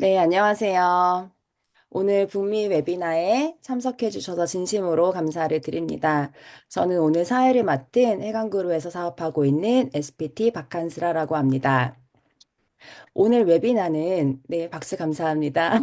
네, 안녕하세요. 오늘 북미 웨비나에 참석해 주셔서 진심으로 감사를 드립니다. 저는 오늘 사회를 맡은 해강그룹에서 사업하고 있는 SPT 박한슬아라고 합니다. 오늘 웨비나는, 네, 박수 감사합니다.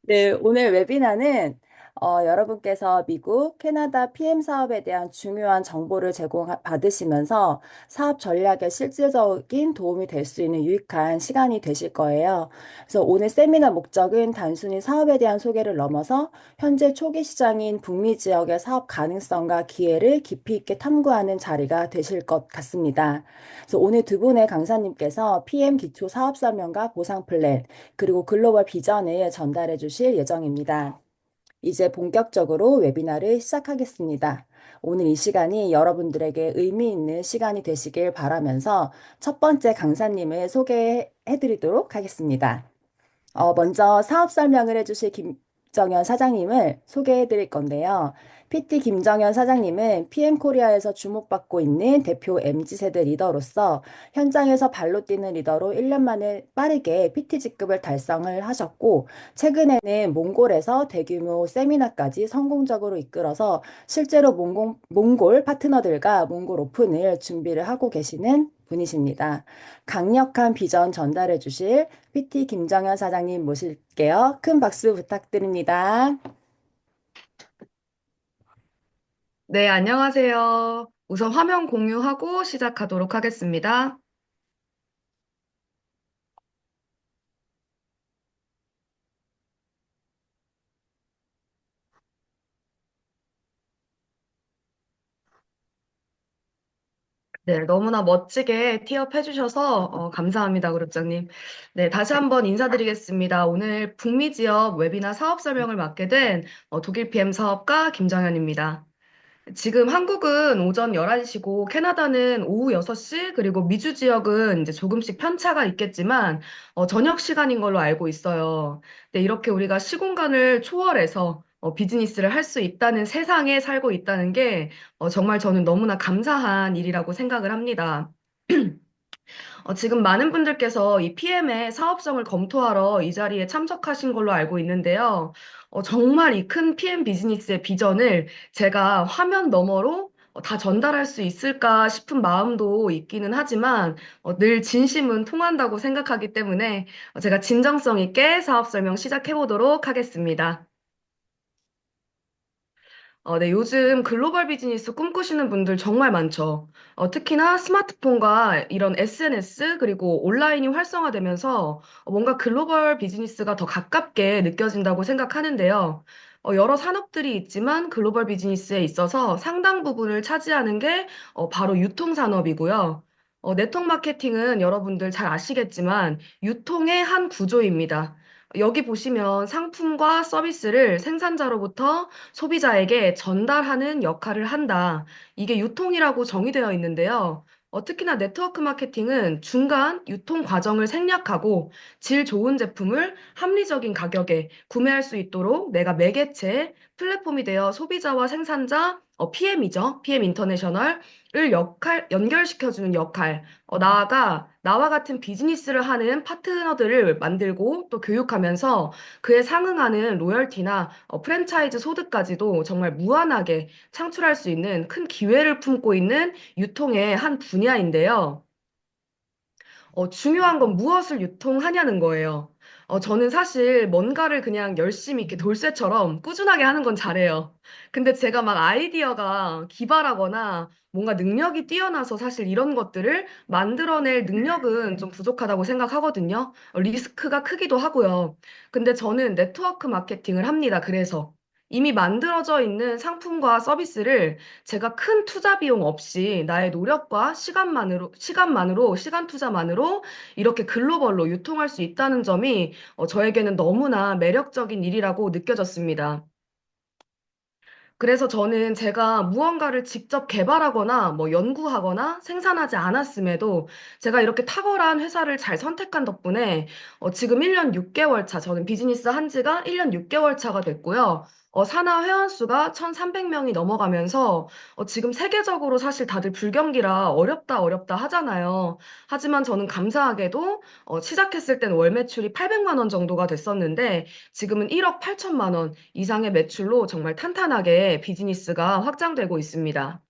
네, 오늘 웨비나는 여러분께서 미국, 캐나다 PM 사업에 대한 중요한 정보를 제공받으시면서 사업 전략에 실질적인 도움이 될 수 있는 유익한 시간이 되실 거예요. 그래서 오늘 세미나 목적은 단순히 사업에 대한 소개를 넘어서 현재 초기 시장인 북미 지역의 사업 가능성과 기회를 깊이 있게 탐구하는 자리가 되실 것 같습니다. 그래서 오늘 두 분의 강사님께서 PM 기초 사업 설명과 보상 플랜, 그리고 글로벌 비전을 전달해 주실 예정입니다. 이제 본격적으로 웨비나를 시작하겠습니다. 오늘 이 시간이 여러분들에게 의미 있는 시간이 되시길 바라면서 첫 번째 강사님을 소개해 드리도록 하겠습니다. 먼저 사업 설명을 해주실 김정현 사장님을 소개해 드릴 건데요. PT 김정현 사장님은 PM 코리아에서 주목받고 있는 대표 MZ세대 리더로서 현장에서 발로 뛰는 리더로 1년 만에 빠르게 PT 직급을 달성을 하셨고, 최근에는 몽골에서 대규모 세미나까지 성공적으로 이끌어서 실제로 몽골 파트너들과 몽골 오픈을 준비를 하고 계시는 분이십니다. 강력한 비전 전달해 주실 PT 김정현 사장님 모실게요. 큰 박수 부탁드립니다. 네, 안녕하세요. 우선 화면 공유하고 시작하도록 하겠습니다. 네, 너무나 멋지게 티업 해주셔서 감사합니다, 그룹장님. 네, 다시 한번 인사드리겠습니다. 오늘 북미 지역 웨비나 사업 설명을 맡게 된 독일 PM 사업가 김정현입니다. 지금 한국은 오전 11시고 캐나다는 오후 6시 그리고 미주 지역은 이제 조금씩 편차가 있겠지만 저녁 시간인 걸로 알고 있어요. 네, 이렇게 우리가 시공간을 초월해서 비즈니스를 할 수 있다는 세상에 살고 있다는 게 정말 저는 너무나 감사한 일이라고 생각을 합니다. 지금 많은 분들께서 이 PM의 사업성을 검토하러 이 자리에 참석하신 걸로 알고 있는데요. 정말 이 큰 PM 비즈니스의 비전을 제가 화면 너머로 다 전달할 수 있을까 싶은 마음도 있기는 하지만 늘 진심은 통한다고 생각하기 때문에 제가 진정성 있게 사업 설명 시작해 보도록 하겠습니다. 네, 요즘 글로벌 비즈니스 꿈꾸시는 분들 정말 많죠. 특히나 스마트폰과 이런 SNS 그리고 온라인이 활성화되면서 뭔가 글로벌 비즈니스가 더 가깝게 느껴진다고 생각하는데요. 여러 산업들이 있지만 글로벌 비즈니스에 있어서 상당 부분을 차지하는 게 바로 유통산업이고요. 네트워크 마케팅은 여러분들 잘 아시겠지만 유통의 한 구조입니다. 여기 보시면 상품과 서비스를 생산자로부터 소비자에게 전달하는 역할을 한다. 이게 유통이라고 정의되어 있는데요. 특히나 네트워크 마케팅은 중간 유통 과정을 생략하고 질 좋은 제품을 합리적인 가격에 구매할 수 있도록 내가 매개체, 플랫폼이 되어 소비자와 생산자, PM이죠. PM 인터내셔널을 연결시켜주는 역할. 나아가 나와 같은 비즈니스를 하는 파트너들을 만들고 또 교육하면서 그에 상응하는 로열티나 프랜차이즈 소득까지도 정말 무한하게 창출할 수 있는 큰 기회를 품고 있는 유통의 한 분야인데요. 중요한 건 무엇을 유통하냐는 거예요. 저는 사실 뭔가를 그냥 열심히 이렇게 돌쇠처럼 꾸준하게 하는 건 잘해요. 근데 제가 막 아이디어가 기발하거나 뭔가 능력이 뛰어나서 사실 이런 것들을 만들어낼 능력은 좀 부족하다고 생각하거든요. 리스크가 크기도 하고요. 근데 저는 네트워크 마케팅을 합니다. 그래서 이미 만들어져 있는 상품과 서비스를 제가 큰 투자 비용 없이 나의 노력과 시간 투자만으로 이렇게 글로벌로 유통할 수 있다는 점이 저에게는 너무나 매력적인 일이라고 느껴졌습니다. 그래서 저는 제가 무언가를 직접 개발하거나 뭐 연구하거나 생산하지 않았음에도 제가 이렇게 탁월한 회사를 잘 선택한 덕분에 지금 1년 6개월 차, 저는 비즈니스 한 지가 1년 6개월 차가 됐고요. 산하 회원수가 1,300명이 넘어가면서 지금 세계적으로 사실 다들 불경기라 어렵다 어렵다 하잖아요. 하지만 저는 감사하게도 시작했을 땐 월 매출이 800만 원 정도가 됐었는데 지금은 1억 8천만 원 이상의 매출로 정말 탄탄하게 비즈니스가 확장되고 있습니다.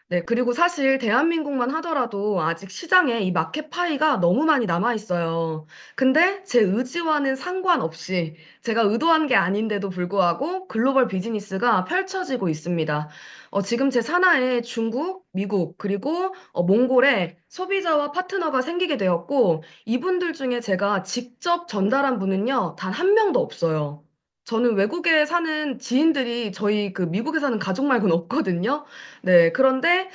네, 그리고 사실 대한민국만 하더라도 아직 시장에 이 마켓 파이가 너무 많이 남아 있어요. 근데 제 의지와는 상관없이 제가 의도한 게 아닌데도 불구하고 글로벌 비즈니스가 펼쳐지고 있습니다. 지금 제 산하에 중국, 미국, 그리고 몽골에 소비자와 파트너가 생기게 되었고 이분들 중에 제가 직접 전달한 분은요, 단 한 명도 없어요. 저는 외국에 사는 지인들이 저희 그 미국에 사는 가족 말고는 없거든요. 네, 그런데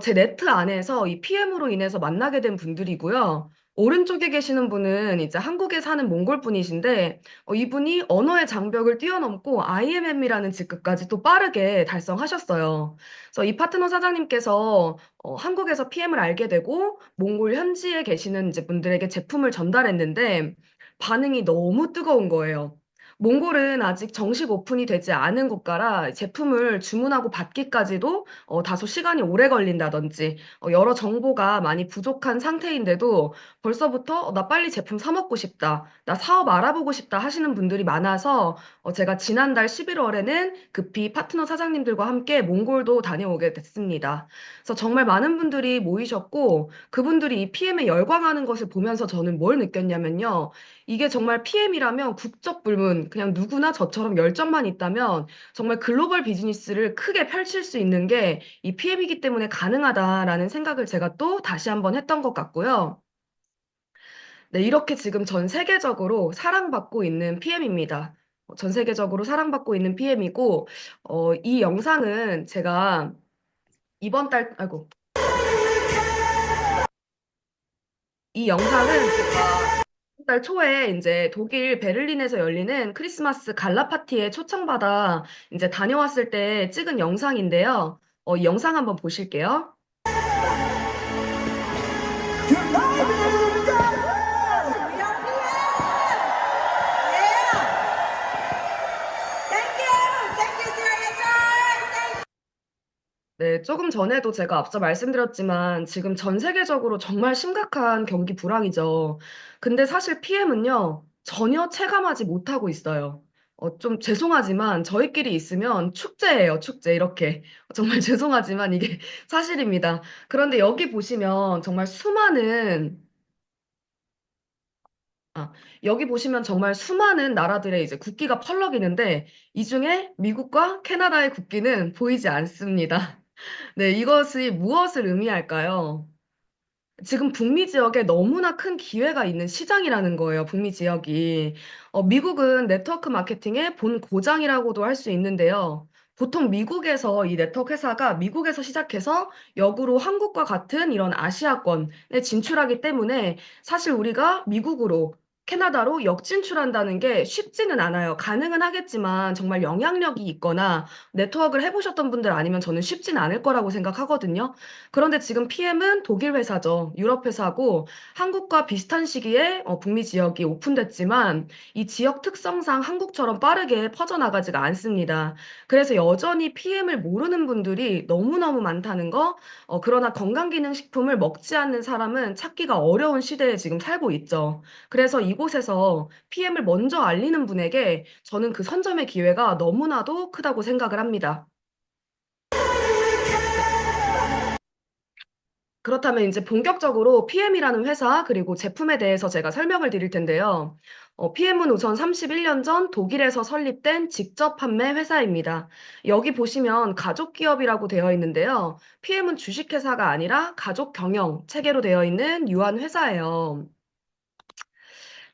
제 네트 안에서 이 PM으로 인해서 만나게 된 분들이고요. 오른쪽에 계시는 분은 이제 한국에 사는 몽골 분이신데, 이분이 언어의 장벽을 뛰어넘고 IMM이라는 직급까지 또 빠르게 달성하셨어요. 그래서 이 파트너 사장님께서 한국에서 PM을 알게 되고, 몽골 현지에 계시는 이제 분들에게 제품을 전달했는데, 반응이 너무 뜨거운 거예요. 몽골은 아직 정식 오픈이 되지 않은 국가라 제품을 주문하고 받기까지도 다소 시간이 오래 걸린다든지 여러 정보가 많이 부족한 상태인데도 벌써부터 나 빨리 제품 사 먹고 싶다. 나 사업 알아보고 싶다 하시는 분들이 많아서 제가 지난달 11월에는 급히 파트너 사장님들과 함께 몽골도 다녀오게 됐습니다. 그래서 정말 많은 분들이 모이셨고 그분들이 이 PM에 열광하는 것을 보면서 저는 뭘 느꼈냐면요. 이게 정말 PM이라면 국적 불문, 그냥 누구나 저처럼 열정만 있다면 정말 글로벌 비즈니스를 크게 펼칠 수 있는 게 이 PM이기 때문에 가능하다라는 생각을 제가 또 다시 한번 했던 것 같고요. 네, 이렇게 지금 전 세계적으로 사랑받고 있는 PM입니다. 전 세계적으로 사랑받고 있는 PM이고, 이 영상은 제가 이번 달, 아이고, 이 영상은 제가 이번 달 초에 이제 독일 베를린에서 열리는 크리스마스 갈라 파티에 초청받아 이제 다녀왔을 때 찍은 영상인데요. 이 영상 한번 보실게요. 네, 조금 전에도 제가 앞서 말씀드렸지만 지금 전 세계적으로 정말 심각한 경기 불황이죠. 근데 사실 PM은요, 전혀 체감하지 못하고 있어요. 좀 죄송하지만 저희끼리 있으면 축제예요, 축제. 이렇게. 정말 죄송하지만 이게 사실입니다. 그런데 여기 보시면 정말 아, 여기 보시면 정말 수많은 나라들의 이제 국기가 펄럭이는데 이 중에 미국과 캐나다의 국기는 보이지 않습니다. 네, 이것이 무엇을 의미할까요? 지금 북미 지역에 너무나 큰 기회가 있는 시장이라는 거예요, 북미 지역이. 미국은 네트워크 마케팅의 본 고장이라고도 할 수 있는데요. 보통 미국에서 이 네트워크 회사가 미국에서 시작해서 역으로 한국과 같은 이런 아시아권에 진출하기 때문에 사실 우리가 미국으로 캐나다로 역진출한다는 게 쉽지는 않아요. 가능은 하겠지만 정말 영향력이 있거나 네트워크를 해보셨던 분들 아니면 저는 쉽진 않을 거라고 생각하거든요. 그런데 지금 PM은 독일 회사죠. 유럽 회사고 한국과 비슷한 시기에 북미 지역이 오픈됐지만 이 지역 특성상 한국처럼 빠르게 퍼져나가지가 않습니다. 그래서 여전히 PM을 모르는 분들이 너무너무 많다는 거. 그러나 건강기능식품을 먹지 않는 사람은 찾기가 어려운 시대에 지금 살고 있죠. 그래서 이곳에서 PM을 먼저 알리는 분에게 저는 그 선점의 기회가 너무나도 크다고 생각을 합니다. 그렇다면 이제 본격적으로 PM이라는 회사 그리고 제품에 대해서 제가 설명을 드릴 텐데요. PM은 우선 31년 전 독일에서 설립된 직접 판매 회사입니다. 여기 보시면 가족 기업이라고 되어 있는데요. PM은 주식회사가 아니라 가족 경영 체계로 되어 있는 유한 회사예요.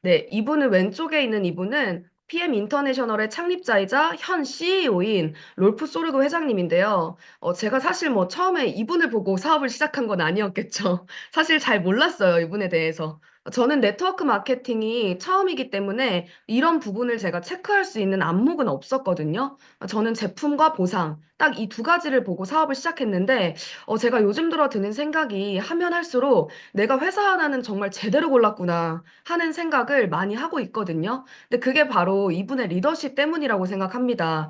네, 이분은 왼쪽에 있는 이분은 PM 인터내셔널의 창립자이자 현 CEO인 롤프 소르그 회장님인데요. 제가 사실 뭐 처음에 이분을 보고 사업을 시작한 건 아니었겠죠. 사실 잘 몰랐어요, 이분에 대해서. 저는 네트워크 마케팅이 처음이기 때문에 이런 부분을 제가 체크할 수 있는 안목은 없었거든요. 저는 제품과 보상, 딱 이 두 가지를 보고 사업을 시작했는데, 제가 요즘 들어 드는 생각이 하면 할수록 내가 회사 하나는 정말 제대로 골랐구나 하는 생각을 많이 하고 있거든요. 근데 그게 바로 이분의 리더십 때문이라고 생각합니다.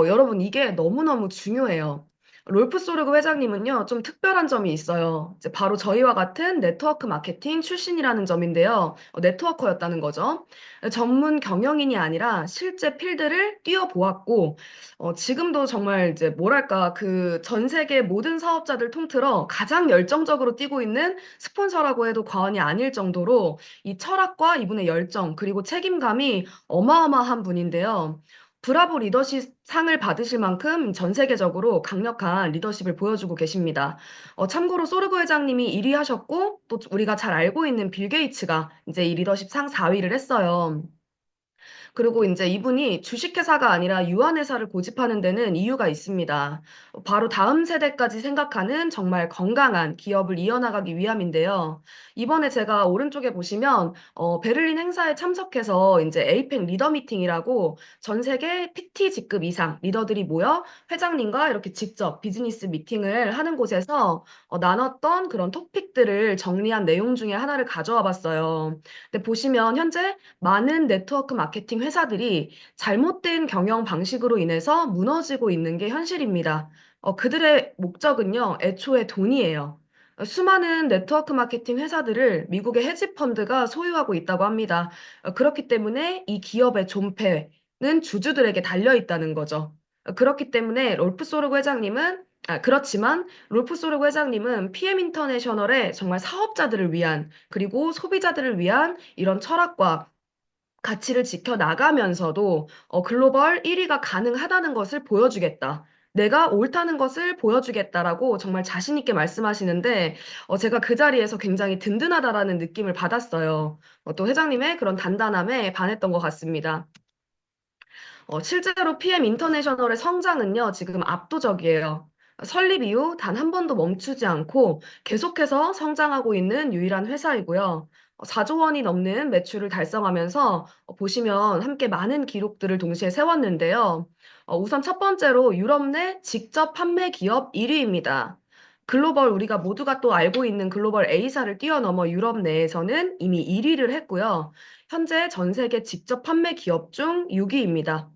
여러분, 이게 너무너무 중요해요. 롤프 소르그 회장님은요, 좀 특별한 점이 있어요. 이제 바로 저희와 같은 네트워크 마케팅 출신이라는 점인데요. 네트워커였다는 거죠. 전문 경영인이 아니라 실제 필드를 뛰어보았고, 지금도 정말 이제 뭐랄까, 그 전 세계 모든 사업자들 통틀어 가장 열정적으로 뛰고 있는 스폰서라고 해도 과언이 아닐 정도로 이 철학과 이분의 열정, 그리고 책임감이 어마어마한 분인데요. 브라보 리더십 상을 받으실 만큼 전 세계적으로 강력한 리더십을 보여주고 계십니다. 참고로 소르그 회장님이 1위 하셨고, 또 우리가 잘 알고 있는 빌 게이츠가 이제 이 리더십 상 4위를 했어요. 그리고 이제 이분이 주식회사가 아니라 유한회사를 고집하는 데는 이유가 있습니다. 바로 다음 세대까지 생각하는 정말 건강한 기업을 이어나가기 위함인데요. 이번에 제가 오른쪽에 보시면 베를린 행사에 참석해서 이제 에이펙 리더 미팅이라고 전 세계 PT 직급 이상 리더들이 모여 회장님과 이렇게 직접 비즈니스 미팅을 하는 곳에서 나눴던 그런 토픽들을 정리한 내용 중에 하나를 가져와 봤어요. 근데 보시면 현재 많은 네트워크 마케팅 회사들이 잘못된 경영 방식으로 인해서 무너지고 있는 게 현실입니다. 그들의 목적은요, 애초에 돈이에요. 수많은 네트워크 마케팅 회사들을 미국의 헤지펀드가 소유하고 있다고 합니다. 그렇기 때문에 이 기업의 존폐는 주주들에게 달려 있다는 거죠. 그렇기 때문에 롤프 소르그 회장님은 그렇지만 롤프 소르그 회장님은 PM 인터내셔널의 정말 사업자들을 위한 그리고 소비자들을 위한 이런 철학과 가치를 지켜나가면서도 글로벌 1위가 가능하다는 것을 보여주겠다. 내가 옳다는 것을 보여주겠다라고 정말 자신 있게 말씀하시는데 제가 그 자리에서 굉장히 든든하다라는 느낌을 받았어요. 또 회장님의 그런 단단함에 반했던 것 같습니다. 실제로 PM 인터내셔널의 성장은요, 지금 압도적이에요. 설립 이후 단 한 번도 멈추지 않고 계속해서 성장하고 있는 유일한 회사이고요. 4조 원이 넘는 매출을 달성하면서 보시면 함께 많은 기록들을 동시에 세웠는데요. 우선 첫 번째로 유럽 내 직접 판매 기업 1위입니다. 글로벌 우리가 모두가 또 알고 있는 글로벌 A사를 뛰어넘어 유럽 내에서는 이미 1위를 했고요. 현재 전 세계 직접 판매 기업 중 6위입니다.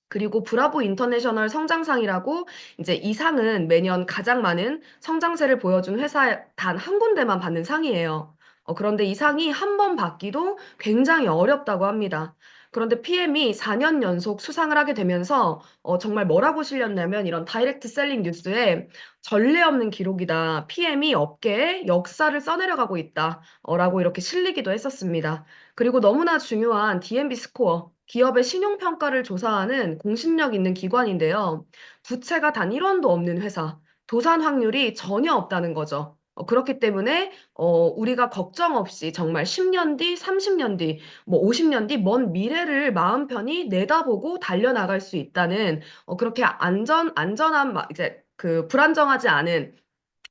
그리고 브라보 인터내셔널 성장상이라고 이제 이 상은 매년 가장 많은 성장세를 보여준 회사 단 한 군데만 받는 상이에요. 그런데 이 상이 한 번 받기도 굉장히 어렵다고 합니다. 그런데 PM이 4년 연속 수상을 하게 되면서 정말 뭐라고 실렸냐면 이런 다이렉트 셀링 뉴스에 전례 없는 기록이다. PM이 업계에 역사를 써내려가고 있다. 라고 이렇게 실리기도 했었습니다. 그리고 너무나 중요한 DNB 스코어, 기업의 신용평가를 조사하는 공신력 있는 기관인데요. 부채가 단 1원도 없는 회사, 도산 확률이 전혀 없다는 거죠. 그렇기 때문에 우리가 걱정 없이 정말 10년 뒤, 30년 뒤, 뭐 50년 뒤 먼 미래를 마음 편히 내다보고 달려나갈 수 있다는 그렇게 안전한 이제 그 불안정하지 않은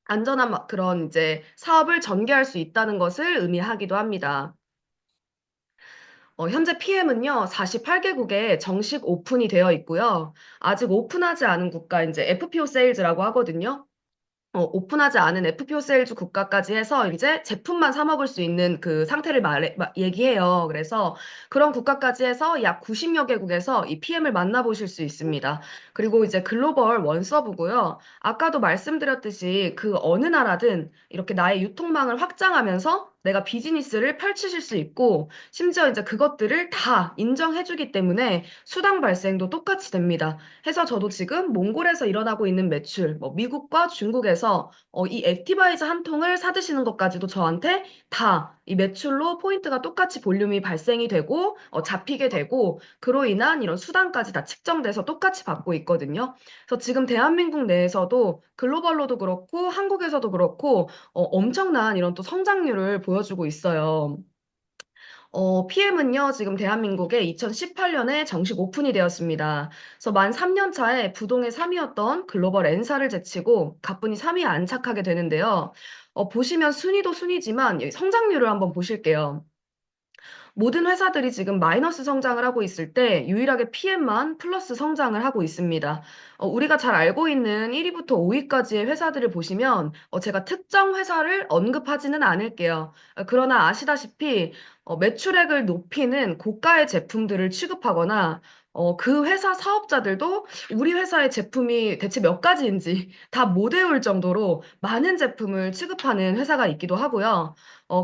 안전한 그런 이제 사업을 전개할 수 있다는 것을 의미하기도 합니다. 현재 PM은요, 48개국에 정식 오픈이 되어 있고요. 아직 오픈하지 않은 국가, 이제 FPO 세일즈라고 하거든요. 오픈하지 않은 FPO 세일즈 국가까지 해서 이제 제품만 사 먹을 수 있는 그 상태를 얘기해요. 그래서 그런 국가까지 해서 약 90여 개국에서 이 PM을 만나보실 수 있습니다. 그리고 이제 글로벌 원서브고요. 아까도 말씀드렸듯이 그 어느 나라든 이렇게 나의 유통망을 확장하면서 내가 비즈니스를 펼치실 수 있고 심지어 이제 그것들을 다 인정해주기 때문에 수당 발생도 똑같이 됩니다. 해서 저도 지금 몽골에서 일어나고 있는 매출, 뭐 미국과 중국에서 이 액티바이즈 한 통을 사드시는 것까지도 저한테 다 이 매출로 포인트가 똑같이 볼륨이 발생이 되고 잡히게 되고 그로 인한 이런 수당까지 다 측정돼서 똑같이 받고 있거든요. 그래서 지금 대한민국 내에서도 글로벌로도 그렇고 한국에서도 그렇고 엄청난 이런 또 성장률을 보여주고 있어요. PM은요, 지금 대한민국에 2018년에 정식 오픈이 되었습니다. 그래서 만 3년 차에 부동의 3위였던 글로벌 N사를 제치고 가뿐히 3위에 안착하게 되는데요. 보시면 순위도 순위지만 여기 성장률을 한번 보실게요. 모든 회사들이 지금 마이너스 성장을 하고 있을 때 유일하게 PM만 플러스 성장을 하고 있습니다. 우리가 잘 알고 있는 1위부터 5위까지의 회사들을 보시면 제가 특정 회사를 언급하지는 않을게요. 그러나 아시다시피 매출액을 높이는 고가의 제품들을 취급하거나 그 회사 사업자들도 우리 회사의 제품이 대체 몇 가지인지 다 못 외울 정도로 많은 제품을 취급하는 회사가 있기도 하고요.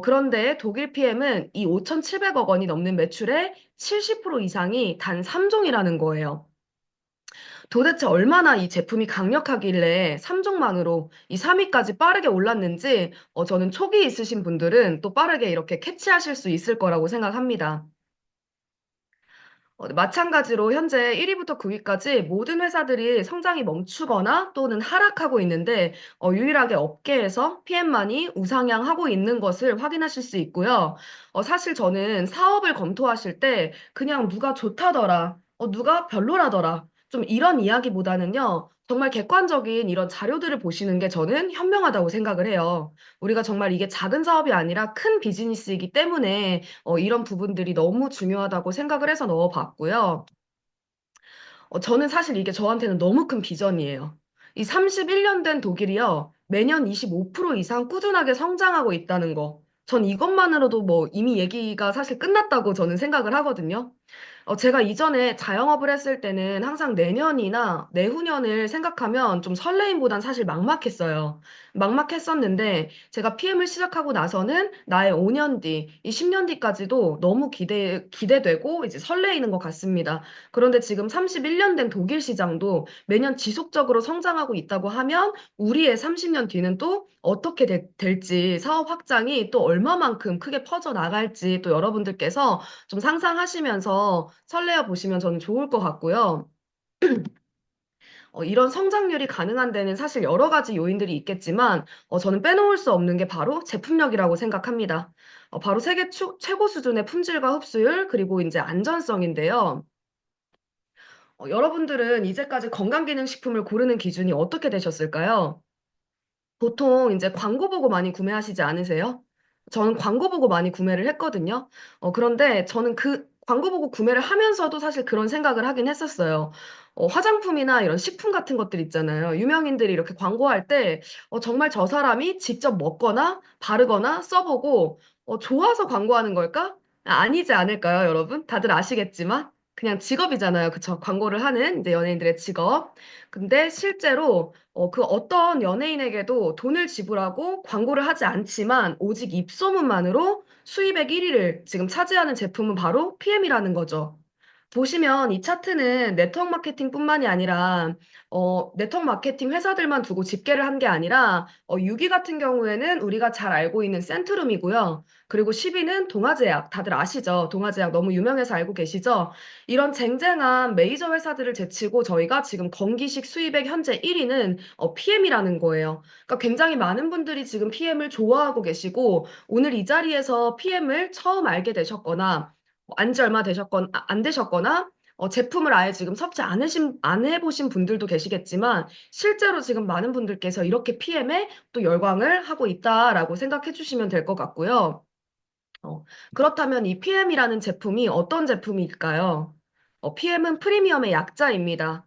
그런데 독일 PM은 이 5,700억 원이 넘는 매출의 70% 이상이 단 3종이라는 거예요. 도대체 얼마나 이 제품이 강력하길래 3종만으로 이 3위까지 빠르게 올랐는지 저는 촉이 있으신 분들은 또 빠르게 이렇게 캐치하실 수 있을 거라고 생각합니다. 마찬가지로 현재 1위부터 9위까지 모든 회사들이 성장이 멈추거나 또는 하락하고 있는데 유일하게 업계에서 PM만이 우상향하고 있는 것을 확인하실 수 있고요. 사실 저는 사업을 검토하실 때 그냥 누가 좋다더라, 누가 별로라더라, 좀 이런 이야기보다는요. 정말 객관적인 이런 자료들을 보시는 게 저는 현명하다고 생각을 해요. 우리가 정말 이게 작은 사업이 아니라 큰 비즈니스이기 때문에 이런 부분들이 너무 중요하다고 생각을 해서 넣어봤고요. 저는 사실 이게 저한테는 너무 큰 비전이에요. 이 31년 된 독일이요. 매년 25% 이상 꾸준하게 성장하고 있다는 거. 전 이것만으로도 뭐 이미 얘기가 사실 끝났다고 저는 생각을 하거든요. 제가 이전에 자영업을 했을 때는 항상 내년이나 내후년을 생각하면 좀 설레임보단 사실 막막했어요. 막막했었는데 제가 PM을 시작하고 나서는 나의 5년 뒤, 이 10년 뒤까지도 너무 기대되고 이제 설레이는 것 같습니다. 그런데 지금 31년 된 독일 시장도 매년 지속적으로 성장하고 있다고 하면 우리의 30년 뒤는 또 어떻게 될지 사업 확장이 또 얼마만큼 크게 퍼져 나갈지 또 여러분들께서 좀 상상하시면서 설레어 보시면 저는 좋을 것 같고요. 이런 성장률이 가능한 데는 사실 여러 가지 요인들이 있겠지만, 저는 빼놓을 수 없는 게 바로 제품력이라고 생각합니다. 바로 세계 최고 수준의 품질과 흡수율, 그리고 이제 안전성인데요. 여러분들은 이제까지 건강기능식품을 고르는 기준이 어떻게 되셨을까요? 보통 이제 광고 보고 많이 구매하시지 않으세요? 저는 광고 보고 많이 구매를 했거든요. 그런데 저는 그 광고 보고 구매를 하면서도 사실 그런 생각을 하긴 했었어요. 화장품이나 이런 식품 같은 것들 있잖아요. 유명인들이 이렇게 광고할 때, 정말 저 사람이 직접 먹거나 바르거나 써보고, 좋아서 광고하는 걸까? 아니지 않을까요, 여러분? 다들 아시겠지만. 그냥 직업이잖아요. 그쵸? 광고를 하는 이제 연예인들의 직업. 근데 실제로 그 어떤 연예인에게도 돈을 지불하고 광고를 하지 않지만 오직 입소문만으로 수입액 1위를 지금 차지하는 제품은 바로 PM이라는 거죠. 보시면 이 차트는 네트워크 마케팅뿐만이 아니라 네트워크 마케팅 회사들만 두고 집계를 한 게 아니라 6위 같은 경우에는 우리가 잘 알고 있는 센트rum이고요. 그리고 10위는 동아제약, 다들 아시죠? 동아제약 너무 유명해서 알고 계시죠? 이런 쟁쟁한 메이저 회사들을 제치고 저희가 지금 건기식 수입액 현재 1위는 PM이라는 거예요. 그러니까 굉장히 많은 분들이 지금 PM을 좋아하고 계시고 오늘 이 자리에서 PM을 처음 알게 되셨거나 안지 얼마 안 되셨거나 제품을 아예 지금 섭취 안 해보신 분들도 계시겠지만 실제로 지금 많은 분들께서 이렇게 PM에 또 열광을 하고 있다라고 생각해 주시면 될 것 같고요. 그렇다면 이 PM이라는 제품이 어떤 제품일까요? PM은 프리미엄의 약자입니다.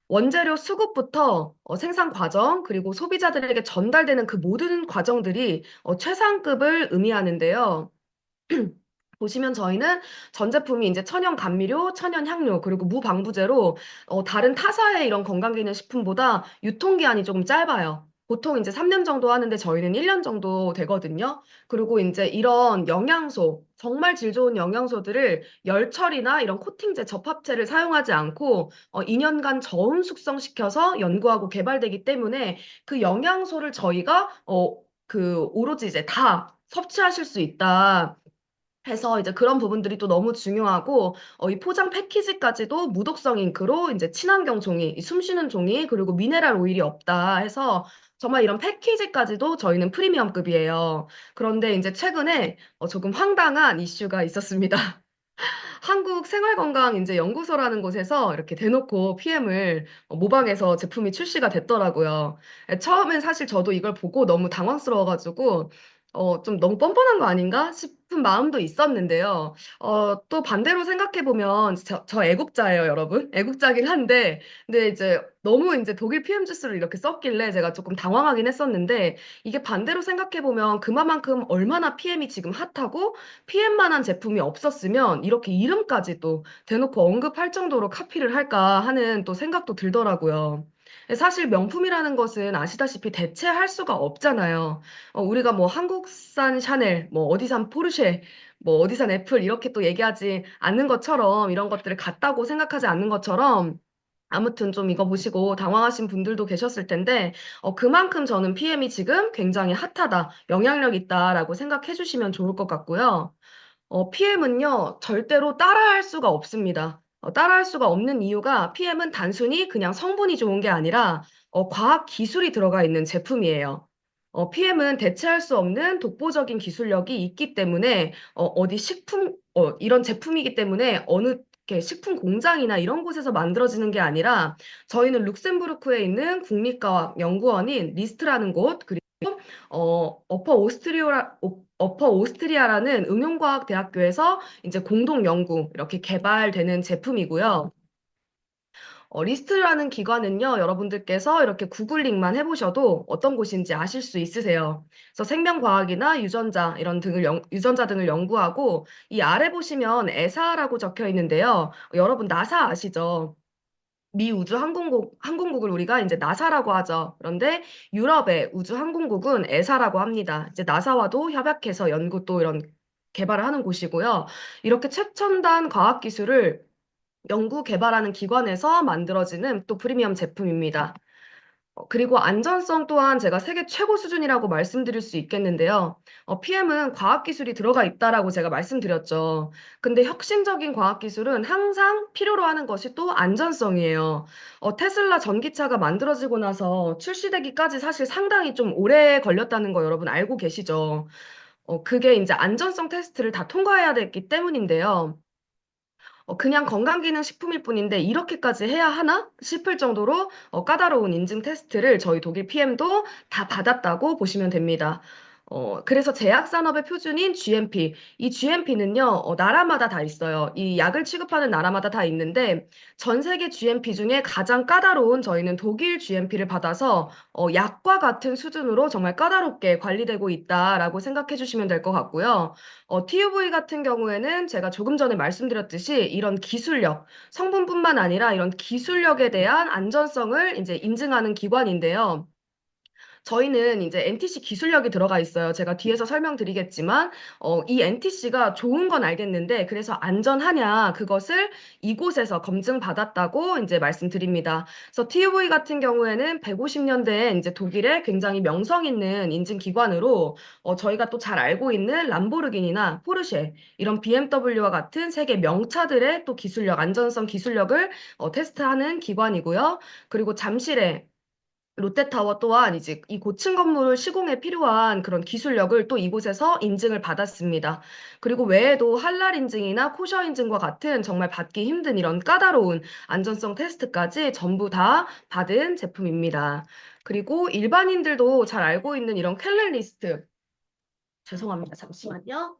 원재료 수급부터 생산 과정, 그리고 소비자들에게 전달되는 그 모든 과정들이 최상급을 의미하는데요. 보시면 저희는 전 제품이 이제 천연 감미료, 천연 향료, 그리고 무방부제로 다른 타사의 이런 건강기능식품보다 유통기한이 조금 짧아요. 보통 이제 3년 정도 하는데 저희는 1년 정도 되거든요. 그리고 이제 이런 영양소, 정말 질 좋은 영양소들을 열처리나 이런 코팅제, 접합제를 사용하지 않고 2년간 저온 숙성시켜서 연구하고 개발되기 때문에 그 영양소를 저희가 그 오로지 이제 다 섭취하실 수 있다. 해서 이제 그런 부분들이 또 너무 중요하고 이 포장 패키지까지도 무독성 잉크로 이제 친환경 종이, 이 숨쉬는 종이 그리고 미네랄 오일이 없다 해서 정말 이런 패키지까지도 저희는 프리미엄급이에요. 그런데 이제 최근에 조금 황당한 이슈가 있었습니다. 한국생활건강인재연구소라는 곳에서 이렇게 대놓고 PM을 모방해서 제품이 출시가 됐더라고요. 처음엔 사실 저도 이걸 보고 너무 당황스러워가지고 좀 너무 뻔뻔한 거 아닌가 싶은 마음도 있었는데요. 또 반대로 생각해보면 저 애국자예요, 여러분. 애국자긴 한데 근데 이제 너무 이제 독일 PM 주스를 이렇게 썼길래 제가 조금 당황하긴 했었는데 이게 반대로 생각해보면 그만큼 얼마나 PM이 지금 핫하고 PM만한 제품이 없었으면 이렇게 이름까지 또 대놓고 언급할 정도로 카피를 할까 하는 또 생각도 들더라고요. 사실 명품이라는 것은 아시다시피 대체할 수가 없잖아요. 우리가 뭐 한국산 샤넬, 뭐 어디산 포르쉐, 뭐 어디산 애플 이렇게 또 얘기하지 않는 것처럼 이런 것들을 같다고 생각하지 않는 것처럼 아무튼 좀 이거 보시고 당황하신 분들도 계셨을 텐데, 그만큼 저는 PM이 지금 굉장히 핫하다, 영향력 있다라고 생각해 주시면 좋을 것 같고요. PM은요, 절대로 따라할 수가 없습니다. 따라할 수가 없는 이유가 PM은 단순히 그냥 성분이 좋은 게 아니라 과학 기술이 들어가 있는 제품이에요. PM은 대체할 수 없는 독보적인 기술력이 있기 때문에 어디 식품, 이런 제품이기 때문에 어느 이렇게 식품 공장이나 이런 곳에서 만들어지는 게 아니라 저희는 룩셈부르크에 있는 국립과학연구원인 리스트라는 곳, 그리고 어퍼 오스트리아라는 응용과학대학교에서 이제 공동 연구 이렇게 개발되는 제품이고요. 리스트라는 기관은요, 여러분들께서 이렇게 구글링만 해보셔도 어떤 곳인지 아실 수 있으세요. 그래서 생명과학이나 유전자 등을 연구하고 이 아래 보시면 에사라고 적혀 있는데요. 여러분 나사 아시죠? 미 항공국을 우리가 이제 나사라고 하죠. 그런데 유럽의 우주항공국은 에사라고 합니다. 이제 나사와도 협약해서 연구 또 이런 개발을 하는 곳이고요. 이렇게 최첨단 과학기술을 연구 개발하는 기관에서 만들어지는 또 프리미엄 제품입니다. 그리고 안전성 또한 제가 세계 최고 수준이라고 말씀드릴 수 있겠는데요. PM은 과학기술이 들어가 있다라고 제가 말씀드렸죠. 근데 혁신적인 과학기술은 항상 필요로 하는 것이 또 안전성이에요. 테슬라 전기차가 만들어지고 나서 출시되기까지 사실 상당히 좀 오래 걸렸다는 거 여러분 알고 계시죠? 그게 이제 안전성 테스트를 다 통과해야 됐기 때문인데요. 그냥 건강기능식품일 뿐인데 이렇게까지 해야 하나 싶을 정도로 까다로운 인증 테스트를 저희 독일 PM도 다 받았다고 보시면 됩니다. 그래서 제약산업의 표준인 GMP, 이 GMP는요, 나라마다 다 있어요. 이 약을 취급하는 나라마다 다 있는데, 전 세계 GMP 중에 가장 까다로운 저희는 독일 GMP를 받아서, 약과 같은 수준으로 정말 까다롭게 관리되고 있다라고 생각해 주시면 될 것 같고요. TUV 같은 경우에는 제가 조금 전에 말씀드렸듯이 이런 기술력, 성분뿐만 아니라 이런 기술력에 대한 안전성을 이제 인증하는 기관인데요. 저희는 이제 NTC 기술력이 들어가 있어요. 제가 뒤에서 설명드리겠지만, 이 NTC가 좋은 건 알겠는데, 그래서 안전하냐, 그것을 이곳에서 검증받았다고 이제 말씀드립니다. 그래서 TUV 같은 경우에는 150년대에 이제 독일의 굉장히 명성 있는 인증기관으로, 저희가 또 잘 알고 있는 람보르기니나 포르쉐, 이런 BMW와 같은 세계 명차들의 또 기술력, 안전성 기술력을 테스트하는 기관이고요. 그리고 잠실에 롯데타워 또한 이제 이 고층 건물 시공에 필요한 그런 기술력을 또 이곳에서 인증을 받았습니다. 그리고 외에도 할랄 인증이나 코셔 인증과 같은 정말 받기 힘든 이런 까다로운 안전성 테스트까지 전부 다 받은 제품입니다. 그리고 일반인들도 잘 알고 있는 이런 켈렌 리스트. 죄송합니다. 잠시만요.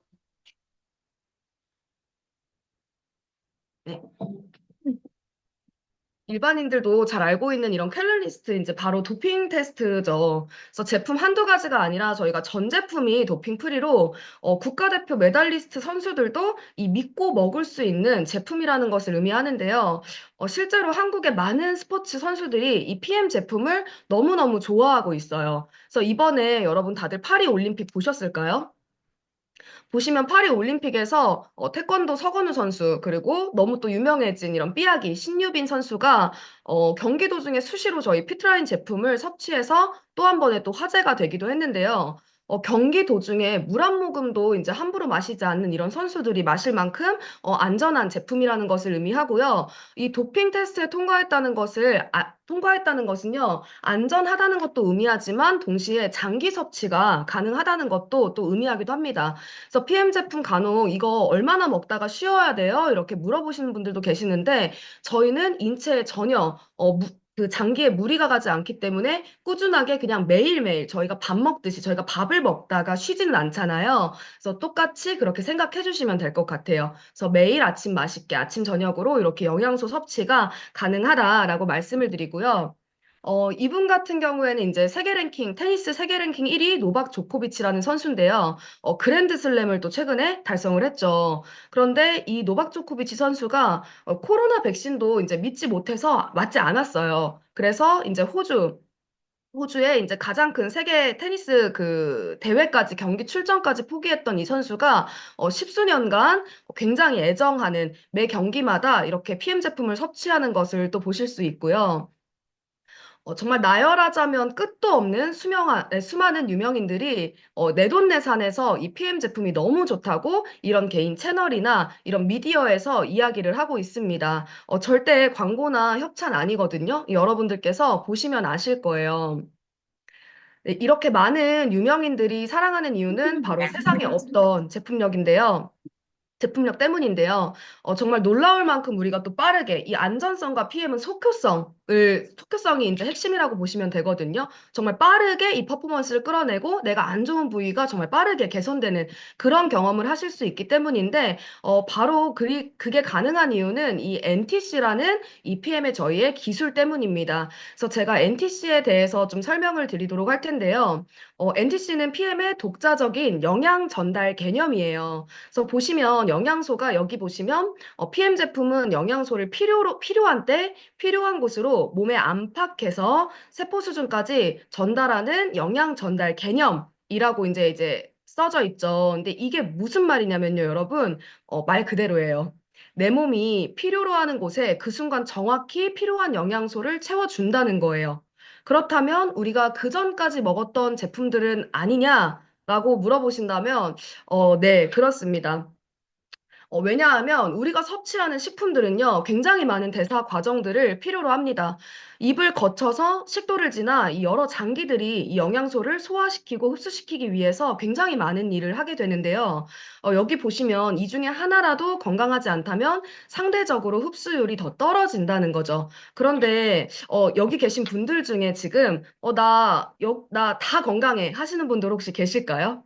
네. 일반인들도 잘 알고 있는 이런 캘럴리스트 이제 바로 도핑 테스트죠. 그래서 제품 한두 가지가 아니라 저희가 전 제품이 도핑 프리로 국가대표 메달리스트 선수들도 이 믿고 먹을 수 있는 제품이라는 것을 의미하는데요. 실제로 한국의 많은 스포츠 선수들이 이 PM 제품을 너무너무 좋아하고 있어요. 그래서 이번에 여러분 다들 파리 올림픽 보셨을까요? 보시면 파리 올림픽에서 태권도 서건우 선수 그리고 너무 또 유명해진 이런 삐아기 신유빈 선수가 경기 도중에 수시로 저희 피트라인 제품을 섭취해서 또 한 번에 또 화제가 되기도 했는데요. 경기 도중에 물 한 모금도 이제 함부로 마시지 않는 이런 선수들이 마실 만큼 안전한 제품이라는 것을 의미하고요. 이 도핑 테스트에 통과했다는 것은요, 안전하다는 것도 의미하지만 동시에 장기 섭취가 가능하다는 것도 또 의미하기도 합니다. 그래서 PM 제품 간혹 이거 얼마나 먹다가 쉬어야 돼요? 이렇게 물어보시는 분들도 계시는데 저희는 인체에 전혀 그 장기에 무리가 가지 않기 때문에 꾸준하게 그냥 매일매일 저희가 밥 먹듯이 저희가 밥을 먹다가 쉬지는 않잖아요. 그래서 똑같이 그렇게 생각해 주시면 될 것 같아요. 그래서 매일 아침 맛있게 아침 저녁으로 이렇게 영양소 섭취가 가능하다라고 말씀을 드리고요. 이분 같은 경우에는 이제 테니스 세계 랭킹 1위 노박 조코비치라는 선수인데요. 그랜드 슬램을 또 최근에 달성을 했죠. 그런데 이 노박 조코비치 선수가 코로나 백신도 이제 믿지 못해서 맞지 않았어요. 그래서 이제 호주에 이제 가장 큰 세계 테니스 그 대회까지 경기 출전까지 포기했던 이 선수가 십수년간 굉장히 애정하는 매 경기마다 이렇게 PM 제품을 섭취하는 것을 또 보실 수 있고요. 정말 나열하자면 끝도 없는 수많은 유명인들이 내돈내산해서 이 PM 제품이 너무 좋다고 이런 개인 채널이나 이런 미디어에서 이야기를 하고 있습니다. 절대 광고나 협찬 아니거든요. 여러분들께서 보시면 아실 거예요. 네, 이렇게 많은 유명인들이 사랑하는 이유는 바로 세상에 없던 제품력 때문인데요. 정말 놀라울 만큼 우리가 또 빠르게 이 안전성과 PM은 속효성이 이제 핵심이라고 보시면 되거든요. 정말 빠르게 이 퍼포먼스를 끌어내고 내가 안 좋은 부위가 정말 빠르게 개선되는 그런 경험을 하실 수 있기 때문인데, 바로 그게 가능한 이유는 이 NTC라는 이 PM의 저희의 기술 때문입니다. 그래서 제가 NTC에 대해서 좀 설명을 드리도록 할 텐데요. NTC는 PM의 독자적인 영양 전달 개념이에요. 그래서 보시면 영양소가 여기 보시면 PM 제품은 영양소를 필요한 때 필요한 곳으로 몸에 안팎해서 세포 수준까지 전달하는 영양 전달 개념이라고 이제 써져 있죠. 근데 이게 무슨 말이냐면요, 여러분. 말 그대로예요. 내 몸이 필요로 하는 곳에 그 순간 정확히 필요한 영양소를 채워준다는 거예요. 그렇다면 우리가 그 전까지 먹었던 제품들은 아니냐라고 물어보신다면, 네, 그렇습니다. 왜냐하면 우리가 섭취하는 식품들은요, 굉장히 많은 대사 과정들을 필요로 합니다. 입을 거쳐서 식도를 지나 이 여러 장기들이 이 영양소를 소화시키고 흡수시키기 위해서 굉장히 많은 일을 하게 되는데요. 여기 보시면 이 중에 하나라도 건강하지 않다면 상대적으로 흡수율이 더 떨어진다는 거죠. 그런데 여기 계신 분들 중에 지금 나 다 건강해 하시는 분들 혹시 계실까요?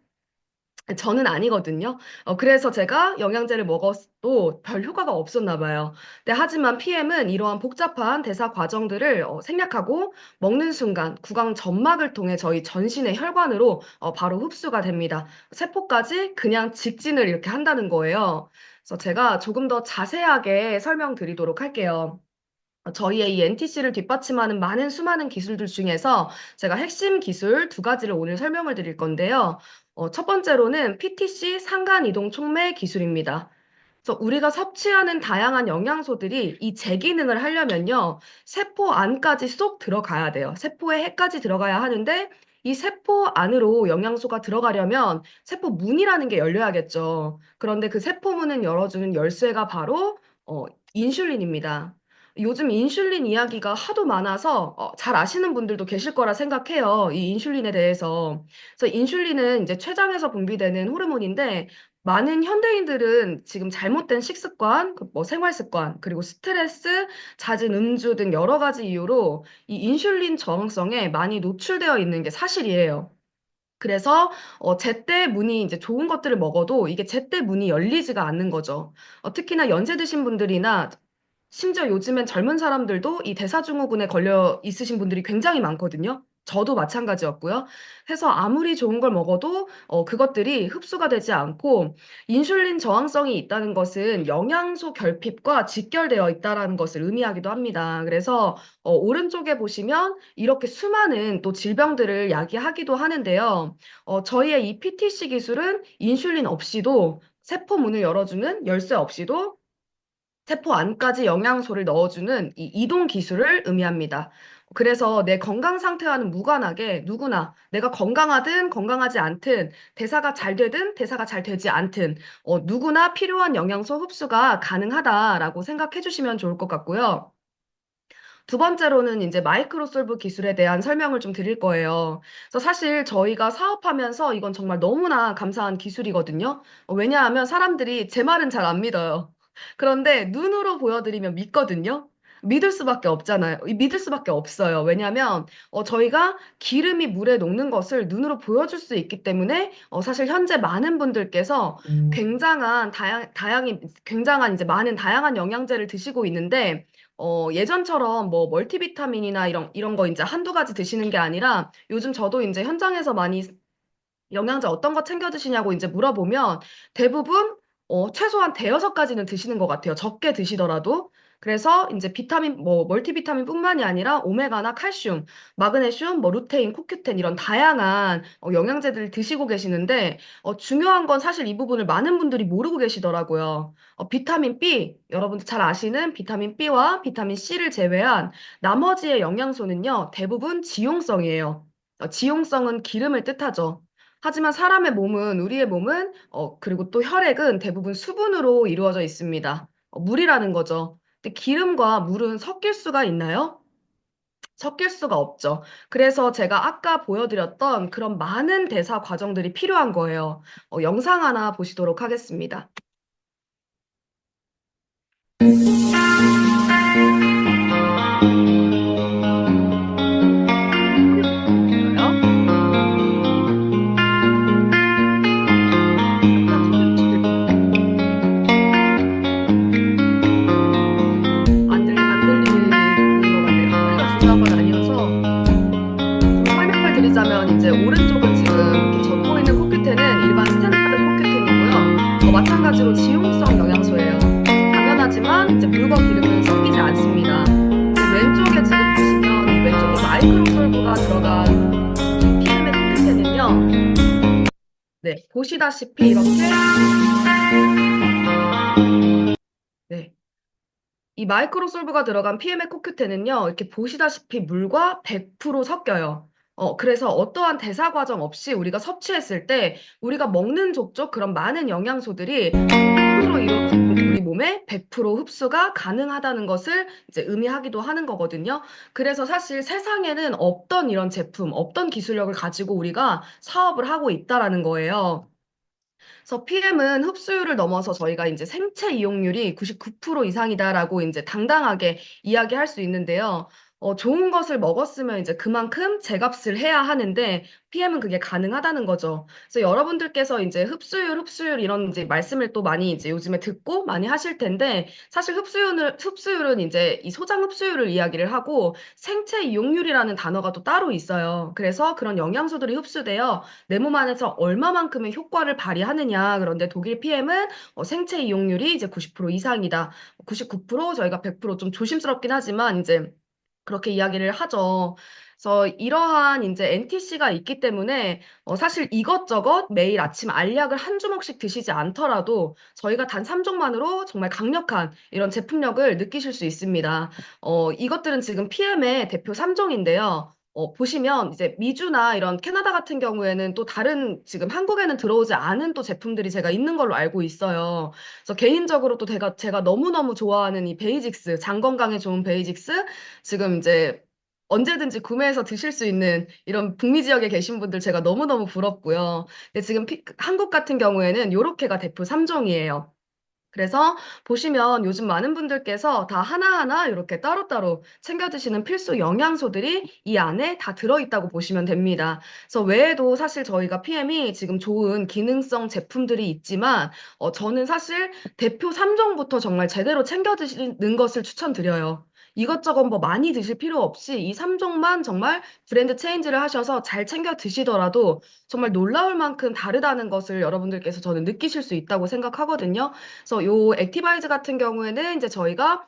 저는 아니거든요. 그래서 제가 영양제를 먹어도 별 효과가 없었나 봐요. 근데 하지만 PM은 이러한 복잡한 대사 과정들을 생략하고 먹는 순간 구강 점막을 통해 저희 전신의 혈관으로 바로 흡수가 됩니다. 세포까지 그냥 직진을 이렇게 한다는 거예요. 그래서 제가 조금 더 자세하게 설명드리도록 할게요. 저희의 이 NTC를 뒷받침하는 수많은 기술들 중에서 제가 핵심 기술 두 가지를 오늘 설명을 드릴 건데요. 첫 번째로는 PTC 상간 이동 촉매 기술입니다. 그래서 우리가 섭취하는 다양한 영양소들이 이 재기능을 하려면요, 세포 안까지 쏙 들어가야 돼요. 세포의 핵까지 들어가야 하는데, 이 세포 안으로 영양소가 들어가려면 세포 문이라는 게 열려야겠죠. 그런데 그 세포 문을 열어주는 열쇠가 바로 인슐린입니다. 요즘 인슐린 이야기가 하도 많아서 잘 아시는 분들도 계실 거라 생각해요. 이 인슐린에 대해서. 그래서 인슐린은 이제 췌장에서 분비되는 호르몬인데 많은 현대인들은 지금 잘못된 식습관, 뭐 생활 습관, 그리고 스트레스, 잦은 음주 등 여러 가지 이유로 이 인슐린 저항성에 많이 노출되어 있는 게 사실이에요. 그래서 제때 문이 이제 좋은 것들을 먹어도 이게 제때 문이 열리지가 않는 거죠. 특히나 연세 드신 분들이나 심지어 요즘엔 젊은 사람들도 이 대사증후군에 걸려 있으신 분들이 굉장히 많거든요. 저도 마찬가지였고요. 해서 아무리 좋은 걸 먹어도 그것들이 흡수가 되지 않고 인슐린 저항성이 있다는 것은 영양소 결핍과 직결되어 있다라는 것을 의미하기도 합니다. 그래서 오른쪽에 보시면 이렇게 수많은 또 질병들을 야기하기도 하는데요. 저희의 이 PTC 기술은 인슐린 없이도 세포 문을 열어주는 열쇠 없이도 세포 안까지 영양소를 넣어주는 이 이동 기술을 의미합니다. 그래서 내 건강 상태와는 무관하게 누구나 내가 건강하든 건강하지 않든 대사가 잘 되든 대사가 잘 되지 않든 누구나 필요한 영양소 흡수가 가능하다라고 생각해 주시면 좋을 것 같고요. 두 번째로는 이제 마이크로솔브 기술에 대한 설명을 좀 드릴 거예요. 그래서 사실 저희가 사업하면서 이건 정말 너무나 감사한 기술이거든요. 왜냐하면 사람들이 제 말은 잘 안 믿어요. 그런데 눈으로 보여드리면 믿거든요. 믿을 수밖에 없잖아요. 믿을 수밖에 없어요. 왜냐하면 저희가 기름이 물에 녹는 것을 눈으로 보여줄 수 있기 때문에 사실 현재 많은 분들께서 굉장한 이제 많은 다양한 영양제를 드시고 있는데 예전처럼 뭐 멀티비타민이나 이런 거 이제 한두 가지 드시는 게 아니라 요즘 저도 이제 현장에서 많이 영양제 어떤 거 챙겨 드시냐고 이제 물어보면 대부분 최소한 대여섯 가지는 드시는 것 같아요. 적게 드시더라도. 그래서 이제 비타민, 뭐 멀티비타민뿐만이 아니라 오메가나 칼슘, 마그네슘, 뭐 루테인, 코큐텐 이런 다양한 영양제들을 드시고 계시는데 중요한 건 사실 이 부분을 많은 분들이 모르고 계시더라고요. 비타민 B, 여러분들 잘 아시는 비타민 B와 비타민 C를 제외한 나머지의 영양소는요, 대부분 지용성이에요. 지용성은 기름을 뜻하죠. 하지만 우리의 몸은, 그리고 또 혈액은 대부분 수분으로 이루어져 있습니다. 물이라는 거죠. 근데 기름과 물은 섞일 수가 있나요? 섞일 수가 없죠. 그래서 제가 아까 보여드렸던 그런 많은 대사 과정들이 필요한 거예요. 영상 하나 보시도록 하겠습니다. 보여요? 약간 소리 혹시 안 들리는 것 같네요. 소리가 중요한 건 아니어서 좀 설명을 드리자면 이제 오른쪽은 지금 이렇게 젖고 있는 코큐텐은 일반 스탠다드 코큐텐이고요. 마찬가지로 지용성 영양소예요. 당연하지만 이제 물과 기름은 섞이지 않습니다. 왼쪽에 지금 보시면 이 왼쪽에 마이크로솔브가 들어간 PM의 코큐텐은요. 네, 보시다시피 이렇게 네, 이 마이크로솔브가 들어간 PM의 코큐텐은요, 이렇게 보시다시피 물과 100% 섞여요. 그래서 어떠한 대사 과정 없이 우리가 섭취했을 때 우리가 먹는 족족 그런 많은 영양소들이 흡수로 이루어지고 우리 몸에 100% 흡수가 가능하다는 것을 이제 의미하기도 하는 거거든요. 그래서 사실 세상에는 없던 이런 제품, 없던 기술력을 가지고 우리가 사업을 하고 있다라는 거예요. 그래서 PM은 흡수율을 넘어서 저희가 이제 생체 이용률이 99% 이상이다라고 이제 당당하게 이야기할 수 있는데요. 좋은 것을 먹었으면 이제 그만큼 제값을 해야 하는데 PM은 그게 가능하다는 거죠. 그래서 여러분들께서 이제 흡수율 이런 이제 말씀을 또 많이 이제 요즘에 듣고 많이 하실 텐데 사실 흡수율은 이제 이 소장 흡수율을 이야기를 하고 생체 이용률이라는 단어가 또 따로 있어요. 그래서 그런 영양소들이 흡수되어 내 몸 안에서 얼마만큼의 효과를 발휘하느냐. 그런데 독일 PM은 생체 이용률이 이제 90% 이상이다. 99% 저희가 100%좀 조심스럽긴 하지만 이제 그렇게 이야기를 하죠. 그래서 이러한 이제 NTC가 있기 때문에 사실 이것저것 매일 아침 알약을 한 주먹씩 드시지 않더라도 저희가 단 3종만으로 정말 강력한 이런 제품력을 느끼실 수 있습니다. 이것들은 지금 PM의 대표 3종인데요. 보시면 이제 미주나 이런 캐나다 같은 경우에는 또 다른 지금 한국에는 들어오지 않은 또 제품들이 제가 있는 걸로 알고 있어요. 그래서 개인적으로 또 제가 너무너무 좋아하는 이 베이직스, 장 건강에 좋은 베이직스, 지금 이제 언제든지 구매해서 드실 수 있는 이런 북미 지역에 계신 분들 제가 너무너무 부럽고요. 근데 지금 한국 같은 경우에는 요렇게가 대표 3종이에요. 그래서 보시면 요즘 많은 분들께서 다 하나하나 이렇게 따로따로 챙겨 드시는 필수 영양소들이 이 안에 다 들어있다고 보시면 됩니다. 그래서 외에도 사실 저희가 PM이 지금 좋은 기능성 제품들이 있지만, 저는 사실 대표 3종부터 정말 제대로 챙겨 드시는 것을 추천드려요. 이것저것 뭐 많이 드실 필요 없이 이 3종만 정말 브랜드 체인지를 하셔서 잘 챙겨 드시더라도 정말 놀라울 만큼 다르다는 것을 여러분들께서 저는 느끼실 수 있다고 생각하거든요. 그래서 요 액티바이즈 같은 경우에는 이제 저희가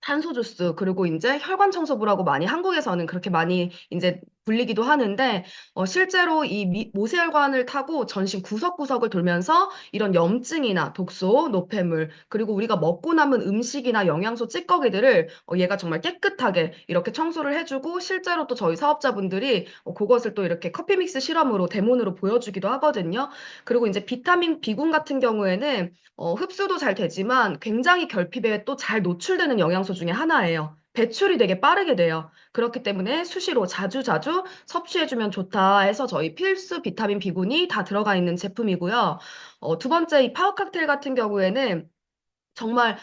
탄소 주스 그리고 이제 혈관 청소부라고 많이 한국에서는 그렇게 많이 이제 불리기도 하는데 실제로 이 모세혈관을 타고 전신 구석구석을 돌면서 이런 염증이나 독소, 노폐물, 그리고 우리가 먹고 남은 음식이나 영양소 찌꺼기들을 얘가 정말 깨끗하게 이렇게 청소를 해주고 실제로 또 저희 사업자분들이 그것을 또 이렇게 커피 믹스 실험으로 데모로 보여주기도 하거든요. 그리고 이제 비타민 B군 같은 경우에는 흡수도 잘 되지만 굉장히 결핍에 또 잘 노출되는 영양소 중에 하나예요. 배출이 되게 빠르게 돼요. 그렇기 때문에 수시로 자주자주 섭취해주면 좋다 해서 저희 필수 비타민 B군이 다 들어가 있는 제품이고요. 두 번째 이 파워 칵테일 같은 경우에는 정말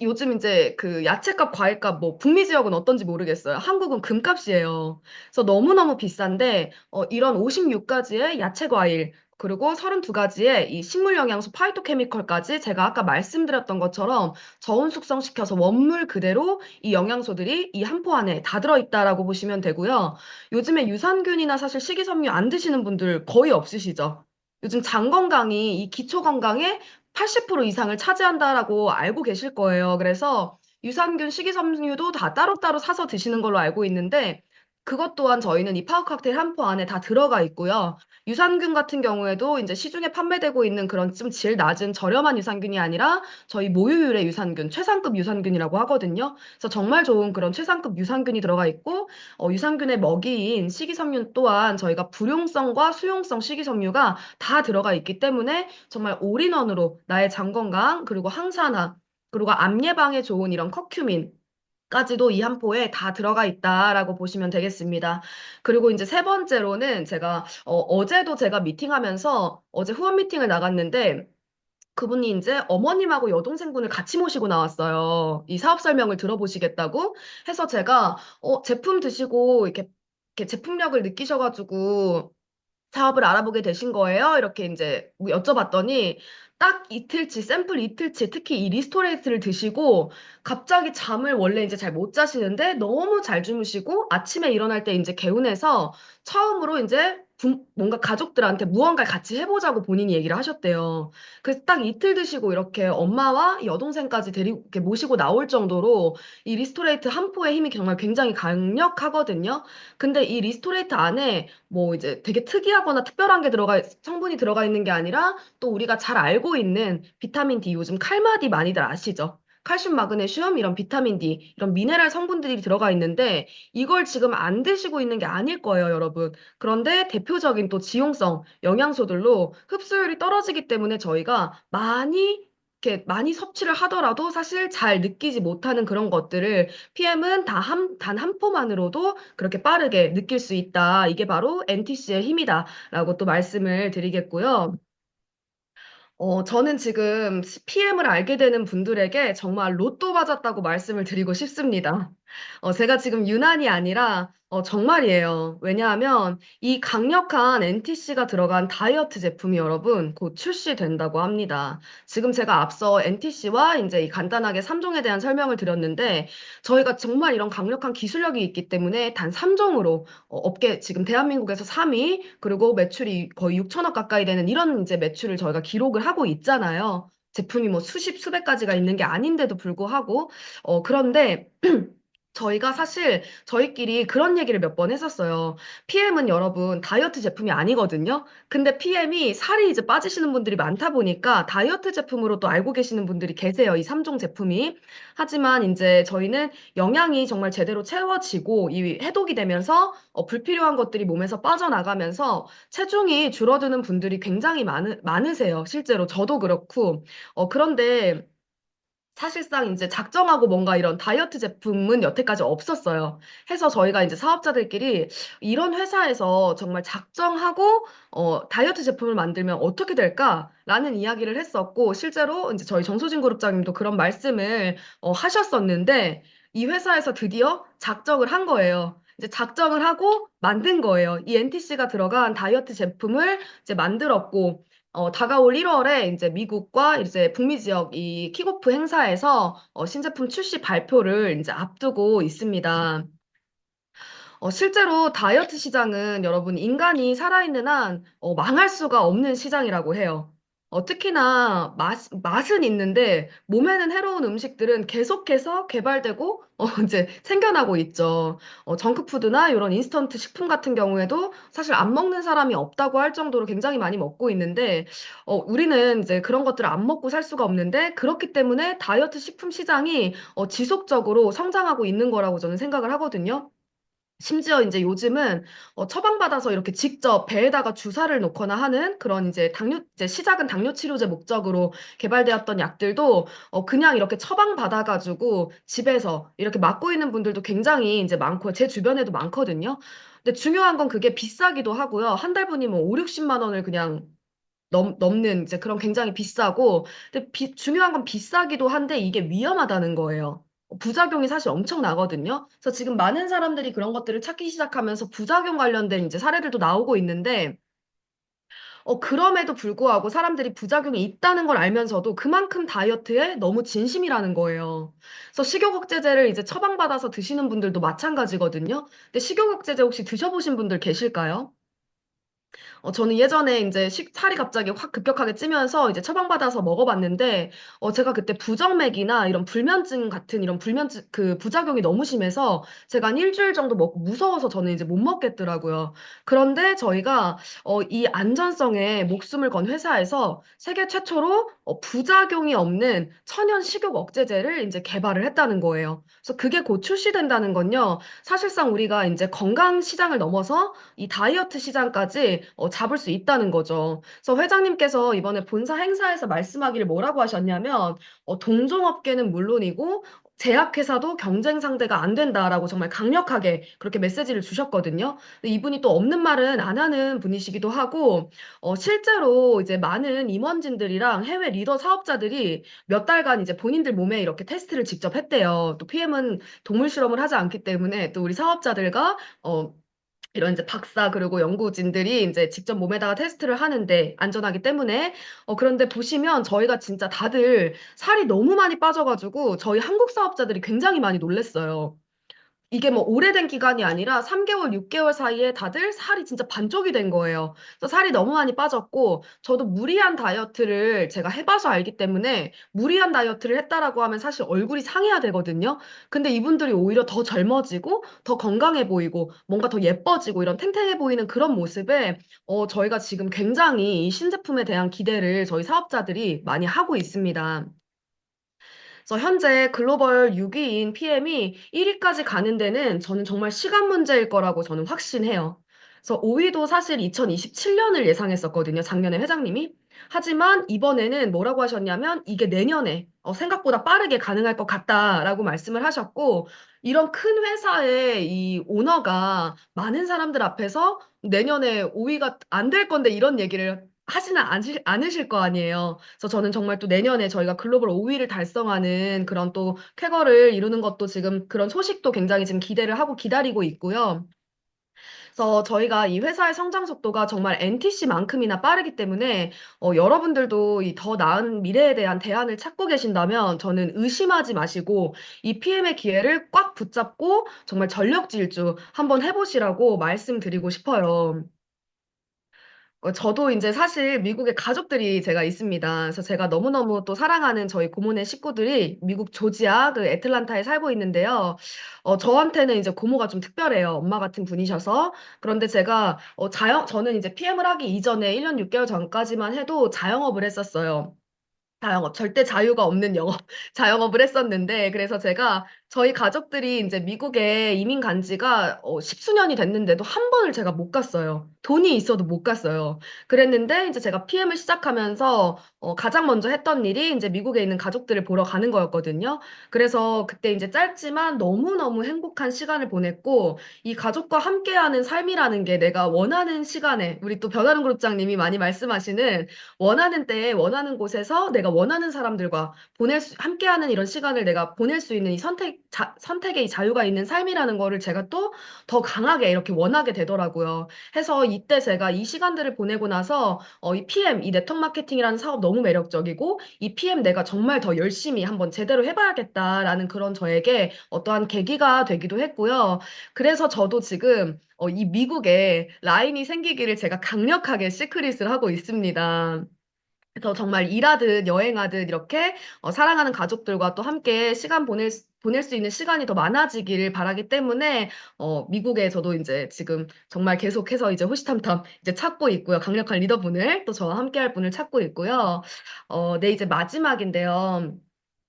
요즘 이제 그 야채값, 과일값, 뭐 북미 지역은 어떤지 모르겠어요. 한국은 금값이에요. 그래서 너무너무 비싼데 이런 56가지의 야채 과일 그리고 32가지의 이 식물 영양소 파이토케미컬까지 제가 아까 말씀드렸던 것처럼 저온 숙성시켜서 원물 그대로 이 영양소들이 이 한 포 안에 다 들어있다라고 보시면 되고요. 요즘에 유산균이나 사실 식이섬유 안 드시는 분들 거의 없으시죠? 요즘 장 건강이 이 기초 건강에 80% 이상을 차지한다라고 알고 계실 거예요. 그래서 유산균, 식이섬유도 다 따로따로 사서 드시는 걸로 알고 있는데 그것 또한 저희는 이 파워 칵테일 한 포 안에 다 들어가 있고요. 유산균 같은 경우에도 이제 시중에 판매되고 있는 그런 좀 질 낮은 저렴한 유산균이 아니라 저희 모유유래 유산균, 최상급 유산균이라고 하거든요. 그래서 정말 좋은 그런 최상급 유산균이 들어가 있고 유산균의 먹이인 식이섬유 또한 저희가 불용성과 수용성 식이섬유가 다 들어가 있기 때문에 정말 올인원으로 나의 장 건강, 그리고 항산화, 그리고 암 예방에 좋은 이런 커큐민, 까지도 이 한 포에 다 들어가 있다라고 보시면 되겠습니다. 그리고 이제 세 번째로는 제가 어제도 제가 미팅하면서 어제 후원 미팅을 나갔는데 그분이 이제 어머님하고 여동생분을 같이 모시고 나왔어요. 이 사업 설명을 들어보시겠다고 해서 제가 제품 드시고 이렇게 제품력을 느끼셔가지고 사업을 알아보게 되신 거예요? 이렇게 이제 여쭤봤더니 딱 이틀치, 샘플 이틀치, 특히 이 리스토레이트를 드시고 갑자기 잠을 원래 이제 잘 못 자시는데 너무 잘 주무시고 아침에 일어날 때 이제 개운해서 처음으로 이제 뭔가 가족들한테 무언가를 같이 해보자고 본인이 얘기를 하셨대요. 그래서 딱 이틀 드시고 이렇게 엄마와 여동생까지 데리고 이렇게 모시고 나올 정도로 이 리스토레이트 한 포의 힘이 정말 굉장히 강력하거든요. 근데 이 리스토레이트 안에 뭐 이제 되게 특이하거나 특별한 게 성분이 들어가 있는 게 아니라 또 우리가 잘 알고 있는 비타민 D, 요즘 칼마디 많이들 아시죠? 칼슘, 마그네슘, 이런 비타민 D, 이런 미네랄 성분들이 들어가 있는데 이걸 지금 안 드시고 있는 게 아닐 거예요, 여러분. 그런데 대표적인 또 지용성 영양소들로 흡수율이 떨어지기 때문에 저희가 이렇게 많이 섭취를 하더라도 사실 잘 느끼지 못하는 그런 것들을 PM은 단 한 포만으로도 그렇게 빠르게 느낄 수 있다. 이게 바로 NTC의 힘이다. 라고 또 말씀을 드리겠고요. 저는 지금 PM을 알게 되는 분들에게 정말 로또 맞았다고 말씀을 드리고 싶습니다. 제가 지금 유난이 아니라 정말이에요. 왜냐하면 이 강력한 NTC가 들어간 다이어트 제품이 여러분 곧 출시된다고 합니다. 지금 제가 앞서 NTC와 이제 이 간단하게 3종에 대한 설명을 드렸는데 저희가 정말 이런 강력한 기술력이 있기 때문에 단 3종으로 업계 지금 대한민국에서 3위 그리고 매출이 거의 6천억 가까이 되는 이런 이제 매출을 저희가 기록을 하고 있잖아요. 제품이 뭐 수십, 수백 가지가 있는 게 아닌데도 불구하고 그런데 저희가 사실 저희끼리 그런 얘기를 몇 번 했었어요. PM은 여러분 다이어트 제품이 아니거든요. 근데 PM이 살이 이제 빠지시는 분들이 많다 보니까 다이어트 제품으로 또 알고 계시는 분들이 계세요. 이 3종 제품이. 하지만 이제 저희는 영양이 정말 제대로 채워지고 이 해독이 되면서 불필요한 것들이 몸에서 빠져나가면서 체중이 줄어드는 분들이 굉장히 많으세요. 실제로 저도 그렇고. 그런데 사실상 이제 작정하고 뭔가 이런 다이어트 제품은 여태까지 없었어요. 해서 저희가 이제 사업자들끼리 이런 회사에서 정말 작정하고 다이어트 제품을 만들면 어떻게 될까라는 이야기를 했었고 실제로 이제 저희 정소진 그룹장님도 그런 말씀을 하셨었는데 이 회사에서 드디어 작정을 한 거예요. 이제 작정을 하고 만든 거예요. 이 NTC가 들어간 다이어트 제품을 이제 만들었고 다가올 1월에 이제 미국과 이제 북미 지역 이 킥오프 행사에서 신제품 출시 발표를 이제 앞두고 있습니다. 실제로 다이어트 시장은 여러분 인간이 살아있는 한 망할 수가 없는 시장이라고 해요. 특히나 맛은 있는데 몸에는 해로운 음식들은 계속해서 개발되고 이제 생겨나고 있죠. 정크푸드나 이런 인스턴트 식품 같은 경우에도 사실 안 먹는 사람이 없다고 할 정도로 굉장히 많이 먹고 있는데 우리는 이제 그런 것들을 안 먹고 살 수가 없는데 그렇기 때문에 다이어트 식품 시장이 지속적으로 성장하고 있는 거라고 저는 생각을 하거든요. 심지어 이제 요즘은 처방받아서 이렇게 직접 배에다가 주사를 놓거나 하는 그런 이제 시작은 당뇨 치료제 목적으로 개발되었던 약들도 그냥 이렇게 처방받아가지고 집에서 이렇게 맞고 있는 분들도 굉장히 이제 많고 제 주변에도 많거든요. 근데 중요한 건 그게 비싸기도 하고요. 한 달분이 뭐 5, 60만 원을 그냥 넘는 이제 그런 굉장히 비싸고, 근데 중요한 건 비싸기도 한데 이게 위험하다는 거예요. 부작용이 사실 엄청 나거든요. 그래서 지금 많은 사람들이 그런 것들을 찾기 시작하면서 부작용 관련된 이제 사례들도 나오고 있는데, 그럼에도 불구하고 사람들이 부작용이 있다는 걸 알면서도 그만큼 다이어트에 너무 진심이라는 거예요. 그래서 식욕억제제를 이제 처방받아서 드시는 분들도 마찬가지거든요. 근데 식욕억제제 혹시 드셔보신 분들 계실까요? 저는 예전에 이제 살이 갑자기 확 급격하게 찌면서 이제 처방받아서 먹어봤는데, 제가 그때 부정맥이나 이런 불면증 같은 이런 그 부작용이 너무 심해서 제가 한 일주일 정도 먹고 무서워서 저는 이제 못 먹겠더라고요. 그런데 저희가, 이 안전성에 목숨을 건 회사에서 세계 최초로 부작용이 없는 천연 식욕 억제제를 이제 개발을 했다는 거예요. 그래서 그게 곧 출시된다는 건요. 사실상 우리가 이제 건강 시장을 넘어서 이 다이어트 시장까지 잡을 수 있다는 거죠. 그래서 회장님께서 이번에 본사 행사에서 말씀하기를 뭐라고 하셨냐면, 동종업계는 물론이고, 제약회사도 경쟁 상대가 안 된다라고 정말 강력하게 그렇게 메시지를 주셨거든요. 근데 이분이 또 없는 말은 안 하는 분이시기도 하고, 실제로 이제 많은 임원진들이랑 해외 리더 사업자들이 몇 달간 이제 본인들 몸에 이렇게 테스트를 직접 했대요. 또 PM은 동물 실험을 하지 않기 때문에 또 우리 사업자들과 이런 이제 박사 그리고 연구진들이 이제 직접 몸에다가 테스트를 하는데 안전하기 때문에 그런데 보시면 저희가 진짜 다들 살이 너무 많이 빠져가지고 저희 한국 사업자들이 굉장히 많이 놀랬어요. 이게 뭐 오래된 기간이 아니라 3개월, 6개월 사이에 다들 살이 진짜 반쪽이 된 거예요. 그래서 살이 너무 많이 빠졌고, 저도 무리한 다이어트를 제가 해봐서 알기 때문에 무리한 다이어트를 했다라고 하면 사실 얼굴이 상해야 되거든요. 근데 이분들이 오히려 더 젊어지고, 더 건강해 보이고, 뭔가 더 예뻐지고, 이런 탱탱해 보이는 그런 모습에, 저희가 지금 굉장히 이 신제품에 대한 기대를 저희 사업자들이 많이 하고 있습니다. 그래서 현재 글로벌 6위인 PM이 1위까지 가는 데는 저는 정말 시간 문제일 거라고 저는 확신해요. 그래서 5위도 사실 2027년을 예상했었거든요. 작년에 회장님이. 하지만 이번에는 뭐라고 하셨냐면 이게 내년에 생각보다 빠르게 가능할 것 같다라고 말씀을 하셨고 이런 큰 회사의 이 오너가 많은 사람들 앞에서 내년에 5위가 안 될 건데 이런 얘기를 하지는 않으실 거 아니에요. 그래서 저는 정말 또 내년에 저희가 글로벌 5위를 달성하는 그런 또 쾌거를 이루는 것도 지금 그런 소식도 굉장히 지금 기대를 하고 기다리고 있고요. 그래서 저희가 이 회사의 성장 속도가 정말 NTC만큼이나 빠르기 때문에 여러분들도 이 더 나은 미래에 대한 대안을 찾고 계신다면 저는 의심하지 마시고 이 PM의 기회를 꽉 붙잡고 정말 전력 질주 한번 해보시라고 말씀드리고 싶어요. 저도 이제 사실 미국에 가족들이 제가 있습니다. 그래서 제가 너무너무 또 사랑하는 저희 고모네 식구들이 미국 조지아 그 애틀란타에 살고 있는데요. 저한테는 이제 고모가 좀 특별해요. 엄마 같은 분이셔서. 그런데 제가 저는 이제 PM을 하기 이전에 1년 6개월 전까지만 해도 자영업을 했었어요. 자영업, 절대 자유가 없는 영업, 자영업을 했었는데, 그래서 제가 저희 가족들이 이제 미국에 이민 간 지가 십수년이 됐는데도 한 번을 제가 못 갔어요. 돈이 있어도 못 갔어요. 그랬는데, 이제 제가 PM을 시작하면서 가장 먼저 했던 일이 이제 미국에 있는 가족들을 보러 가는 거였거든요. 그래서 그때 이제 짧지만 너무너무 행복한 시간을 보냈고, 이 가족과 함께하는 삶이라는 게 내가 원하는 시간에, 우리 또 변하는 그룹장님이 많이 말씀하시는 원하는 때에 원하는 곳에서 내가 원하는 사람들과 함께하는 이런 시간을 내가 보낼 수 있는 이 선택의 이 자유가 있는 삶이라는 거를 제가 또 더 강하게 이렇게 원하게 되더라고요. 해서 이때 제가 이 시간들을 보내고 나서 이 PM, 이 네트워크 마케팅이라는 사업 너무 매력적이고 이 PM 내가 정말 더 열심히 한번 제대로 해봐야겠다라는 그런 저에게 어떠한 계기가 되기도 했고요. 그래서 저도 지금 이 미국에 라인이 생기기를 제가 강력하게 시크릿을 하고 있습니다. 그래서 정말 일하듯 여행하듯 이렇게 사랑하는 가족들과 또 함께 보낼 수 있는 시간이 더 많아지길 바라기 때문에 미국에 저도 이제 지금 정말 계속해서 이제 호시탐탐 이제 찾고 있고요. 강력한 리더분을 또 저와 함께 할 분을 찾고 있고요. 네, 이제 마지막인데요.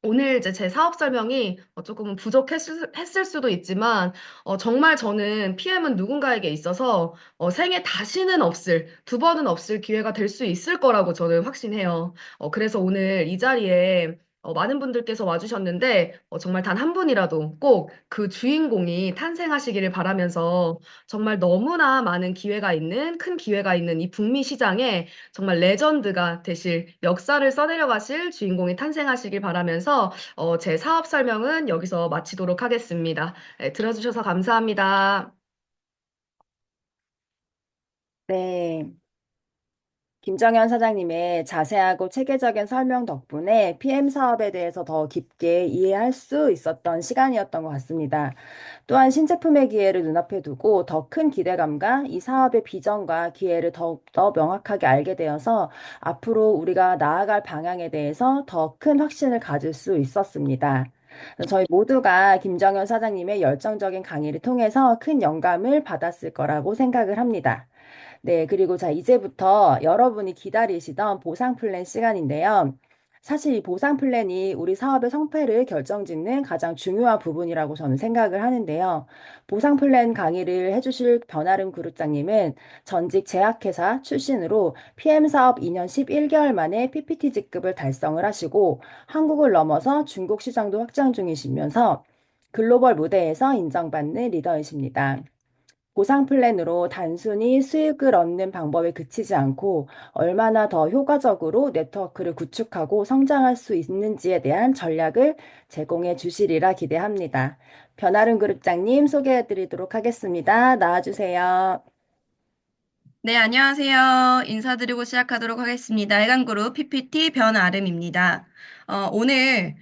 오늘 이제 제 사업 설명이 조금 부족했을 수도 있지만 정말 저는 PM은 누군가에게 있어서 생에 다시는 없을, 두 번은 없을 기회가 될 수 있을 거라고 저는 확신해요. 그래서 오늘 이 자리에 많은 분들께서 와주셨는데, 정말 단 한 분이라도 꼭 그 주인공이 탄생하시기를 바라면서 정말 너무나 많은 기회가 있는, 큰 기회가 있는 이 북미 시장에 정말 레전드가 되실, 역사를 써내려 가실 주인공이 탄생하시길 바라면서 제 사업 설명은 여기서 마치도록 하겠습니다. 네, 들어주셔서 감사합니다. 네. 김정현 사장님의 자세하고 체계적인 설명 덕분에 PM 사업에 대해서 더 깊게 이해할 수 있었던 시간이었던 것 같습니다. 또한 신제품의 기회를 눈앞에 두고 더 큰 기대감과 이 사업의 비전과 기회를 더욱더 명확하게 알게 되어서 앞으로 우리가 나아갈 방향에 대해서 더 큰 확신을 가질 수 있었습니다. 저희 모두가 김정현 사장님의 열정적인 강의를 통해서 큰 영감을 받았을 거라고 생각을 합니다. 네, 그리고 자, 이제부터 여러분이 기다리시던 보상 플랜 시간인데요. 사실 이 보상 플랜이 우리 사업의 성패를 결정짓는 가장 중요한 부분이라고 저는 생각을 하는데요. 보상 플랜 강의를 해주실 변아름 그룹장님은 전직 제약회사 출신으로 PM 사업 2년 11개월 만에 PPT 직급을 달성을 하시고 한국을 넘어서 중국 시장도 확장 중이시면서 글로벌 무대에서 인정받는 리더이십니다. 보상 플랜으로 단순히 수익을 얻는 방법에 그치지 않고 얼마나 더 효과적으로 네트워크를 구축하고 성장할 수 있는지에 대한 전략을 제공해 주시리라 기대합니다. 변아름 그룹장님 소개해 드리도록 하겠습니다. 나와주세요. 네, 안녕하세요. 인사드리고 시작하도록 하겠습니다. 해강그룹 PPT 변아름입니다. 오늘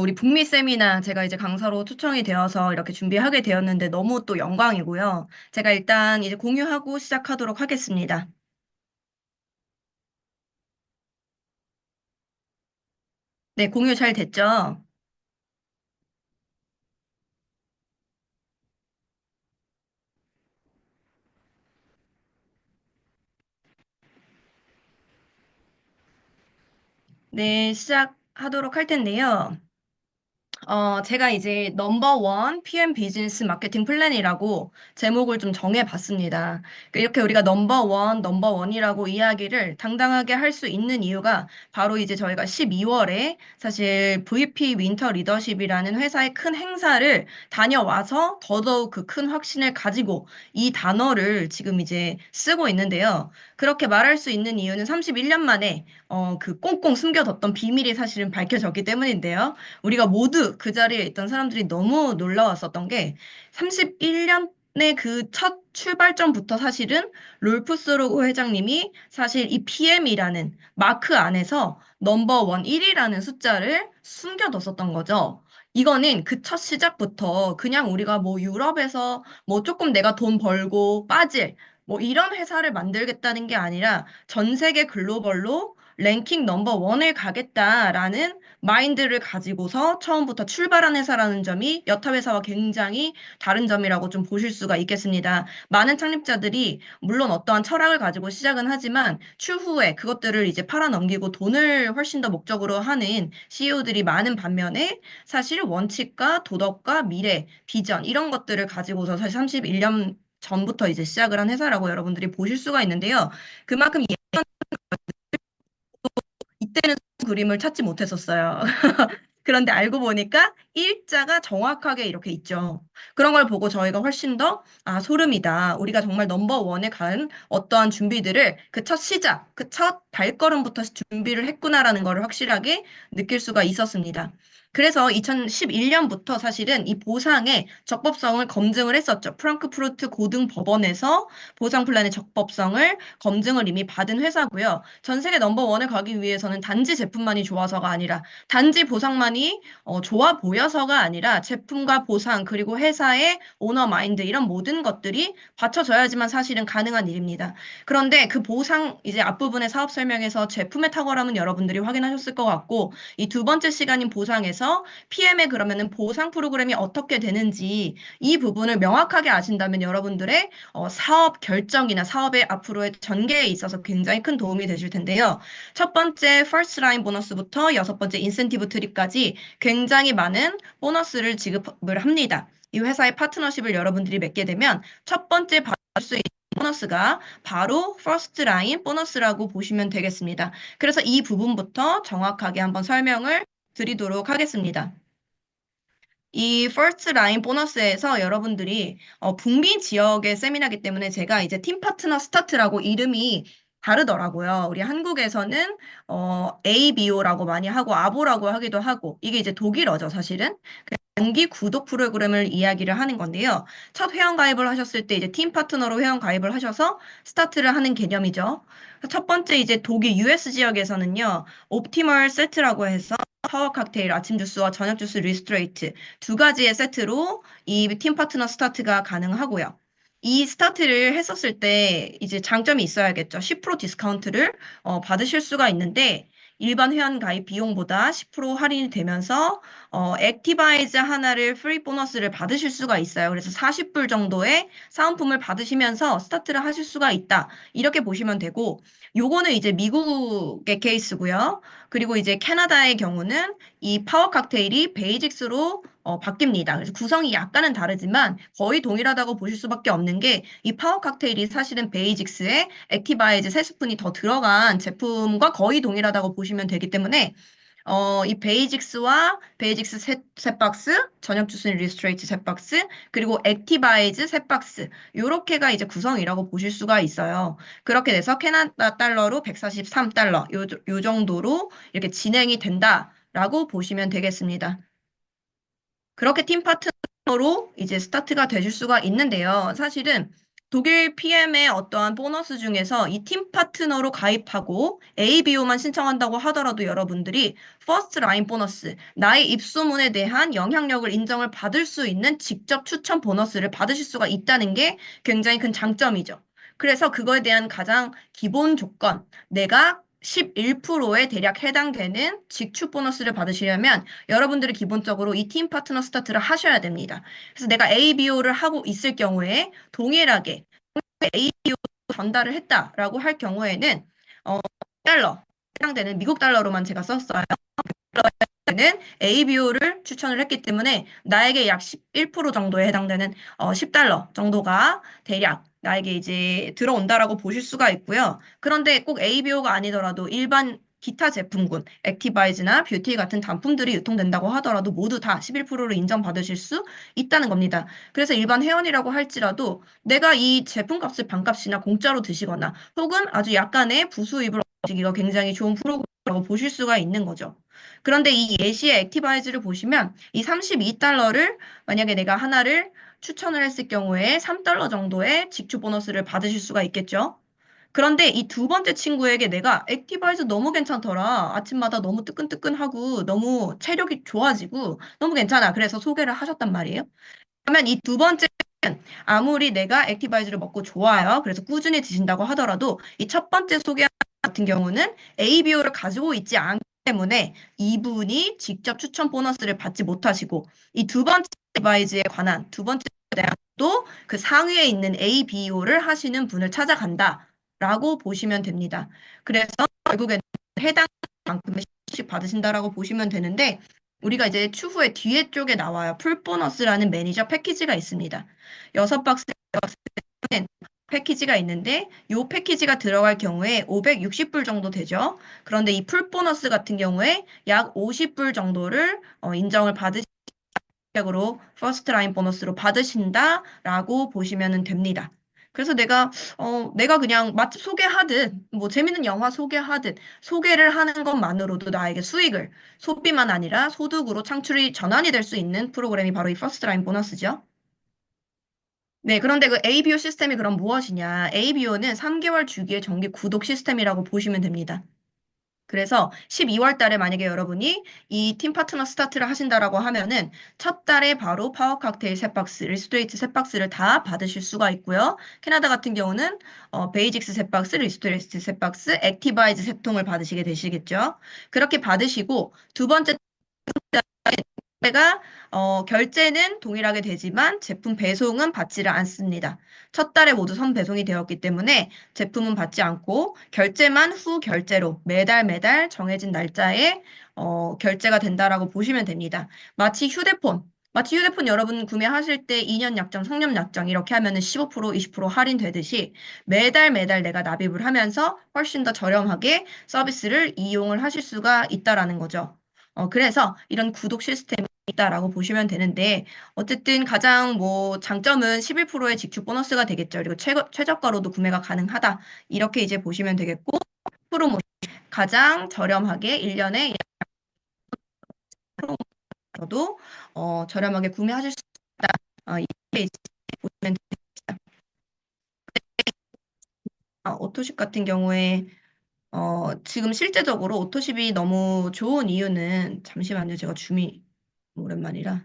우리 북미 세미나 제가 이제 강사로 초청이 되어서 이렇게 준비하게 되었는데 너무 또 영광이고요. 제가 일단 이제 공유하고 시작하도록 하겠습니다. 네, 공유 잘 됐죠? 네, 시작하도록 할 텐데요. 제가 이제 넘버원 PM 비즈니스 마케팅 플랜이라고 제목을 좀 정해봤습니다. 이렇게 우리가 넘버원이라고 이야기를 당당하게 할 수 있는 이유가 바로 이제 저희가 12월에 사실 VP 윈터 리더십이라는 회사의 큰 행사를 다녀와서 더더욱 그 큰 확신을 가지고 이 단어를 지금 이제 쓰고 있는데요. 그렇게 말할 수 있는 이유는 31년 만에 그 꽁꽁 숨겨뒀던 비밀이 사실은 밝혀졌기 때문인데요. 우리가 모두 그 자리에 있던 사람들이 너무 놀라웠었던 게 31년의 그 첫 출발점부터 사실은 롤프스로고 회장님이 사실 이 PM이라는 마크 안에서 넘버원 1이라는 숫자를 숨겨뒀었던 거죠. 이거는 그 첫 시작부터 그냥 우리가 뭐 유럽에서 뭐 조금 내가 돈 벌고 빠질 뭐 이런 회사를 만들겠다는 게 아니라 전 세계 글로벌로 랭킹 넘버 원을 가겠다라는 마인드를 가지고서 처음부터 출발한 회사라는 점이 여타 회사와 굉장히 다른 점이라고 좀 보실 수가 있겠습니다. 많은 창립자들이 물론 어떠한 철학을 가지고 시작은 하지만 추후에 그것들을 이제 팔아넘기고 돈을 훨씬 더 목적으로 하는 CEO들이 많은 반면에 사실 원칙과 도덕과 미래, 비전 이런 것들을 가지고서 사실 31년 전부터 이제 시작을 한 회사라고 여러분들이 보실 수가 있는데요. 그만큼 이때는 그림을 찾지 못했었어요. 그런데 알고 보니까 일자가 정확하게 이렇게 있죠. 그런 걸 보고 저희가 훨씬 더, 아, 소름이다. 우리가 정말 넘버원에 간 어떠한 준비들을 그 첫 시작, 그 첫 발걸음부터 준비를 했구나라는 걸 확실하게 느낄 수가 있었습니다. 그래서 2011년부터 사실은 이 보상의 적법성을 검증을 했었죠. 프랑크푸르트 고등법원에서 보상 플랜의 적법성을 검증을 이미 받은 회사고요. 전 세계 넘버원에 가기 위해서는 단지 제품만이 좋아서가 아니라 단지 보상만이 좋아 보여야 이어서가 아니라 제품과 보상, 그리고 회사의 오너 마인드, 이런 모든 것들이 받쳐져야지만 사실은 가능한 일입니다. 그런데 그 보상, 이제 앞부분의 사업 설명에서 제품의 탁월함은 여러분들이 확인하셨을 것 같고, 이 두 번째 시간인 보상에서 PM의 그러면은 보상 프로그램이 어떻게 되는지 이 부분을 명확하게 아신다면 여러분들의 사업 결정이나 사업의 앞으로의 전개에 있어서 굉장히 큰 도움이 되실 텐데요. 첫 번째 퍼스트 라인 보너스부터 여섯 번째 인센티브 트립까지 굉장히 많은 보너스를 지급을 합니다. 이 회사의 파트너십을 여러분들이 맺게 되면 첫 번째 받을 수 있는 보너스가 바로 퍼스트 라인 보너스라고 보시면 되겠습니다. 그래서 이 부분부터 정확하게 한번 설명을 드리도록 하겠습니다. 이 퍼스트 라인 보너스에서 여러분들이 북미 지역의 세미나기 때문에 제가 이제 팀 파트너 스타트라고 이름이 다르더라고요. 우리 한국에서는 ABO라고 많이 하고 아보라고 하기도 하고 이게 이제 독일어죠, 사실은. 정기 구독 프로그램을 이야기를 하는 건데요. 첫 회원 가입을 하셨을 때 이제 팀 파트너로 회원 가입을 하셔서 스타트를 하는 개념이죠. 첫 번째 이제 독일 US 지역에서는요. 옵티멀 세트라고 해서 파워 칵테일, 아침 주스와 저녁 주스 리스트레이트 두 가지의 세트로 이 팀 파트너 스타트가 가능하고요. 이 스타트를 했었을 때 이제 장점이 있어야겠죠. 10% 디스카운트를 받으실 수가 있는데 일반 회원 가입 비용보다 10% 할인이 되면서 액티바이즈 하나를 프리 보너스를 받으실 수가 있어요. 그래서 40불 정도의 사은품을 받으시면서 스타트를 하실 수가 있다. 이렇게 보시면 되고 요거는 이제 미국의 케이스고요. 그리고 이제 캐나다의 경우는 이 파워 칵테일이 베이직스로 바뀝니다. 그래서 구성이 약간은 다르지만 거의 동일하다고 보실 수밖에 없는 게 이 파워 칵테일이 사실은 베이직스에 액티바이즈 3스푼이 더 들어간 제품과 거의 동일하다고 보시면 되기 때문에 이 베이직스와 베이직스 세 박스, 저녁 주스는 리스트레이트 세 박스, 그리고 액티바이즈 세 박스, 요렇게가 이제 구성이라고 보실 수가 있어요. 그렇게 돼서 캐나다 달러로 143달러, 요 정도로 이렇게 진행이 된다라고 보시면 되겠습니다. 그렇게 팀 파트너로 이제 스타트가 되실 수가 있는데요. 사실은 독일 PM의 어떠한 보너스 중에서 이 팀 파트너로 가입하고 ABO만 신청한다고 하더라도 여러분들이 퍼스트 라인 보너스, 나의 입소문에 대한 영향력을 인정을 받을 수 있는 직접 추천 보너스를 받으실 수가 있다는 게 굉장히 큰 장점이죠. 그래서 그거에 대한 가장 기본 조건, 내가 11%에 대략 해당되는 직축 보너스를 받으시려면 여러분들이 기본적으로 이 팀 파트너 스타트를 하셔야 됩니다. 그래서 내가 ABO를 하고 있을 경우에 동일하게 ABO 전달을 했다라고 할 경우에는 달러 해당되는 미국 달러로만 제가 썼어요. 는 ABO를 추천을 했기 때문에 나에게 약 11% 정도에 해당되는 10달러 정도가 대략 나에게 이제 들어온다라고 보실 수가 있고요. 그런데 꼭 ABO가 아니더라도 일반 기타 제품군, 액티바이즈나 뷰티 같은 단품들이 유통된다고 하더라도 모두 다 11%로 인정받으실 수 있다는 겁니다. 그래서 일반 회원이라고 할지라도 내가 이 제품값을 반값이나 공짜로 드시거나 혹은 아주 약간의 부수입을 얻으시기가 굉장히 좋은 프로그램이라고 보실 수가 있는 거죠. 그런데 이 예시의 액티바이즈를 보시면 이 32달러를 만약에 내가 하나를 추천을 했을 경우에 3달러 정도의 직주 보너스를 받으실 수가 있겠죠. 그런데 이 두 번째 친구에게 내가 액티바이즈 너무 괜찮더라. 아침마다 너무 뜨끈뜨끈하고 너무 체력이 좋아지고 너무 괜찮아. 그래서 소개를 하셨단 말이에요. 그러면 이 두 번째 아무리 내가 액티바이즈를 먹고 좋아요. 그래서 꾸준히 드신다고 하더라도 이 첫 번째 소개 같은 경우는 ABO를 가지고 있지 않기 때문에 이분이 직접 추천 보너스를 받지 못하시고 이 두 번째 디바이즈에 관한 두 번째 대학도 그 상위에 있는 ABO를 하시는 분을 찾아간다라고 보시면 됩니다. 그래서 결국에는 해당 만큼의 씩 받으신다라고 보시면 되는데 우리가 이제 추후에 뒤에 쪽에 나와요. 풀 보너스라는 매니저 패키지가 있습니다. 6박스 패키지가 있는데 이 패키지가 들어갈 경우에 560불 정도 되죠. 그런데 이 풀 보너스 같은 경우에 약 50불 정도를 인정을 받으시고 퍼스트 라인 보너스로 받으신다라고 보시면 됩니다. 그래서 내가 그냥 맛집 소개하듯, 뭐 재밌는 영화 소개하듯, 소개를 하는 것만으로도 나에게 수익을, 소비만 아니라 소득으로 창출이 전환이 될 수 있는 프로그램이 바로 이 퍼스트 라인 보너스죠. 네, 그런데 그 ABO 시스템이 그럼 무엇이냐? ABO는 3개월 주기의 정기 구독 시스템이라고 보시면 됩니다. 그래서 12월 달에 만약에 여러분이 이 팀 파트너 스타트를 하신다라고 하면은 첫 달에 바로 파워 칵테일 세 박스, 리스토레이트 세 박스를 다 받으실 수가 있고요. 캐나다 같은 경우는 베이직스 세 박스, 리스토레이트 세 박스, 액티바이즈 세 통을 받으시게 되시겠죠. 그렇게 받으시고 두 번째 가 결제는 동일하게 되지만 제품 배송은 받지를 않습니다. 첫 달에 모두 선배송이 되었기 때문에 제품은 받지 않고 결제만 후 결제로 매달 매달 정해진 날짜에 결제가 된다라고 보시면 됩니다. 마치 휴대폰 여러분 구매하실 때 2년 약정, 3년 약정 이렇게 하면은 15%, 20% 할인되듯이 매달 매달 내가 납입을 하면서 훨씬 더 저렴하게 서비스를 이용을 하실 수가 있다라는 거죠. 그래서 이런 구독 시스템이 있다라고 보시면 되는데, 어쨌든 가장 뭐 장점은 11%의 직주 보너스가 되겠죠. 그리고 최저가로도 구매가 가능하다. 이렇게 이제 보시면 되겠고, 프로모 가장 저렴하게 1년에 프로모도 저렴하게 구매하실 수 있다. 이렇게 이제 보시면 되겠습니다. 오토십 같은 경우에 지금 실제적으로 오토십이 너무 좋은 이유는 잠시만요. 제가 줌이 오랜만이라.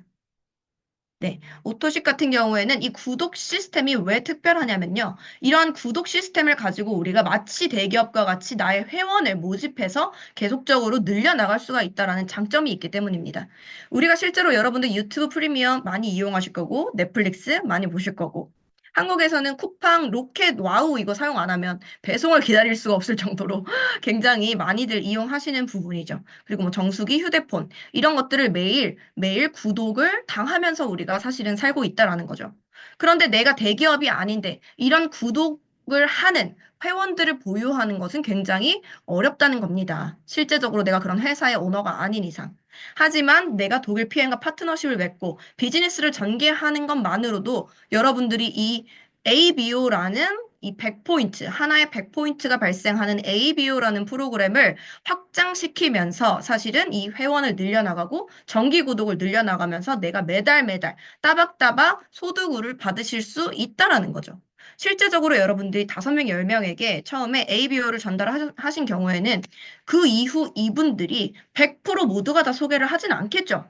네, 오토식 같은 경우에는 이 구독 시스템이 왜 특별하냐면요. 이러한 구독 시스템을 가지고 우리가 마치 대기업과 같이 나의 회원을 모집해서 계속적으로 늘려나갈 수가 있다라는 장점이 있기 때문입니다. 우리가 실제로 여러분들 유튜브 프리미엄 많이 이용하실 거고, 넷플릭스 많이 보실 거고, 한국에서는 쿠팡, 로켓, 와우 이거 사용 안 하면 배송을 기다릴 수가 없을 정도로 굉장히 많이들 이용하시는 부분이죠. 그리고 뭐 정수기, 휴대폰, 이런 것들을 매일 매일 구독을 당하면서 우리가 사실은 살고 있다라는 거죠. 그런데 내가 대기업이 아닌데 이런 구독을 하는 회원들을 보유하는 것은 굉장히 어렵다는 겁니다. 실제적으로 내가 그런 회사의 오너가 아닌 이상. 하지만 내가 독일 PM과 파트너십을 맺고 비즈니스를 전개하는 것만으로도 여러분들이 이 ABO라는 이 100포인트, 하나의 100포인트가 발생하는 ABO라는 프로그램을 확장시키면서 사실은 이 회원을 늘려나가고 정기 구독을 늘려나가면서 내가 매달 매달 따박따박 소득을 받으실 수 있다라는 거죠. 실제적으로 여러분들이 5명, 10명에게 처음에 ABO를 전달하신 경우에는 그 이후 이분들이 100% 모두가 다 소개를 하진 않겠죠.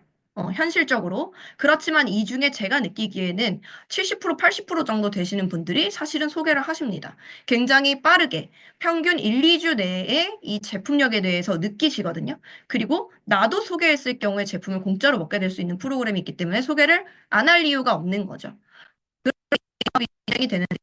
현실적으로. 그렇지만 이 중에 제가 느끼기에는 70%, 80% 정도 되시는 분들이 사실은 소개를 하십니다. 굉장히 빠르게 평균 1, 2주 내에 이 제품력에 대해서 느끼시거든요. 그리고 나도 소개했을 경우에 제품을 공짜로 먹게 될 수 있는 프로그램이 있기 때문에 소개를 안 할 이유가 없는 거죠. 진행이 되는데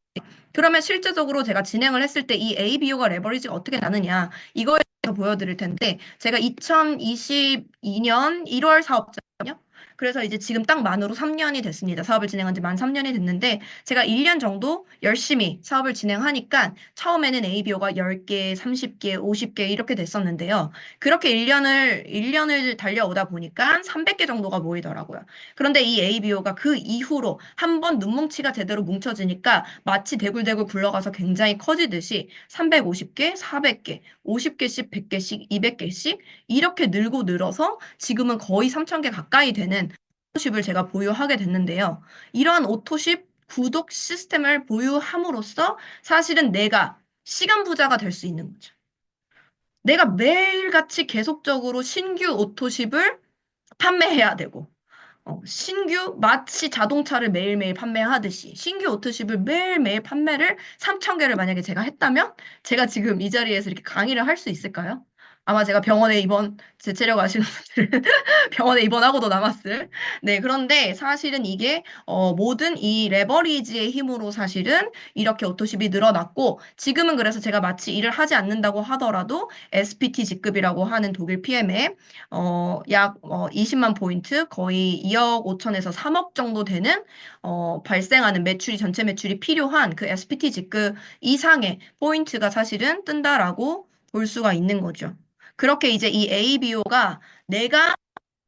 그러면 실제적으로 제가 진행을 했을 때 이 ABO가 레버리지가 어떻게 나느냐 이거에 대해서 보여드릴 텐데 제가 2022년 1월 사업자거든요. 그래서 이제 지금 딱 만으로 3년이 됐습니다. 사업을 진행한 지 만 3년이 됐는데 제가 1년 정도 열심히 사업을 진행하니까 처음에는 ABO가 10개, 30개, 50개 이렇게 됐었는데요. 그렇게 1년을 달려오다 보니까 300개 정도가 모이더라고요. 그런데 이 ABO가 그 이후로 한 번 눈뭉치가 제대로 뭉쳐지니까 마치 대굴대굴 굴러가서 굉장히 커지듯이 350개, 400개, 50개씩, 100개씩, 200개씩 이렇게 늘고 늘어서 지금은 거의 3,000개 가까이 되는 오토십을 제가 보유하게 됐는데요. 이러한 오토십 구독 시스템을 보유함으로써 사실은 내가 시간 부자가 될 수 있는 거죠. 내가 매일같이 계속적으로 신규 오토십을 판매해야 되고, 신규 마치 자동차를 매일매일 판매하듯이 신규 오토십을 매일매일 판매를 3,000개를 만약에 제가 했다면 제가 지금 이 자리에서 이렇게 강의를 할 수 있을까요? 아마 제가 병원에 재채려 가시는 분들은 병원에 입원하고도 남았을. 네, 그런데 사실은 이게 모든 이 레버리지의 힘으로 사실은 이렇게 오토십이 늘어났고 지금은 그래서 제가 마치 일을 하지 않는다고 하더라도 SPT 직급이라고 하는 독일 PM에 약 20만 포인트, 거의 2억 5천에서 3억 정도 되는 발생하는 매출이 전체 매출이 필요한 그 SPT 직급 이상의 포인트가 사실은 뜬다라고 볼 수가 있는 거죠. 그렇게 이제 이 ABO가 내가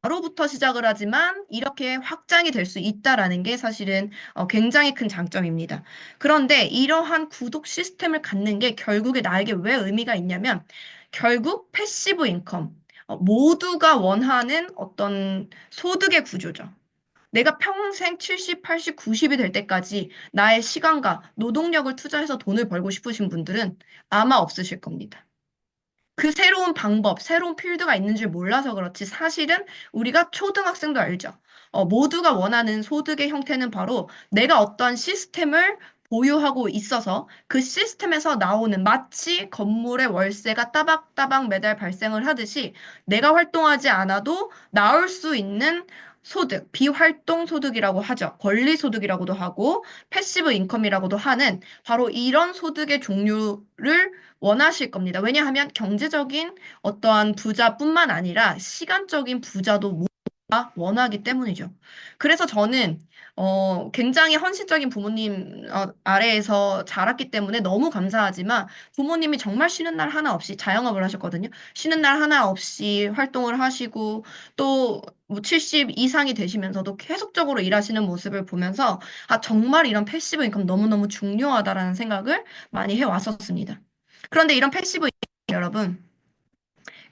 바로부터 시작을 하지만 이렇게 확장이 될 수 있다라는 게 사실은 굉장히 큰 장점입니다. 그런데 이러한 구독 시스템을 갖는 게 결국에 나에게 왜 의미가 있냐면 결국 패시브 인컴, 모두가 원하는 어떤 소득의 구조죠. 내가 평생 70, 80, 90이 될 때까지 나의 시간과 노동력을 투자해서 돈을 벌고 싶으신 분들은 아마 없으실 겁니다. 그 새로운 방법, 새로운 필드가 있는 줄 몰라서 그렇지 사실은 우리가 초등학생도 알죠. 모두가 원하는 소득의 형태는 바로 내가 어떠한 시스템을 보유하고 있어서 그 시스템에서 나오는 마치 건물의 월세가 따박따박 매달 발생을 하듯이 내가 활동하지 않아도 나올 수 있는 소득, 비활동 소득이라고 하죠. 권리 소득이라고도 하고 패시브 인컴이라고도 하는 바로 이런 소득의 종류를 원하실 겁니다. 왜냐하면 경제적인 어떠한 부자뿐만 아니라 시간적인 부자도 모두가 원하기 때문이죠. 그래서 저는 굉장히 헌신적인 부모님 아래에서 자랐기 때문에 너무 감사하지만 부모님이 정말 쉬는 날 하나 없이 자영업을 하셨거든요. 쉬는 날 하나 없이 활동을 하시고 또 뭐 70 이상이 되시면서도 계속적으로 일하시는 모습을 보면서 아, 정말 이런 패시브 인컴 너무너무 중요하다라는 생각을 많이 해왔었습니다. 그런데 이런 패시브 인컴 여러분,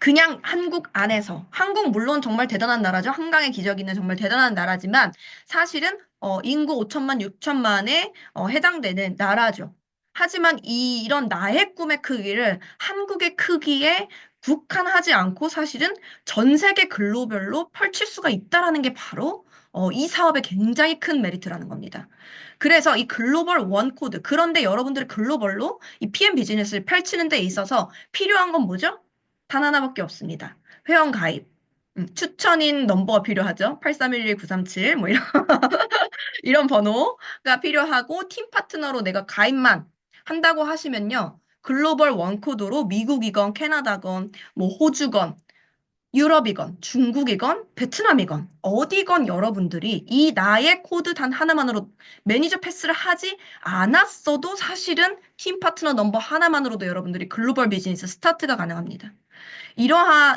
그냥 한국 안에서, 한국 물론 정말 대단한 나라죠. 한강의 기적이는 정말 대단한 나라지만 사실은 인구 5천만, 6천만에 해당되는 나라죠. 하지만 이런 나의 꿈의 크기를 한국의 크기에 국한하지 않고 사실은 전 세계 글로벌로 펼칠 수가 있다라는 게 바로 이 사업의 굉장히 큰 메리트라는 겁니다. 그래서 이 글로벌 원 코드, 그런데 여러분들이 글로벌로 이 PM 비즈니스를 펼치는 데 있어서 필요한 건 뭐죠? 단 하나밖에 없습니다. 회원 가입. 추천인 넘버가 필요하죠. 8311937, 뭐 이런 번호가 필요하고, 팀 파트너로 내가 가입만 한다고 하시면요. 글로벌 원코드로 미국이건 캐나다건, 뭐 호주건, 유럽이건, 중국이건, 베트남이건, 어디건 여러분들이 이 나의 코드 단 하나만으로 매니저 패스를 하지 않았어도 사실은 팀 파트너 넘버 하나만으로도 여러분들이 글로벌 비즈니스 스타트가 가능합니다.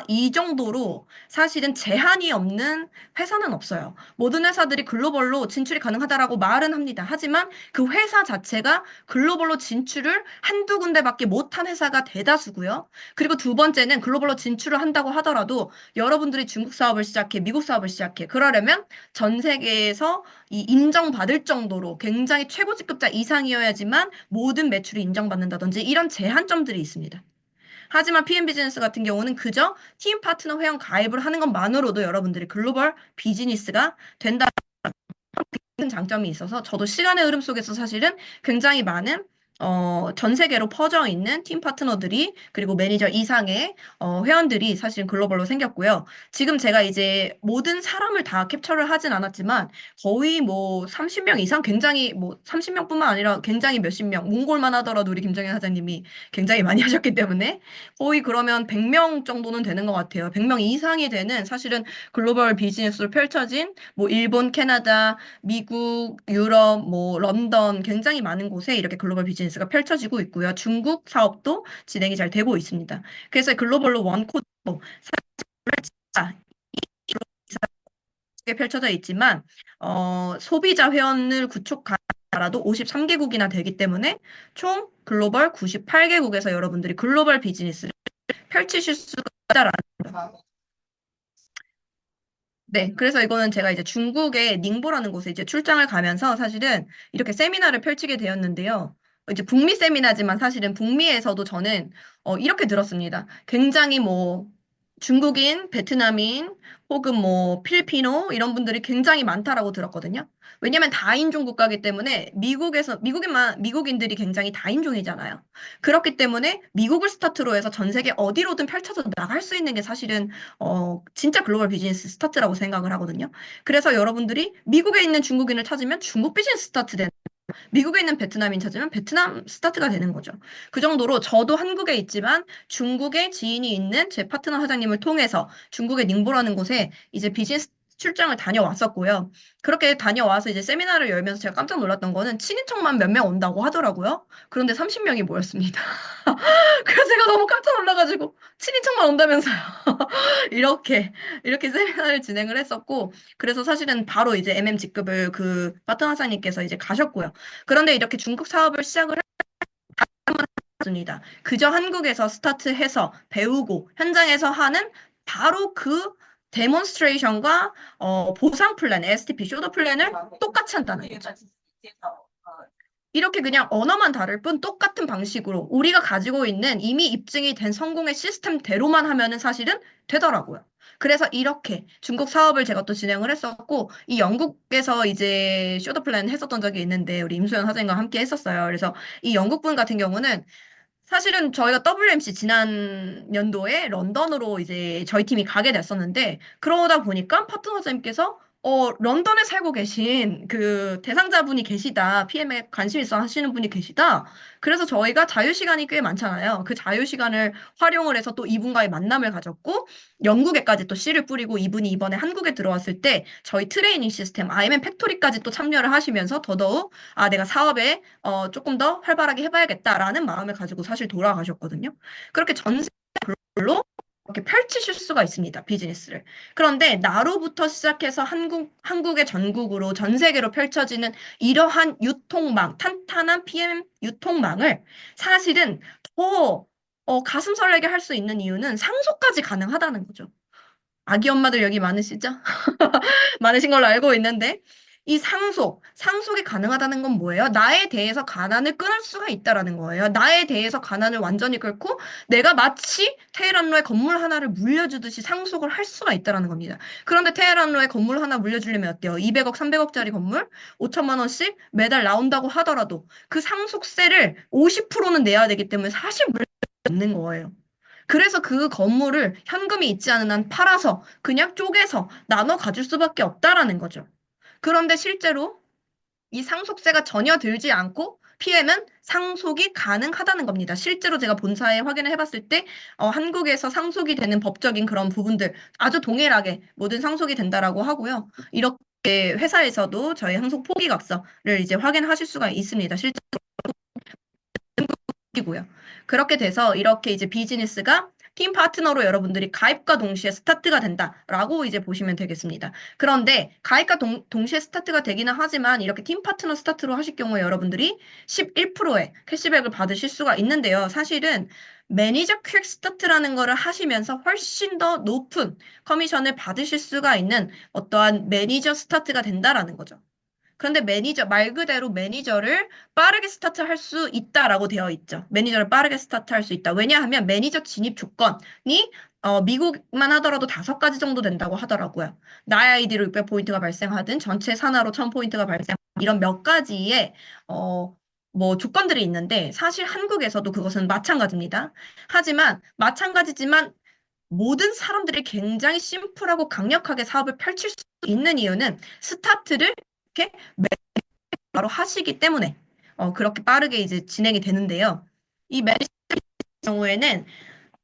이 정도로 사실은 제한이 없는 회사는 없어요. 모든 회사들이 글로벌로 진출이 가능하다라고 말은 합니다. 하지만 그 회사 자체가 글로벌로 진출을 한두 군데밖에 못한 회사가 대다수고요. 그리고 두 번째는 글로벌로 진출을 한다고 하더라도 여러분들이 중국 사업을 시작해, 미국 사업을 시작해. 그러려면 전 세계에서 이 인정받을 정도로 굉장히 최고 직급자 이상이어야지만 모든 매출이 인정받는다든지 이런 제한점들이 있습니다. 하지만 PM 비즈니스 같은 경우는 그저 팀 파트너 회원 가입을 하는 것만으로도 여러분들이 글로벌 비즈니스가 된다는 장점이 있어서 저도 시간의 흐름 속에서 사실은 굉장히 많은 전 세계로 퍼져 있는 팀 파트너들이 그리고 매니저 이상의 회원들이 사실 글로벌로 생겼고요. 지금 제가 이제 모든 사람을 다 캡처를 하진 않았지만 거의 뭐 30명 이상 굉장히 뭐 30명뿐만 아니라 굉장히 몇십 명 몽골만 하더라도 우리 김정현 사장님이 굉장히 많이 하셨기 때문에 거의 그러면 100명 정도는 되는 것 같아요. 100명 이상이 되는 사실은 글로벌 비즈니스로 펼쳐진 뭐 일본, 캐나다, 미국, 유럽, 뭐 런던 굉장히 많은 곳에 이렇게 글로벌 비즈니스가 펼쳐지고 있고요. 중국 사업도 진행이 잘 되고 있습니다. 그래서 글로벌로 원코드 게 펼쳐져 있지만 소비자 회원을 구축하라도 53개국이나 되기 때문에 총 글로벌 98개국에서 여러분들이 글로벌 비즈니스를 펼치실 수가 있다라는 네, 그래서 이거는 제가 이제 중국의 닝보라는 곳에 이제 출장을 가면서 사실은 이렇게 세미나를 펼치게 되었는데요. 이제 북미 세미나지만 사실은 북미에서도 저는 이렇게 들었습니다. 굉장히 뭐 중국인, 베트남인 혹은 뭐 필리피노 이런 분들이 굉장히 많다라고 들었거든요. 왜냐면 다인종 국가이기 때문에 미국인들이 굉장히 다인종이잖아요. 그렇기 때문에 미국을 스타트로 해서 전 세계 어디로든 펼쳐서 나갈 수 있는 게 사실은 진짜 글로벌 비즈니스 스타트라고 생각을 하거든요. 그래서 여러분들이 미국에 있는 중국인을 찾으면 중국 비즈니스 스타트 되는, 미국에 있는 베트남인 찾으면 베트남 스타트가 되는 거죠. 그 정도로 저도 한국에 있지만 중국에 지인이 있는 제 파트너 사장님을 통해서 중국의 닝보라는 곳에 이제 비즈니스 출장을 다녀왔었고요. 그렇게 다녀와서 이제 세미나를 열면서 제가 깜짝 놀랐던 거는 친인척만 몇 명 온다고 하더라고요. 그런데 30명이 모였습니다. 그래서 제가 너무 깜짝 놀라가지고 친인척만 온다면서요. 이렇게 이렇게 세미나를 진행을 했었고 그래서 사실은 바로 이제 MM 직급을 그 파트너 사장님께서 이제 가셨고요. 그런데 이렇게 중국 사업을 시작을 했습니다. 그저 한국에서 스타트해서 배우고 현장에서 하는 바로 그 데몬스트레이션과 보상 플랜, STP 쇼더 플랜을 똑같이 한다는 거죠. 이렇게 그냥 언어만 다를 뿐 똑같은 방식으로 우리가 가지고 있는 이미 입증이 된 성공의 시스템대로만 하면은 사실은 되더라고요. 그래서 이렇게 중국 사업을 제가 또 진행을 했었고, 이 영국에서 이제 쇼더 플랜 했었던 적이 있는데, 우리 임소연 사장님과 함께 했었어요. 그래서 이 영국 분 같은 경우는 사실은 저희가 WMC 지난 연도에 런던으로 이제 저희 팀이 가게 됐었는데, 그러다 보니까 파트너님께서 런던에 살고 계신 그 대상자분이 계시다. PM에 관심 있어 하시는 분이 계시다. 그래서 저희가 자유시간이 꽤 많잖아요. 그 자유시간을 활용을 해서 또 이분과의 만남을 가졌고, 영국에까지 또 씨를 뿌리고 이분이 이번에 한국에 들어왔을 때 저희 트레이닝 시스템, IMM 팩토리까지 또 참여를 하시면서 더더욱 내가 사업에 조금 더 활발하게 해봐야겠다라는 마음을 가지고 사실 돌아가셨거든요. 그렇게 전세별로 이렇게 펼치실 수가 있습니다, 비즈니스를. 그런데 나로부터 시작해서 한국의 전국으로 전 세계로 펼쳐지는 이러한 유통망, 탄탄한 PM 유통망을 사실은 더 가슴 설레게 할 수 있는 이유는 상속까지 가능하다는 거죠. 아기 엄마들 여기 많으시죠? 많으신 걸로 알고 있는데, 이 상속이 가능하다는 건 뭐예요? 나에 대해서 가난을 끊을 수가 있다라는 거예요. 나에 대해서 가난을 완전히 끊고 내가 마치 테헤란로에 건물 하나를 물려주듯이 상속을 할 수가 있다라는 겁니다. 그런데 테헤란로에 건물 하나 물려주려면 어때요? 200억, 300억짜리 건물 5천만 원씩 매달 나온다고 하더라도 그 상속세를 50%는 내야 되기 때문에 사실 물려주지 않는 거예요. 그래서 그 건물을 현금이 있지 않은 한 팔아서 그냥 쪼개서 나눠 가질 수밖에 없다라는 거죠. 그런데 실제로 이 상속세가 전혀 들지 않고 PM은 상속이 가능하다는 겁니다. 실제로 제가 본사에 확인을 해봤을 때 한국에서 상속이 되는 법적인 그런 부분들 아주 동일하게 모든 상속이 된다라고 하고요. 이렇게 회사에서도 저희 상속 포기각서를 이제 확인하실 수가 있습니다. 실제 이고요. 그렇게 돼서 이렇게 이제 비즈니스가 팀 파트너로 여러분들이 가입과 동시에 스타트가 된다라고 이제 보시면 되겠습니다. 그런데 가입과 동시에 스타트가 되기는 하지만 이렇게 팀 파트너 스타트로 하실 경우에 여러분들이 11%의 캐시백을 받으실 수가 있는데요. 사실은 매니저 퀵 스타트라는 거를 하시면서 훨씬 더 높은 커미션을 받으실 수가 있는 어떠한 매니저 스타트가 된다라는 거죠. 그런데 매니저, 말 그대로 매니저를 빠르게 스타트할 수 있다라고 되어 있죠. 매니저를 빠르게 스타트할 수 있다. 왜냐하면 매니저 진입 조건이 미국만 하더라도 5가지 정도 된다고 하더라고요. 나의 아이디로 600포인트가 발생하든 전체 산하로 1000포인트가 발생, 이런 몇 가지의 뭐 조건들이 있는데 사실 한국에서도 그것은 마찬가지입니다. 하지만 마찬가지지만 모든 사람들이 굉장히 심플하고 강력하게 사업을 펼칠 수 있는 이유는 스타트를 이렇게 바로 하시기 때문에 그렇게 빠르게 이제 진행이 되는데요. 이 매니저 경우에는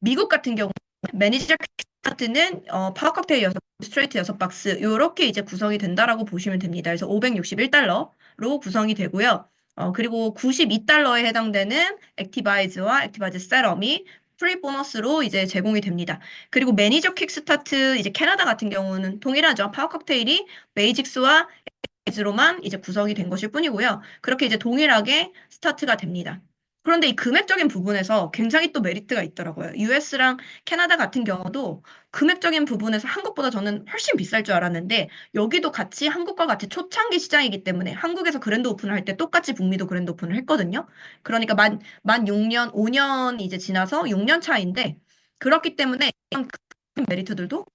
미국 같은 경우 매니저 스타트는 파워 칵테일 스트레이트 6박스 요렇게 이제 구성이 된다라고 보시면 됩니다. 그래서 561달러로 구성이 되고요. 그리고 92달러에 해당되는 액티바이즈와 액티바이즈 세럼이 프리 보너스로 이제 제공이 됩니다. 그리고 매니저 킥스타트 이제 캐나다 같은 경우는 동일하죠. 파워 칵테일이 베이직스와 로만 이제 구성이 된 것일 뿐이고요. 그렇게 이제 동일하게 스타트가 됩니다. 그런데 이 금액적인 부분에서 굉장히 또 메리트가 있더라고요. US랑 캐나다 같은 경우도 금액적인 부분에서 한국보다 저는 훨씬 비쌀 줄 알았는데 여기도 같이 한국과 같이 초창기 시장이기 때문에 한국에서 그랜드 오픈을 할 때 똑같이 북미도 그랜드 오픈을 했거든요. 그러니까 만 6년, 5년 이제 지나서 6년 차인데 그렇기 때문에 이런 큰 메리트들도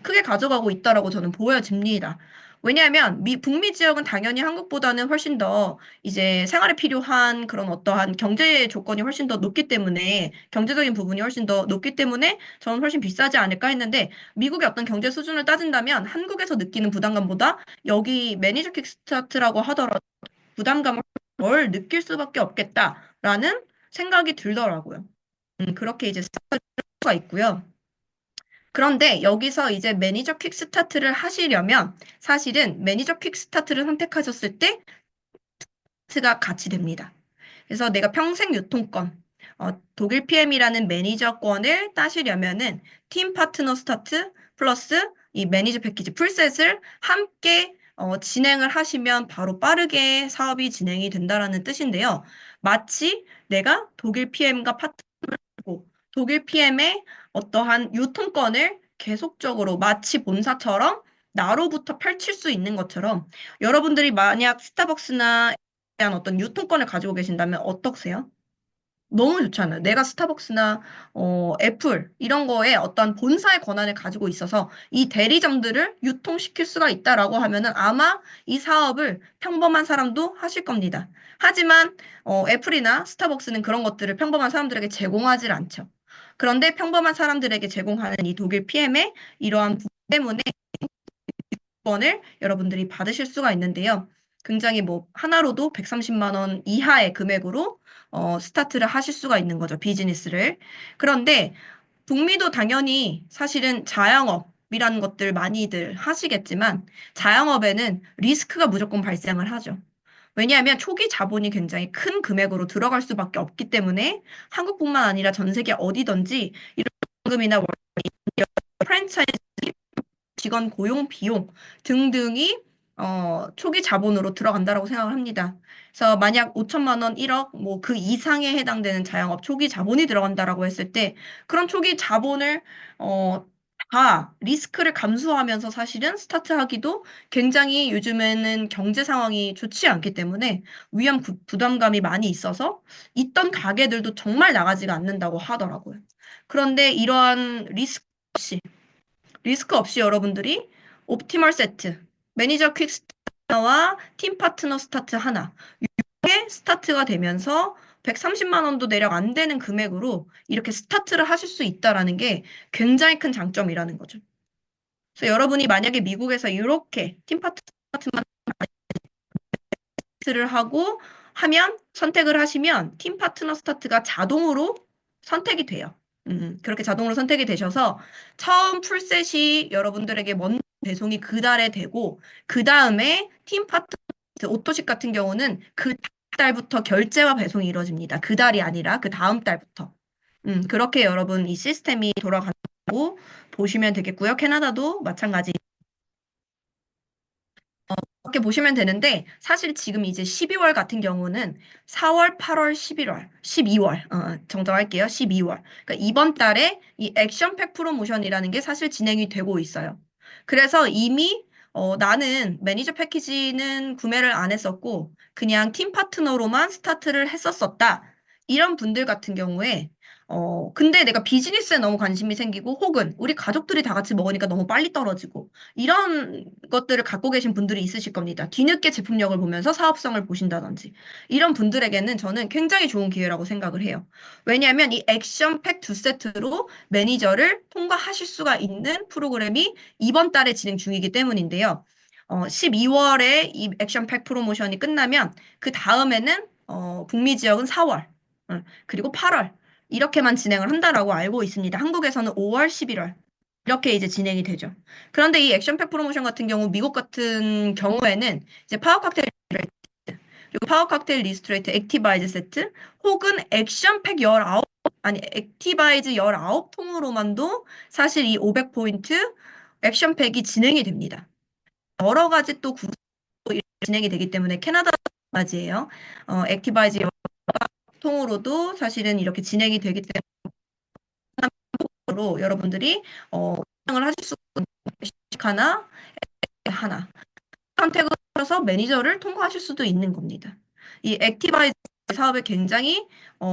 크게 가져가고 있다라고 저는 보여집니다. 왜냐하면 북미 지역은 당연히 한국보다는 훨씬 더 이제 생활에 필요한 그런 어떠한 경제 조건이 훨씬 더 높기 때문에 경제적인 부분이 훨씬 더 높기 때문에 저는 훨씬 비싸지 않을까 했는데 미국의 어떤 경제 수준을 따진다면 한국에서 느끼는 부담감보다 여기 매니저 킥스타트라고 하더라도 부담감을 덜 느낄 수밖에 없겠다라는 생각이 들더라고요. 그렇게 이제 수가 있고요. 그런데 여기서 이제 매니저 퀵스타트를 하시려면 사실은 매니저 퀵스타트를 선택하셨을 때 스가 같이 됩니다. 그래서 내가 평생 유통권, 독일 PM이라는 매니저권을 따시려면은 팀 파트너 스타트 플러스 이 매니저 패키지 풀셋을 함께 진행을 하시면 바로 빠르게 사업이 진행이 된다라는 뜻인데요. 마치 내가 독일 PM과 파트너고 독일 PM의 어떠한 유통권을 계속적으로 마치 본사처럼 나로부터 펼칠 수 있는 것처럼 여러분들이 만약 스타벅스나 대한 어떤 유통권을 가지고 계신다면 어떠세요? 너무 좋잖아요. 내가 스타벅스나 애플 이런 거에 어떤 본사의 권한을 가지고 있어서 이 대리점들을 유통시킬 수가 있다라고 하면은 아마 이 사업을 평범한 사람도 하실 겁니다. 하지만 애플이나 스타벅스는 그런 것들을 평범한 사람들에게 제공하지 않죠. 그런데 평범한 사람들에게 제공하는 이 독일 PM의 이러한 부분 때문에 원을 여러분들이 받으실 수가 있는데요. 굉장히 뭐 하나로도 130만 원 이하의 금액으로 스타트를 하실 수가 있는 거죠. 비즈니스를. 그런데 북미도 당연히 사실은 자영업이라는 것들 많이들 하시겠지만 자영업에는 리스크가 무조건 발생을 하죠. 왜냐하면 초기 자본이 굉장히 큰 금액으로 들어갈 수밖에 없기 때문에 한국뿐만 아니라 전 세계 어디든지 이런 금이나 프랜차이즈 직원 고용 비용 등등이 초기 자본으로 들어간다라고 생각을 합니다. 그래서 만약 5천만 원, 1억 뭐 그 이상에 해당되는 자영업 초기 자본이 들어간다라고 했을 때 그런 초기 자본을 어, 다 리스크를 감수하면서 사실은 스타트하기도 굉장히 요즘에는 경제 상황이 좋지 않기 때문에 위험 부담감이 많이 있어서 있던 가게들도 정말 나가지가 않는다고 하더라고요. 그런데 이러한 리스크 없이 여러분들이 옵티멀 세트, 매니저 퀵 스타와 팀 파트너 스타트 하나, 이렇게 스타트가 되면서 130만 원도 대략 안 되는 금액으로 이렇게 스타트를 하실 수 있다라는 게 굉장히 큰 장점이라는 거죠. 그래서 여러분이 만약에 미국에서 이렇게 팀 파트너만 스타트를 하고 하면 선택을 하시면 팀 파트너 스타트가 자동으로 선택이 돼요. 그렇게 자동으로 선택이 되셔서 처음 풀셋이 여러분들에게 먼저 배송이 그 달에 되고 그 다음에 팀 파트너 오토식 같은 경우는 그 달부터 결제와 배송이 이루어집니다. 그 달이 아니라 그 다음 달부터. 그렇게 여러분 이 시스템이 돌아간다고 보시면 되겠고요. 캐나다도 마찬가지. 그렇게 보시면 되는데 사실 지금 이제 12월 같은 경우는 4월, 8월, 11월, 12월 정정할게요. 12월. 그러니까 이번 달에 이 액션팩 프로모션이라는 게 사실 진행이 되고 있어요. 그래서 이미 나는 매니저 패키지는 구매를 안 했었고 그냥 팀 파트너로만 스타트를 했었었다. 이런 분들 같은 경우에 근데 내가 비즈니스에 너무 관심이 생기고 혹은 우리 가족들이 다 같이 먹으니까 너무 빨리 떨어지고 이런 것들을 갖고 계신 분들이 있으실 겁니다. 뒤늦게 제품력을 보면서 사업성을 보신다든지. 이런 분들에게는 저는 굉장히 좋은 기회라고 생각을 해요. 왜냐하면 이 액션팩 두 세트로 매니저를 통과하실 수가 있는 프로그램이 이번 달에 진행 중이기 때문인데요. 12월에 이 액션팩 프로모션이 끝나면 그 다음에는 북미 지역은 4월, 그리고 8월 이렇게만 진행을 한다라고 알고 있습니다. 한국에서는 5월, 11월 이렇게 이제 진행이 되죠. 그런데 이 액션팩 프로모션 같은 경우 미국 같은 경우에는 이제 파워 칵테일 그리고 파워 칵테일 리스트레이트 액티바이즈 세트 혹은 액션팩 19 아니 액티바이즈 19통으로만도 사실 이 500포인트 액션팩이 진행이 됩니다. 여러 가지 또 구성으로 진행이 되기 때문에 캐나다 마찬가지예요. 액티바이즈 통으로도 사실은 이렇게 진행이 되기 때문에 여러분들이 사용을 하실 수 있는 하나 하나 선택을 하셔서 매니저를 통과하실 수도 있는 겁니다. 이 액티바이즈 사업에 굉장히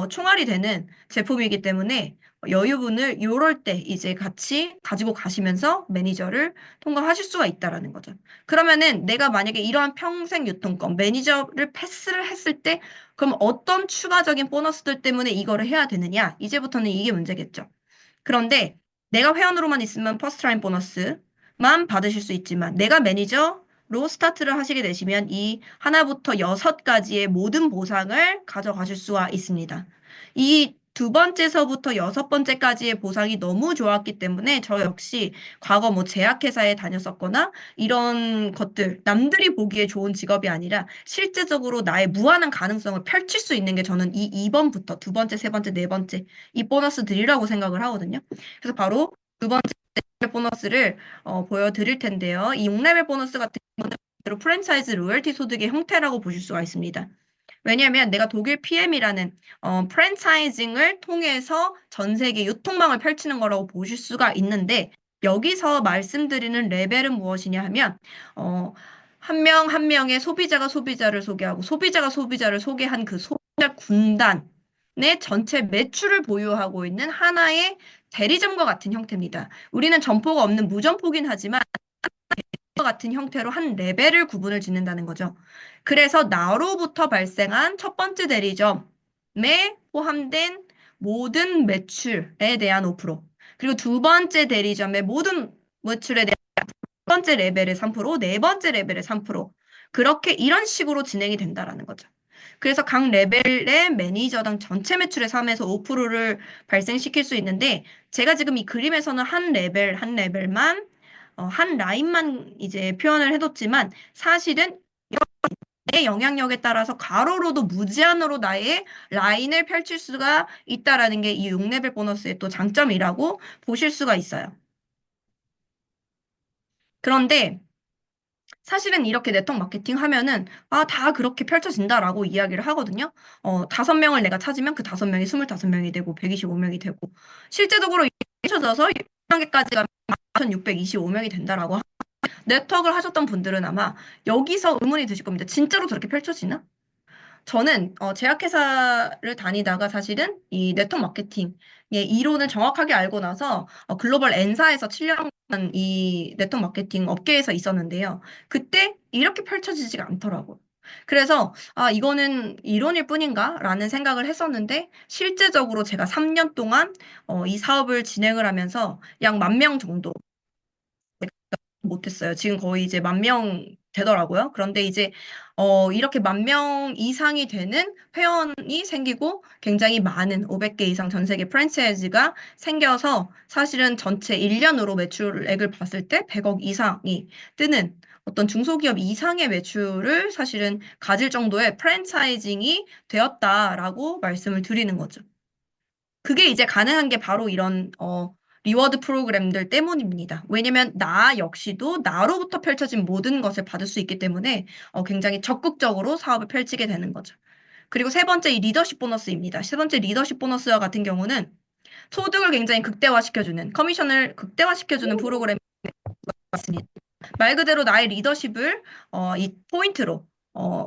총알이 되는 제품이기 때문에 여유분을 요럴 때 이제 같이 가지고 가시면서 매니저를 통과하실 수가 있다라는 거죠. 그러면은 내가 만약에 이러한 평생 유통권 매니저를 패스를 했을 때 그럼 어떤 추가적인 보너스들 때문에 이거를 해야 되느냐? 이제부터는 이게 문제겠죠. 그런데 내가 회원으로만 있으면 퍼스트 라인 보너스만 받으실 수 있지만 내가 매니저로 스타트를 하시게 되시면 이 하나부터 여섯 가지의 모든 보상을 가져가실 수가 있습니다. 이 두 번째서부터 여섯 번째까지의 보상이 너무 좋았기 때문에 저 역시 과거 뭐 제약회사에 다녔었거나 이런 것들 남들이 보기에 좋은 직업이 아니라 실제적으로 나의 무한한 가능성을 펼칠 수 있는 게 저는 이 2번부터 두 번째, 세 번째, 네 번째 이 보너스들이라고 생각을 하거든요. 그래서 바로 두 번째 보너스를 보여드릴 텐데요. 이 6레벨 보너스 같은 경우는 프랜차이즈 로열티 소득의 형태라고 보실 수가 있습니다. 왜냐하면 내가 독일 PM이라는 프랜차이징을 통해서 전 세계 유통망을 펼치는 거라고 보실 수가 있는데 여기서 말씀드리는 레벨은 무엇이냐 하면 어, 한 명 한 명의 소비자가 소비자를 소개하고 소비자가 소비자를 소개한 그 소비자 군단의 전체 매출을 보유하고 있는 하나의 대리점과 같은 형태입니다. 우리는 점포가 없는 무점포긴 하지만 같은 형태로 한 레벨을 구분을 짓는다는 거죠. 그래서 나로부터 발생한 첫 번째 대리점에 포함된 모든 매출에 대한 5%, 그리고 두 번째 대리점의 모든 매출에 대한 첫 번째 레벨의 3%, 네 번째 레벨의 3%, 그렇게 이런 식으로 진행이 된다라는 거죠. 그래서 각 레벨의 매니저당 전체 매출의 3에서 5%를 발생시킬 수 있는데, 제가 지금 이 그림에서는 한 레벨, 한 레벨만, 한 라인만 이제 표현을 해뒀지만, 사실은 내 영향력에 따라서 가로로도 무제한으로 나의 라인을 펼칠 수가 있다라는 게 이 6레벨 보너스의 또 장점이라고 보실 수가 있어요. 그런데 사실은 이렇게 네트워크 마케팅 하면은, 아, 다 그렇게 펼쳐진다라고 이야기를 하거든요. 5명을 내가 찾으면 그 5명이 25명이 되고, 125명이 되고, 실제적으로 펼쳐져서 6단계까지 가면 1,625명이 된다라고. 네트워크를 하셨던 분들은 아마 여기서 의문이 드실 겁니다. 진짜로 그렇게 펼쳐지나? 저는 제약회사를 다니다가 사실은 이 네트워크 마케팅의 이론을 정확하게 알고 나서 글로벌 N사에서 7년간 이 네트워크 마케팅 업계에서 있었는데요. 그때 이렇게 펼쳐지지가 않더라고요. 그래서 아, 이거는 이론일 뿐인가? 라는 생각을 했었는데 실제적으로 제가 3년 동안 이 사업을 진행을 하면서 약 10,000명 정도 못했어요. 지금 거의 이제 10,000명 되더라고요. 그런데 이제 이렇게 10,000명 이상이 되는 회원이 생기고 굉장히 많은 500개 이상 전 세계 프랜차이즈가 생겨서 사실은 전체 1년으로 매출액을 봤을 때 100억 이상이 뜨는 어떤 중소기업 이상의 매출을 사실은 가질 정도의 프랜차이징이 되었다라고 말씀을 드리는 거죠. 그게 이제 가능한 게 바로 이런 리워드 프로그램들 때문입니다. 왜냐면 나 역시도 나로부터 펼쳐진 모든 것을 받을 수 있기 때문에 굉장히 적극적으로 사업을 펼치게 되는 거죠. 그리고 세 번째 이 리더십 보너스입니다. 세 번째 리더십 보너스와 같은 경우는 소득을 굉장히 극대화시켜주는 커미션을 극대화시켜주는 프로그램이 있습니다. 말 그대로 나의 리더십을 이 포인트로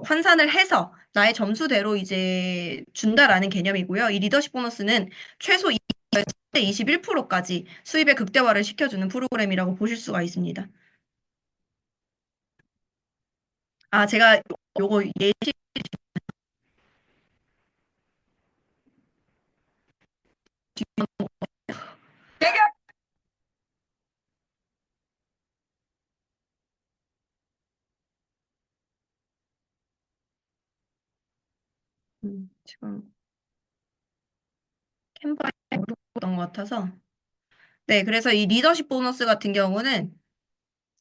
환산을 해서 나의 점수대로 이제 준다라는 개념이고요. 이 리더십 보너스는 최소 21%까지 수입의 극대화를 시켜주는 프로그램이라고 보실 수가 있습니다. 아, 제가 요거 예시 지금 캔버에 물어봤던 것 같아서. 네, 그래서 이 리더십 보너스 같은 경우는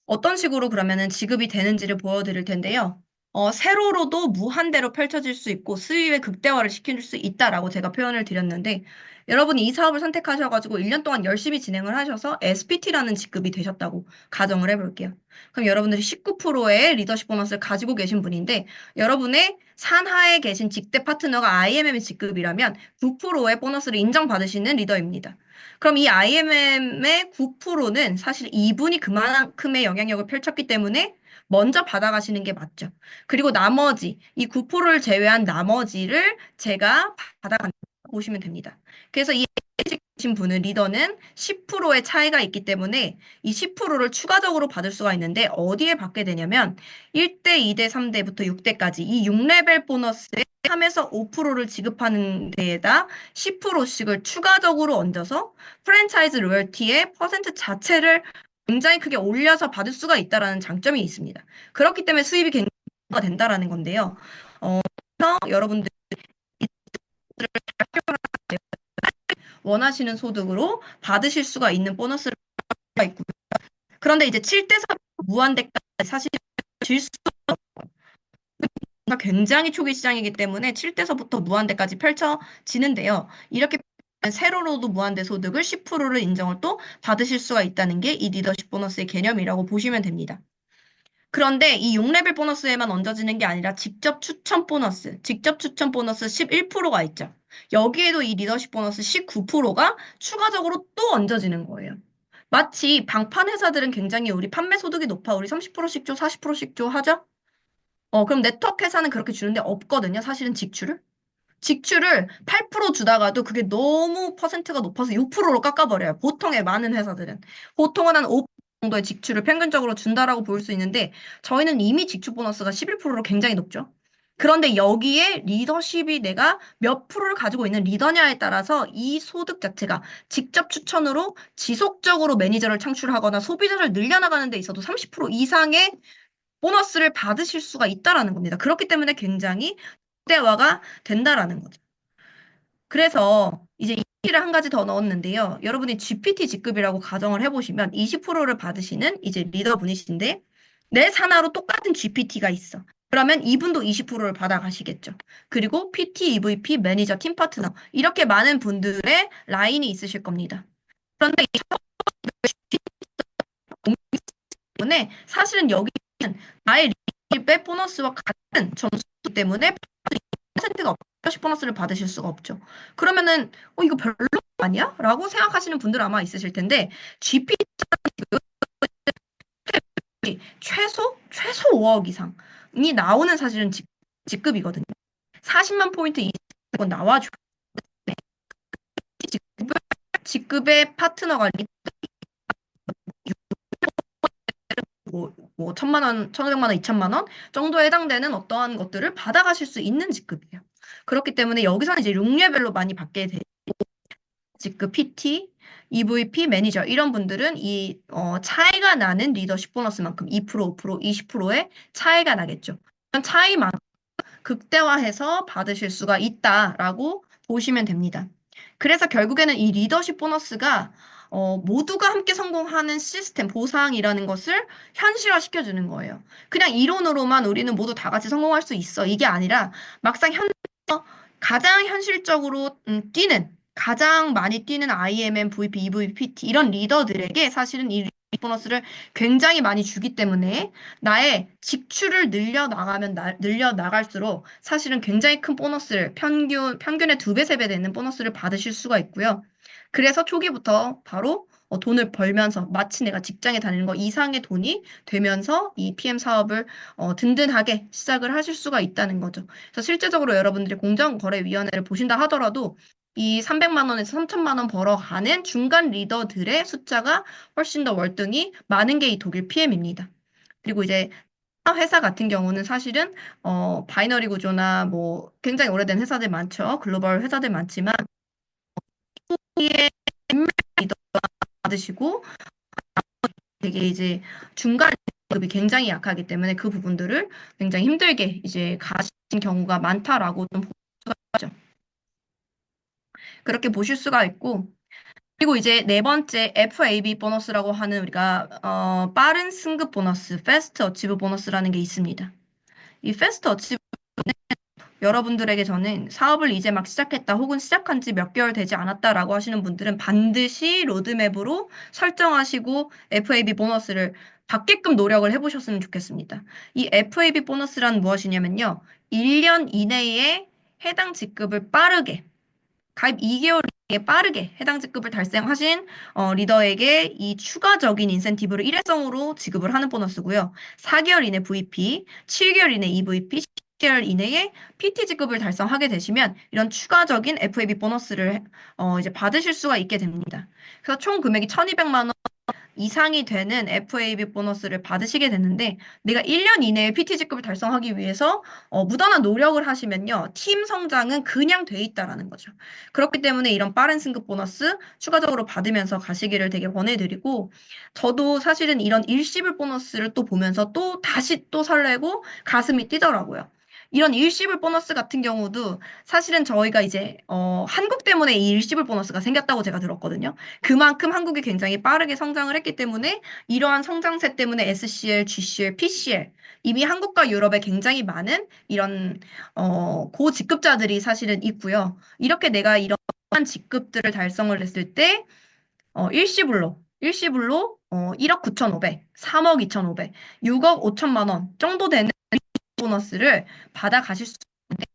어떤 식으로 그러면은 지급이 되는지를 보여드릴 텐데요. 세로로도 무한대로 펼쳐질 수 있고 수입의 극대화를 시킬 수 있다라고 제가 표현을 드렸는데 여러분이 이 사업을 선택하셔가지고 1년 동안 열심히 진행을 하셔서 SPT라는 직급이 되셨다고 가정을 해볼게요. 그럼 여러분들이 19%의 리더십 보너스를 가지고 계신 분인데 여러분의 산하에 계신 직대 파트너가 IMM 직급이라면 9%의 보너스를 인정받으시는 리더입니다. 그럼 이 IMM의 9%는 사실 이분이 그만큼의 영향력을 펼쳤기 때문에 먼저 받아가시는 게 맞죠. 그리고 나머지, 이 9%를 제외한 나머지를 제가 받아간다고 보시면 됩니다. 그래서 이 신 분은 리더는 10%의 차이가 있기 때문에 이 10%를 추가적으로 받을 수가 있는데 어디에 받게 되냐면 1대, 2대, 3대부터 6대까지 이 6레벨 보너스에 3에서 5%를 지급하는 데에다 10%씩을 추가적으로 얹어서 프랜차이즈 로열티의 퍼센트 자체를 굉장히 크게 올려서 받을 수가 있다라는 장점이 있습니다. 그렇기 때문에 수입이 굉장히 된다라는 건데요. 그래서 여러분들 원하시는 소득으로 받으실 수가 있는 보너스가 있고요. 그런데 이제 7대4 무한대까지 사실 질 수가 굉장히 초기 시장이기 때문에 7대서부터 무한대까지 펼쳐지는데요. 이렇게 세로로도 무한대 소득을 10%를 인정을 또 받으실 수가 있다는 게 이 리더십 보너스의 개념이라고 보시면 됩니다. 그런데 이 6레벨 보너스에만 얹어지는 게 아니라 직접 추천 보너스 11%가 있죠. 여기에도 이 리더십 보너스 19%가 추가적으로 또 얹어지는 거예요. 마치 방판 회사들은 굉장히 우리 판매 소득이 높아. 우리 30%씩 줘, 40%씩 줘 하죠? 그럼 네트워크 회사는 그렇게 주는데 없거든요. 사실은 직출을 8% 주다가도 그게 너무 퍼센트가 높아서 6%로 깎아버려요. 보통의 많은 회사들은. 보통은 한 5% 정도의 직출을 평균적으로 준다라고 볼 수 있는데 저희는 이미 직출 보너스가 11%로 굉장히 높죠. 그런데 여기에 리더십이 내가 몇 프로를 가지고 있는 리더냐에 따라서 이 소득 자체가 직접 추천으로 지속적으로 매니저를 창출하거나 소비자를 늘려나가는 데 있어도 30% 이상의 보너스를 받으실 수가 있다라는 겁니다. 그렇기 때문에 굉장히 극대화가 된다라는 거죠. 그래서 이제 이를 한 가지 더 넣었는데요. 여러분이 GPT 직급이라고 가정을 해보시면 20%를 받으시는 이제 리더분이신데 내 산하로 똑같은 GPT가 있어. 그러면 이분도 20%를 받아가시겠죠. 그리고 PT, EVP, 매니저, 팀 파트너 이렇게 많은 분들의 라인이 있으실 겁니다. 그런데 이 때문에 사실은 여기는 나의 리더십의 보너스와 같은 점수 때문에 퍼센트가 없이 보너스를 받으실 수가 없죠. 그러면은 이거 별로 아니야? 라고 생각하시는 분들 아마 있으실 텐데 GPT 최소 5억 이상이 나오는 사실은 직급이거든요. 40만 포인트 이상은 나와줘요. 직급의 파트너가 뭐 1,000만 원, 1,500만 원, 2천만 원 정도에 해당되는 어떠한 것들을 받아가실 수 있는 직급이에요. 그렇기 때문에 여기서는 이제 룸레벨로 많이 받게 돼요. 직급 PT, EVP, 매니저 이런 분들은 이 차이가 나는 리더십 보너스만큼 2%, 5%, 20%의 차이가 나겠죠. 그런 차이만 극대화해서 받으실 수가 있다라고 보시면 됩니다. 그래서 결국에는 이 리더십 보너스가 모두가 함께 성공하는 시스템, 보상이라는 것을 현실화시켜주는 거예요. 그냥 이론으로만 우리는 모두 다 같이 성공할 수 있어. 이게 아니라 막상 가장 현실적으로 가장 많이 뛰는 IMM, VP, EVP, PT 이런 리더들에게 사실은 이 보너스를 굉장히 많이 주기 때문에 나의 직출을 늘려 나갈수록 사실은 굉장히 큰 보너스를 평균의 2배, 3배 되는 보너스를 받으실 수가 있고요. 그래서 초기부터 바로 돈을 벌면서 마치 내가 직장에 다니는 거 이상의 돈이 되면서 이 PM 사업을 든든하게 시작을 하실 수가 있다는 거죠. 그래서 실제적으로 여러분들이 공정거래위원회를 보신다 하더라도 이 300만 원에서 3천만 원 벌어가는 중간 리더들의 숫자가 훨씬 더 월등히 많은 게 이 독일 PM입니다. 그리고 이제 회사 같은 경우는 사실은 바이너리 구조나 뭐 굉장히 오래된 회사들 많죠. 글로벌 회사들 많지만 리더 받으시고 되게 이제 중간 급이 굉장히 약하기 때문에 그 부분들을 굉장히 힘들게 이제 가신 경우가 많다라고 좀 볼 수가 있죠. 그렇게 보실 수가 있고 그리고 이제 네 번째 FAB 보너스라고 하는 우리가 빠른 승급 보너스, 패스트 어치브 보너스라는 게 있습니다. 이 패스트 어치브 여러분들에게 저는 사업을 이제 막 시작했다 혹은 시작한 지 몇 개월 되지 않았다라고 하시는 분들은 반드시 로드맵으로 설정하시고 FAB 보너스를 받게끔 노력을 해보셨으면 좋겠습니다. 이 FAB 보너스란 무엇이냐면요. 1년 이내에 해당 직급을 빠르게 가입 2개월 이내에 빠르게 해당 직급을 달성하신 리더에게 이 추가적인 인센티브를 일회성으로 지급을 하는 보너스고요. 4개월 이내 VP, 7개월 이내 EVP, 10개월 이내에 PT 직급을 달성하게 되시면 이런 추가적인 FAB 보너스를 이제 받으실 수가 있게 됩니다. 그래서 총 금액이 1,200만 원 이상이 되는 FAB 보너스를 받으시게 되는데 내가 1년 이내에 PT 직급을 달성하기 위해서 무던한 노력을 하시면요. 팀 성장은 그냥 돼 있다라는 거죠. 그렇기 때문에 이런 빠른 승급 보너스 추가적으로 받으면서 가시기를 되게 권해드리고 저도 사실은 이런 일시불 보너스를 또 보면서 또 다시 또 설레고 가슴이 뛰더라고요. 이런 일시불 보너스 같은 경우도 사실은 저희가 이제 한국 때문에 이 일시불 보너스가 생겼다고 제가 들었거든요. 그만큼 한국이 굉장히 빠르게 성장을 했기 때문에 이러한 성장세 때문에 SCL, GCL, PCL 이미 한국과 유럽에 굉장히 많은 이런 고직급자들이 사실은 있고요. 이렇게 내가 이런 직급들을 달성을 했을 때 일시불로 1억 9,500, 3억 2,500, 6억 5천만 원 정도 되는 보너스를 받아 가실 수 있는데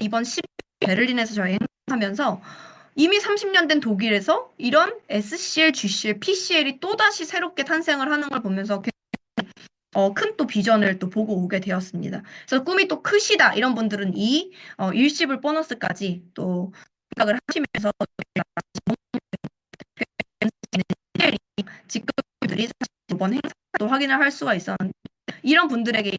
이번 10 베를린에서 저희 행사하면서 이미 30년 된 독일에서 이런 SCL, GCL, PCL이 또다시 새롭게 탄생을 하는 걸 보면서 큰 또 비전을 또 보고 오게 되었습니다. 그래서 꿈이 또 크시다 이런 분들은 이 일시불 보너스까지 또 생각을 하시면서 직급들이 사실 이번 행사도 확인을 할 수가 있었는데 이런 분들에게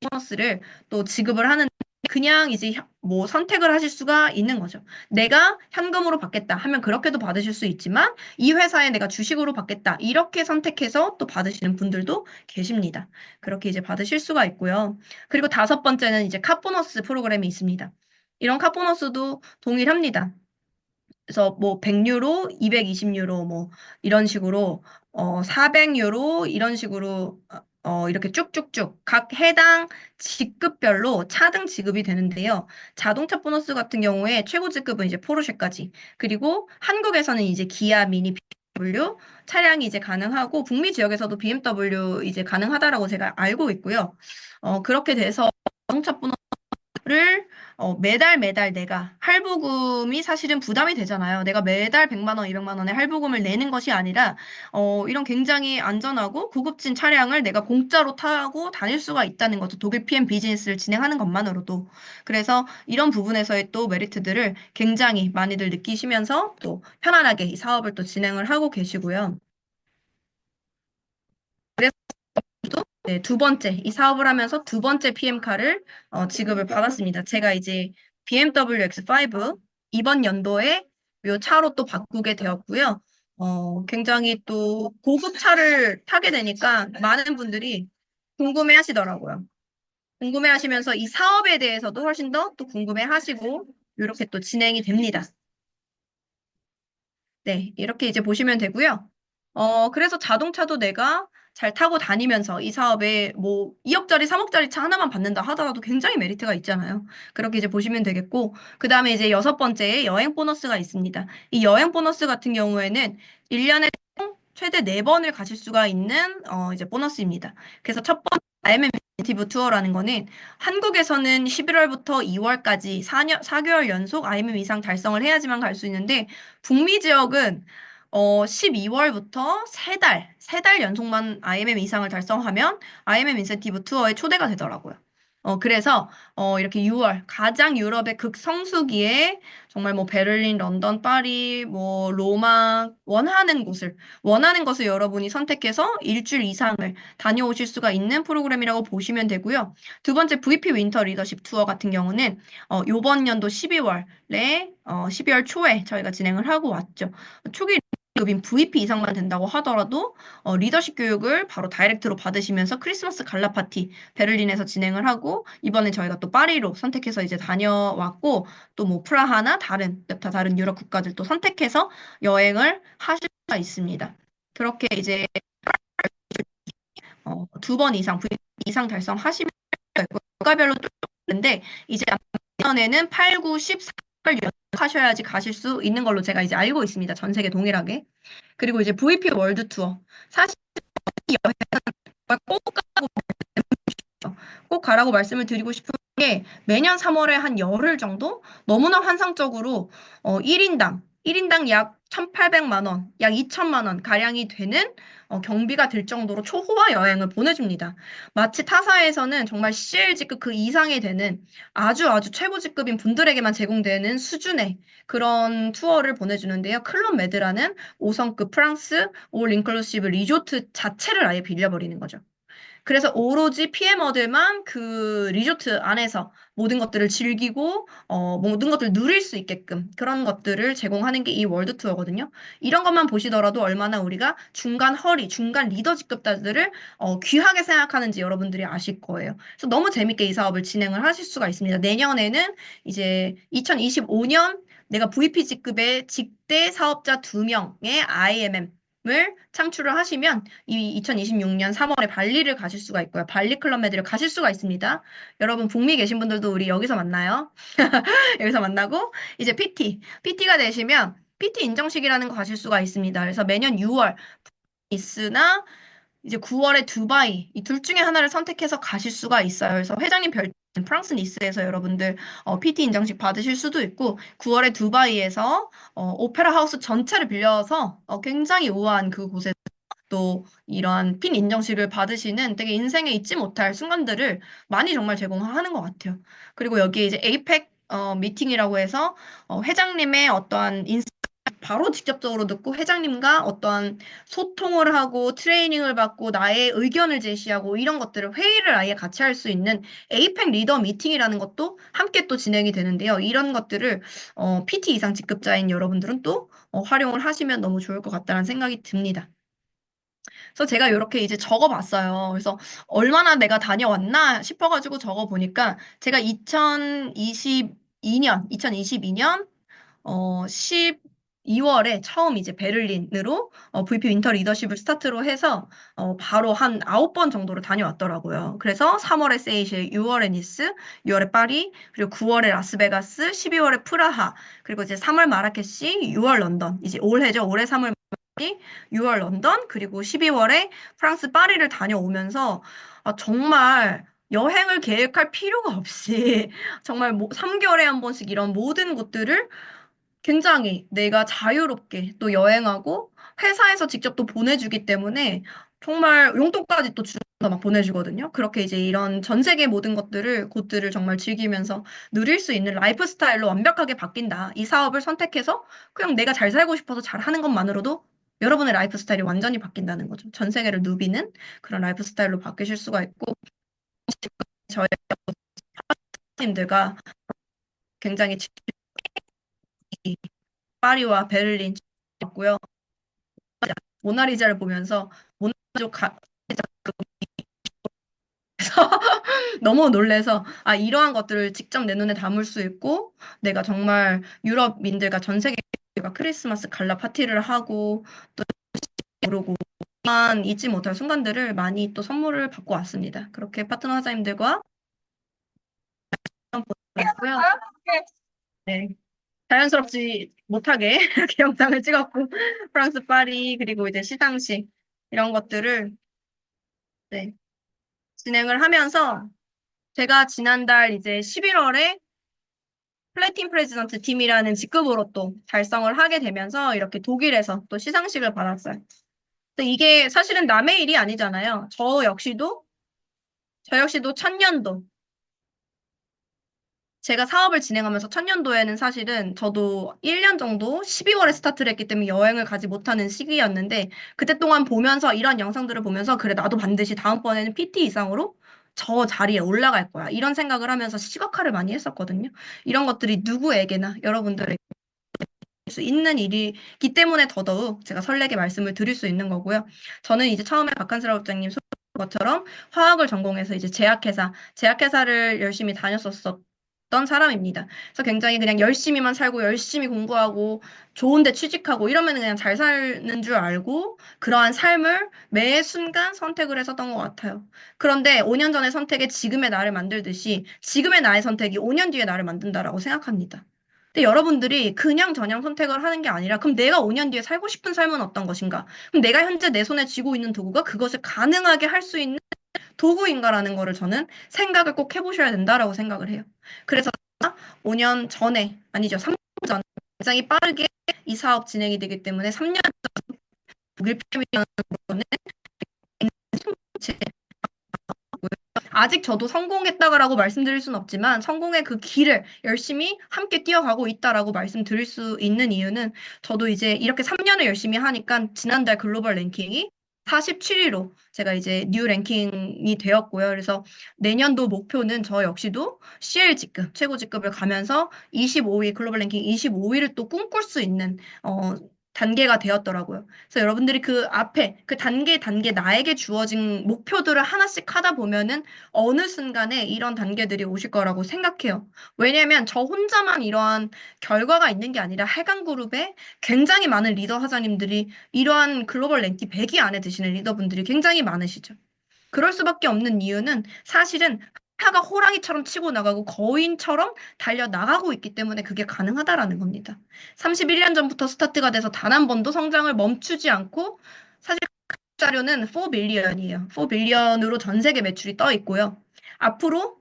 보너스를 또 지급을 하는 그냥 이제 뭐 선택을 하실 수가 있는 거죠. 내가 현금으로 받겠다 하면 그렇게도 받으실 수 있지만 이 회사에 내가 주식으로 받겠다 이렇게 선택해서 또 받으시는 분들도 계십니다. 그렇게 이제 받으실 수가 있고요. 그리고 다섯 번째는 이제 카보너스 프로그램이 있습니다. 이런 카보너스도 동일합니다. 그래서 뭐 100유로, 220유로 뭐 이런 식으로 400유로 이런 식으로 이렇게 쭉쭉쭉 각 해당 직급별로 차등 지급이 되는데요. 자동차 보너스 같은 경우에 최고 직급은 이제 포르쉐까지. 그리고 한국에서는 이제 기아, 미니, BMW 차량이 이제 가능하고 북미 지역에서도 BMW 이제 가능하다라고 제가 알고 있고요. 그렇게 돼서 자동차 를 매달 매달 내가 할부금이 사실은 부담이 되잖아요. 내가 매달 100만 원, 200만 원의 할부금을 내는 것이 아니라 이런 굉장히 안전하고 고급진 차량을 내가 공짜로 타고 다닐 수가 있다는 것도 독일 PM 비즈니스를 진행하는 것만으로도 그래서 이런 부분에서의 또 메리트들을 굉장히 많이들 느끼시면서 또 편안하게 이 사업을 또 진행을 하고 계시고요. 네, 두 번째, 이 사업을 하면서 두 번째 PM카를 지급을 받았습니다. 제가 이제 BMW X5 이번 연도에 이 차로 또 바꾸게 되었고요. 굉장히 또 고급 차를 타게 되니까 많은 분들이 궁금해 하시더라고요. 궁금해 하시면서 이 사업에 대해서도 훨씬 더 또 궁금해 하시고 이렇게 또 진행이 됩니다. 네, 이렇게 이제 보시면 되고요. 그래서 자동차도 내가 잘 타고 다니면서 이 사업에 뭐 2억짜리, 3억짜리 차 하나만 받는다 하더라도 굉장히 메리트가 있잖아요. 그렇게 이제 보시면 되겠고, 그 다음에 이제 여섯 번째에 여행 보너스가 있습니다. 이 여행 보너스 같은 경우에는 1년에 총 최대 4번을 가실 수가 있는 이제 보너스입니다. 그래서 첫 번째 IMM 인센티브 투어라는 거는 한국에서는 11월부터 2월까지 4개월 연속 IMM 이상 달성을 해야지만 갈 수 있는데 북미 지역은 12월부터 세 달 연속만 IMM 이상을 달성하면 IMM 인센티브 투어에 초대가 되더라고요. 그래서 이렇게 6월 가장 유럽의 극성수기에 정말 뭐 베를린, 런던, 파리, 뭐 로마 원하는 것을 여러분이 선택해서 일주일 이상을 다녀오실 수가 있는 프로그램이라고 보시면 되고요. 두 번째 VP 윈터 리더십 투어 같은 경우는 요번 연도 12월에 12월 초에 저희가 진행을 하고 왔죠. 초기 급인 VP 이상만 된다고 하더라도 리더십 교육을 바로 다이렉트로 받으시면서 크리스마스 갈라 파티 베를린에서 진행을 하고 이번에 저희가 또 파리로 선택해서 이제 다녀왔고 또 뭐 프라하나 몇 다른 유럽 국가들 또 선택해서 여행을 하실 수가 있습니다. 그렇게 이제 2번 이상 VP 이상 달성하시면 국가별로 또 있는데 이제 내년에는 8, 9, 14를 연속하셔야지 가실 수 있는 걸로 제가 이제 알고 있습니다. 전 세계 동일하게. 그리고 이제 VP 월드 투어. 사실 이 여행을 꼭 가라고 말씀을 드리고 싶은 게 매년 3월에 한 열흘 정도 너무나 환상적으로 1인당 약 1,800만 원, 약 2천만 원 가량이 되는 경비가 들 정도로 초호화 여행을 보내줍니다. 마치 타사에서는 정말 CL직급 그 이상이 되는 아주 최고 직급인 분들에게만 제공되는 수준의 그런 투어를 보내주는데요. 클럽 메드라는 5성급 프랑스 올 인클루시브 리조트 자체를 아예 빌려버리는 거죠. 그래서 오로지 PM어들만 그 리조트 안에서 모든 것들을 즐기고, 모든 것들을 누릴 수 있게끔 그런 것들을 제공하는 게 이 월드 투어거든요. 이런 것만 보시더라도 얼마나 우리가 중간 허리, 중간 리더 직급자들을 귀하게 생각하는지 여러분들이 아실 거예요. 그래서 너무 재밌게 이 사업을 진행을 하실 수가 있습니다. 내년에는 이제 2025년 내가 VP 직급의 직대 사업자 2명의 IMM 을 창출을 하시면 이 2026년 3월에 발리를 가실 수가 있고요. 발리 클럽 메드를 가실 수가 있습니다. 여러분 북미 계신 분들도 우리 여기서 만나요. 여기서 만나고 이제 PT가 되시면 PT 인정식이라는 거 가실 수가 있습니다. 그래서 매년 6월 니스나 이제 9월에 두바이 이 둘 중에 하나를 선택해서 가실 수가 있어요. 그래서 회장님 프랑스 니스에서 여러분들 PT 인정식 받으실 수도 있고 9월에 두바이에서 오페라 하우스 전체를 빌려서 굉장히 우아한 그곳에 또 이러한 핀 인정식을 받으시는 되게 인생에 잊지 못할 순간들을 많이 정말 제공하는 것 같아요. 그리고 여기에 이제 에이펙 미팅이라고 해서 회장님의 어떠한 바로 직접적으로 듣고 회장님과 어떠한 소통을 하고 트레이닝을 받고 나의 의견을 제시하고 이런 것들을 회의를 아예 같이 할 수 있는 에이펙 리더 미팅이라는 것도 함께 또 진행이 되는데요. 이런 것들을 PT 이상 직급자인 여러분들은 또 활용을 하시면 너무 좋을 것 같다는 생각이 듭니다. 그래서 제가 이렇게 이제 적어봤어요. 그래서 얼마나 내가 다녀왔나 싶어가지고 적어보니까 제가 2022년 12월에 처음 이제 베를린으로 VP 윈터 리더십을 스타트로 해서 바로 한 9번 정도를 다녀왔더라고요. 그래서 3월에 세이실, 6월에 니스, 6월에 파리, 그리고 9월에 라스베가스, 12월에 프라하, 그리고 이제 3월 마라케시, 6월 런던. 이제 올해죠. 올해 3월 6월 런던, 그리고 12월에 프랑스 파리를 다녀오면서 정말 여행을 계획할 필요가 없이 정말 3개월에 한 번씩 이런 모든 곳들을 굉장히 내가 자유롭게 또 여행하고 회사에서 직접 또 보내주기 때문에 정말 용돈까지 또 주면서 막 보내주거든요. 그렇게 이제 이런 전 세계 모든 곳들을 정말 즐기면서 누릴 수 있는 라이프 스타일로 완벽하게 바뀐다. 이 사업을 선택해서 그냥 내가 잘 살고 싶어서 잘 하는 것만으로도 여러분의 라이프 스타일이 완전히 바뀐다는 거죠. 전 세계를 누비는 그런 라이프 스타일로 바뀌실 수가 있고 저희 님들과 굉장히 파리와 베를린 였고요. 모나리자를 보면서 모나리자 너무 놀래서 이러한 것들을 직접 내 눈에 담을 수 있고 내가 정말 유럽민들과 전 세계가 크리스마스 갈라 파티를 하고 또 부르고 만 잊지 못할 순간들을 많이 또 선물을 받고 왔습니다. 그렇게 파트너 사장님들과 보냈고요. 네. 자연스럽지 못하게 이렇게 영상을 찍었고 프랑스 파리 그리고 이제 시상식 이런 것들을 네, 진행을 하면서 제가 지난달 이제 11월에 플래팅 프레지던트 팀이라는 직급으로 또 달성을 하게 되면서 이렇게 독일에서 또 시상식을 받았어요. 근데 이게 사실은 남의 일이 아니잖아요. 저 역시도 천년도 제가 사업을 진행하면서 천년도에는 사실은 저도 1년 정도 12월에 스타트를 했기 때문에 여행을 가지 못하는 시기였는데 그때 동안 보면서 이런 영상들을 보면서 그래 나도 반드시 다음번에는 PT 이상으로 저 자리에 올라갈 거야. 이런 생각을 하면서 시각화를 많이 했었거든요. 이런 것들이 누구에게나 여러분들에게 수 있는 일이기 때문에 더더욱 제가 설레게 말씀을 드릴 수 있는 거고요. 저는 이제 처음에 박한슬 부장님 소개한 것처럼 화학을 전공해서 이제 제약회사를 열심히 다녔었던 사람입니다. 그래서 굉장히 그냥 열심히만 살고 열심히 공부하고 좋은 데 취직하고 이러면 그냥 잘 사는 줄 알고 그러한 삶을 매 순간 선택을 했었던 것 같아요. 그런데 5년 전의 선택이 지금의 나를 만들듯이 지금의 나의 선택이 5년 뒤의 나를 만든다라고 생각합니다. 근데 여러분들이 그냥 저냥 선택을 하는 게 아니라 그럼 내가 5년 뒤에 살고 싶은 삶은 어떤 것인가? 그럼 내가 현재 내 손에 쥐고 있는 도구가 그것을 가능하게 할 수 있는 도구인가라는 거를 저는 생각을 꼭 해보셔야 된다라고 생각을 해요. 그래서 5년 전에, 아니죠, 3년 전에 굉장히 빠르게 이 사업 진행이 되기 때문에 3년 독일 PM이라는 거는 아직 저도 성공했다고 말씀드릴 수는 없지만 성공의 그 길을 열심히 함께 뛰어가고 있다라고 말씀드릴 수 있는 이유는 저도 이제 이렇게 3년을 열심히 하니까 지난달 글로벌 랭킹이 47위로 제가 이제 뉴 랭킹이 되었고요. 그래서 내년도 목표는 저 역시도 CL 직급, 최고 직급을 가면서 25위, 글로벌 랭킹 25위를 또 꿈꿀 수 있는 단계가 되었더라고요. 그래서 여러분들이 그 앞에 그 단계 나에게 주어진 목표들을 하나씩 하다 보면은 어느 순간에 이런 단계들이 오실 거라고 생각해요. 왜냐하면 저 혼자만 이러한 결과가 있는 게 아니라 해강그룹에 굉장히 많은 리더 사장님들이 이러한 글로벌 랭킹 100위 안에 드시는 리더분들이 굉장히 많으시죠. 그럴 수밖에 없는 이유는 사실은 하가 호랑이처럼 치고 나가고 거인처럼 달려 나가고 있기 때문에 그게 가능하다라는 겁니다. 31년 전부터 스타트가 돼서 단 한 번도 성장을 멈추지 않고 사실 자료는 4 빌리언이에요. 4 빌리언으로 전 세계 매출이 떠 있고요. 앞으로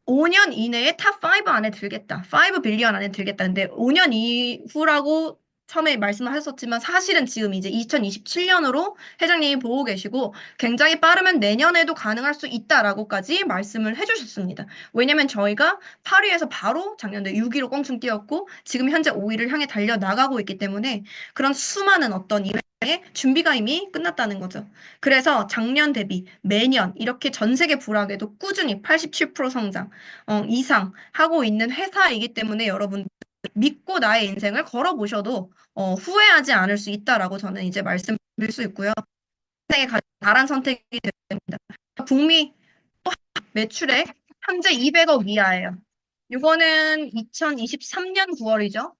5년 이내에 탑 5 안에 들겠다. 5 빌리언 안에 들겠다. 근데 5년 이후라고 처음에 말씀을 하셨지만 사실은 지금 이제 2027년으로 회장님이 보고 계시고 굉장히 빠르면 내년에도 가능할 수 있다라고까지 말씀을 해주셨습니다. 왜냐면 저희가 8위에서 바로 작년에 6위로 껑충 뛰었고 지금 현재 5위를 향해 달려 나가고 있기 때문에 그런 수많은 어떤 이외의 준비가 이미 끝났다는 거죠. 그래서 작년 대비 매년 이렇게 전 세계 불황에도 꾸준히 87% 성장 이상 하고 있는 회사이기 때문에 여러분 믿고 나의 인생을 걸어보셔도 후회하지 않을 수 있다라고 저는 이제 말씀드릴 수 있고요. 인생의 가장 잘한 선택이 됩니다. 북미 매출액 현재 200억 이하예요. 이거는 2023년 9월이죠.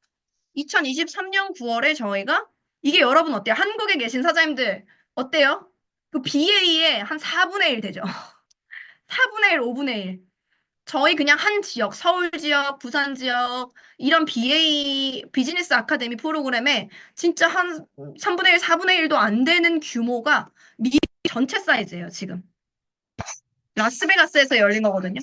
2023년 9월에 저희가 이게 여러분 어때요? 한국에 계신 사장님들 어때요? 그 BA의 한 4분의 1 되죠. 4분의 1, 5분의 1. 저희 그냥 한 지역, 서울 지역, 부산 지역, 이런 BA, 비즈니스 아카데미 프로그램에 진짜 한 3분의 1, 4분의 1도 안 되는 규모가 미 전체 사이즈예요, 지금. 라스베가스에서 열린 거거든요.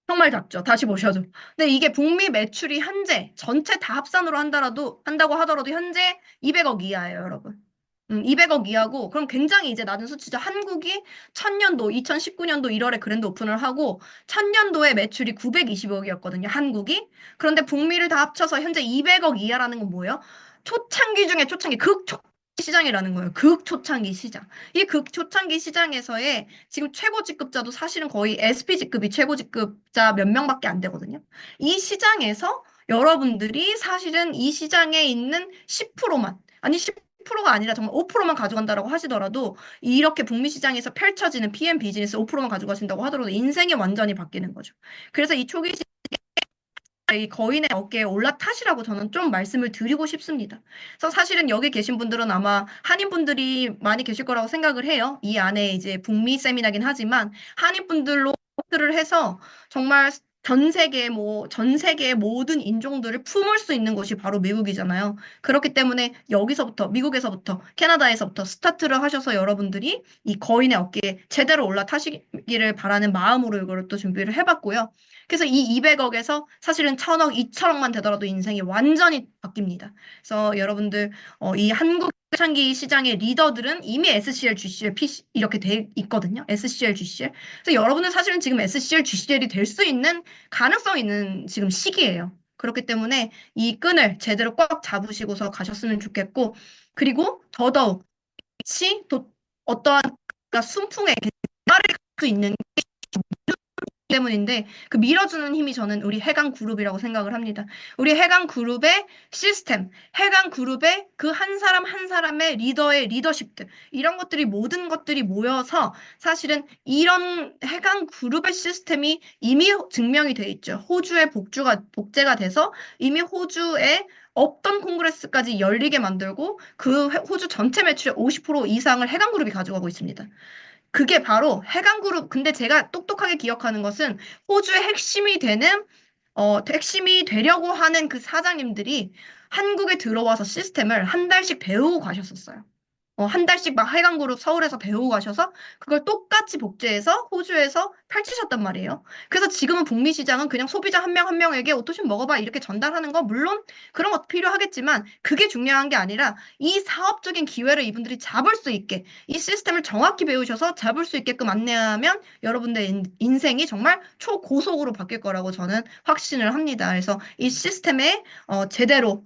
정말 작죠. 다시 보셔도. 근데 이게 북미 매출이 현재 전체 다 합산으로 한다고 하더라도 현재 200억 이하예요, 여러분. 200억 이하고 그럼 굉장히 이제 낮은 수치죠. 한국이 1000년도, 2019년도 1월에 그랜드 오픈을 하고 1000년도에 매출이 920억이었거든요. 한국이. 그런데 북미를 다 합쳐서 현재 200억 이하라는 건 뭐예요? 초창기 중에 초창기, 극초창기 시장이라는 거예요. 극초창기 시장. 이 극초창기 시장에서의 지금 최고 직급자도 사실은 거의 SP 직급이 최고 직급자 몇 명밖에 안 되거든요. 이 시장에서 여러분들이 사실은 이 시장에 있는 10%만, 아니 10%가 아니라 정말 5%만 가져간다라고 하시더라도 이렇게 북미 시장에서 펼쳐지는 PM 비즈니스 5%만 가져가신다고 하더라도 인생이 완전히 바뀌는 거죠. 그래서 이 초기 이 거인의 어깨에 올라타시라고 저는 좀 말씀을 드리고 싶습니다. 그래서 사실은 여기 계신 분들은 아마 한인분들이 많이 계실 거라고 생각을 해요. 이 안에 이제 북미 세미나긴 하지만 한인분들로 를 해서 정말 전 세계의 모든 인종들을 품을 수 있는 곳이 바로 미국이잖아요. 그렇기 때문에 여기서부터, 미국에서부터, 캐나다에서부터 스타트를 하셔서 여러분들이 이 거인의 어깨에 제대로 올라타시기를 바라는 마음으로 이거를 또 준비를 해봤고요. 그래서 이 200억에서 사실은 1000억, 2000억만 되더라도 인생이 완전히 바뀝니다. 그래서 여러분들 이 한국 초창기 시장의 리더들은 이미 SCL, GCL, PC 이렇게 돼 있거든요. SCL, GCL. 그래서 여러분은 사실은 지금 SCL, GCL이 될 수 있는 가능성 있는 지금 시기예요. 그렇기 때문에 이 끈을 제대로 꽉 잡으시고서 가셨으면 좋겠고, 그리고 더더욱 같이 또 어떠한 그러니까 순풍에 따를 수 있는 때문인데 그 밀어주는 힘이 저는 우리 해강 그룹이라고 생각을 합니다. 우리 해강 그룹의 시스템, 해강 그룹의 그 한 사람 한 사람의 리더의 리더십들 이런 것들이 모든 것들이 모여서 사실은 이런 해강 그룹의 시스템이 이미 증명이 돼 있죠. 호주의 복제가 돼서 이미 호주에 없던 콩그레스까지 열리게 만들고 그 호주 전체 매출의 50% 이상을 해강그룹이 가져가고 있습니다. 그게 바로 해강그룹. 근데 제가 똑똑하게 기억하는 것은 호주의 핵심이 되려고 하는 그 사장님들이 한국에 들어와서 시스템을 한 달씩 배우고 가셨었어요. 한 달씩 막 해강그룹 서울에서 배우고 가셔서 그걸 똑같이 복제해서 호주에서 펼치셨단 말이에요. 그래서 지금은 북미 시장은 그냥 소비자 한 명 한 명에게 오토신 먹어봐 이렇게 전달하는 거 물론 그런 것도 필요하겠지만 그게 중요한 게 아니라 이 사업적인 기회를 이분들이 잡을 수 있게 이 시스템을 정확히 배우셔서 잡을 수 있게끔 안내하면 여러분들 인생이 정말 초고속으로 바뀔 거라고 저는 확신을 합니다. 그래서 이 시스템에 제대로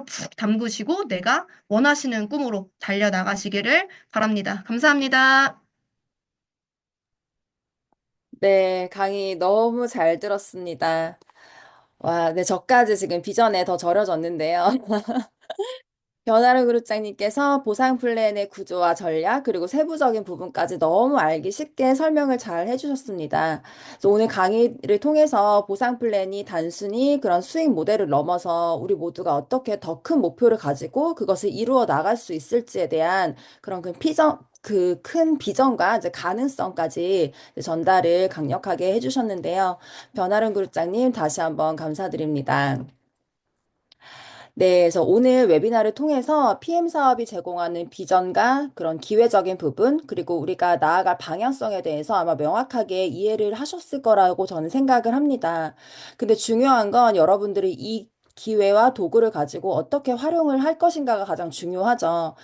푹 담그시고 내가 원하시는 꿈으로 달려나가시기를 바랍니다. 감사합니다. 네, 강의 너무 잘 들었습니다. 와, 네, 저까지 지금 비전에 더 절여졌는데요. 변화른 그룹장님께서 보상 플랜의 구조와 전략, 그리고 세부적인 부분까지 너무 알기 쉽게 설명을 잘 해주셨습니다. 그래서 오늘 강의를 통해서 보상 플랜이 단순히 그런 수익 모델을 넘어서 우리 모두가 어떻게 더 큰 목표를 가지고 그것을 이루어 나갈 수 있을지에 대한 그런 그 큰 비전과 이제 가능성까지 전달을 강력하게 해주셨는데요. 변화른 그룹장님 다시 한번 감사드립니다. 네, 그래서 오늘 웨비나를 통해서 PM 사업이 제공하는 비전과 그런 기회적인 부분, 그리고 우리가 나아갈 방향성에 대해서 아마 명확하게 이해를 하셨을 거라고 저는 생각을 합니다. 근데 중요한 건 여러분들이 이 기회와 도구를 가지고 어떻게 활용을 할 것인가가 가장 중요하죠.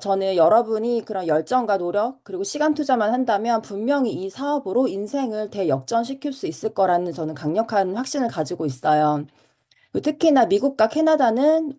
저는 여러분이 그런 열정과 노력, 그리고 시간 투자만 한다면 분명히 이 사업으로 인생을 대역전시킬 수 있을 거라는 저는 강력한 확신을 가지고 있어요. 특히나 미국과 캐나다는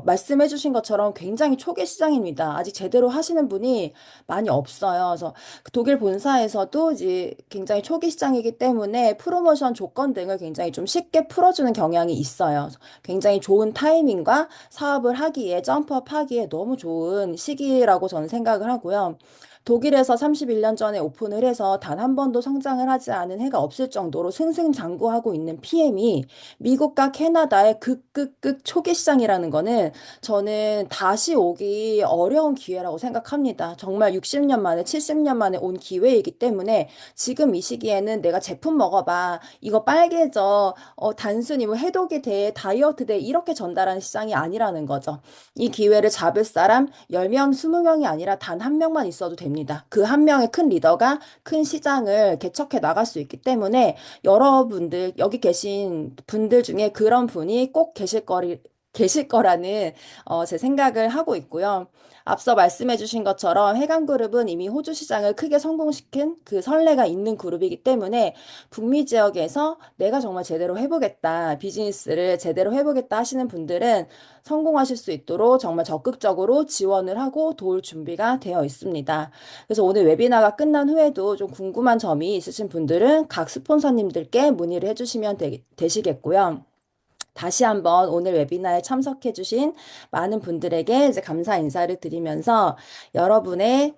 말씀해 주신 것처럼 굉장히 초기 시장입니다. 아직 제대로 하시는 분이 많이 없어요. 그래서 그 독일 본사에서도 이제 굉장히 초기 시장이기 때문에 프로모션 조건 등을 굉장히 좀 쉽게 풀어주는 경향이 있어요. 그래서 굉장히 좋은 타이밍과 사업을 하기에 점프업 하기에 너무 좋은 시기라고 저는 생각을 하고요. 독일에서 31년 전에 오픈을 해서 단 한 번도 성장을 하지 않은 해가 없을 정도로 승승장구하고 있는 PM이 미국과 캐나다의 극극극 초기 시장이라는 거는 저는 다시 오기 어려운 기회라고 생각합니다. 정말 60년 만에, 70년 만에 온 기회이기 때문에 지금 이 시기에는 내가 제품 먹어봐. 이거 빨개져. 단순히 뭐 해독이 돼, 다이어트 돼. 이렇게 전달하는 시장이 아니라는 거죠. 이 기회를 잡을 사람 10명, 20명이 아니라 단 한 명만 있어도 됩니다. 그 한 명의 큰 리더가 큰 시장을 개척해 나갈 수 있기 때문에 여러분들, 여기 계신 분들 중에 그런 분이 꼭 계실 거라는 제 생각을 하고 있고요. 앞서 말씀해 주신 것처럼 해강그룹은 이미 호주 시장을 크게 성공시킨 그 선례가 있는 그룹이기 때문에 북미 지역에서 내가 정말 제대로 해보겠다, 비즈니스를 제대로 해보겠다 하시는 분들은 성공하실 수 있도록 정말 적극적으로 지원을 하고 도울 준비가 되어 있습니다. 그래서 오늘 웨비나가 끝난 후에도 좀 궁금한 점이 있으신 분들은 각 스폰서님들께 문의를 해주시면 되시겠고요. 다시 한번 오늘 웨비나에 참석해주신 많은 분들에게 이제 감사 인사를 드리면서 여러분의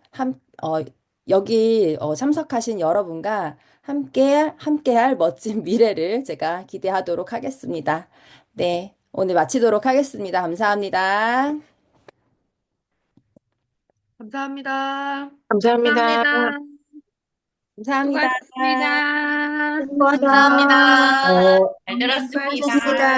여기 참석하신 여러분과 함께할 멋진 미래를 제가 기대하도록 하겠습니다. 네, 오늘 마치도록 하겠습니다. 감사합니다. 감사합니다. 감사합니다. 감사합니다. 감사합니다. 수고하셨습니다. 수고하셨습니다. 감사합니다. 네, 잘 들었습니다. 수고하셨습니다.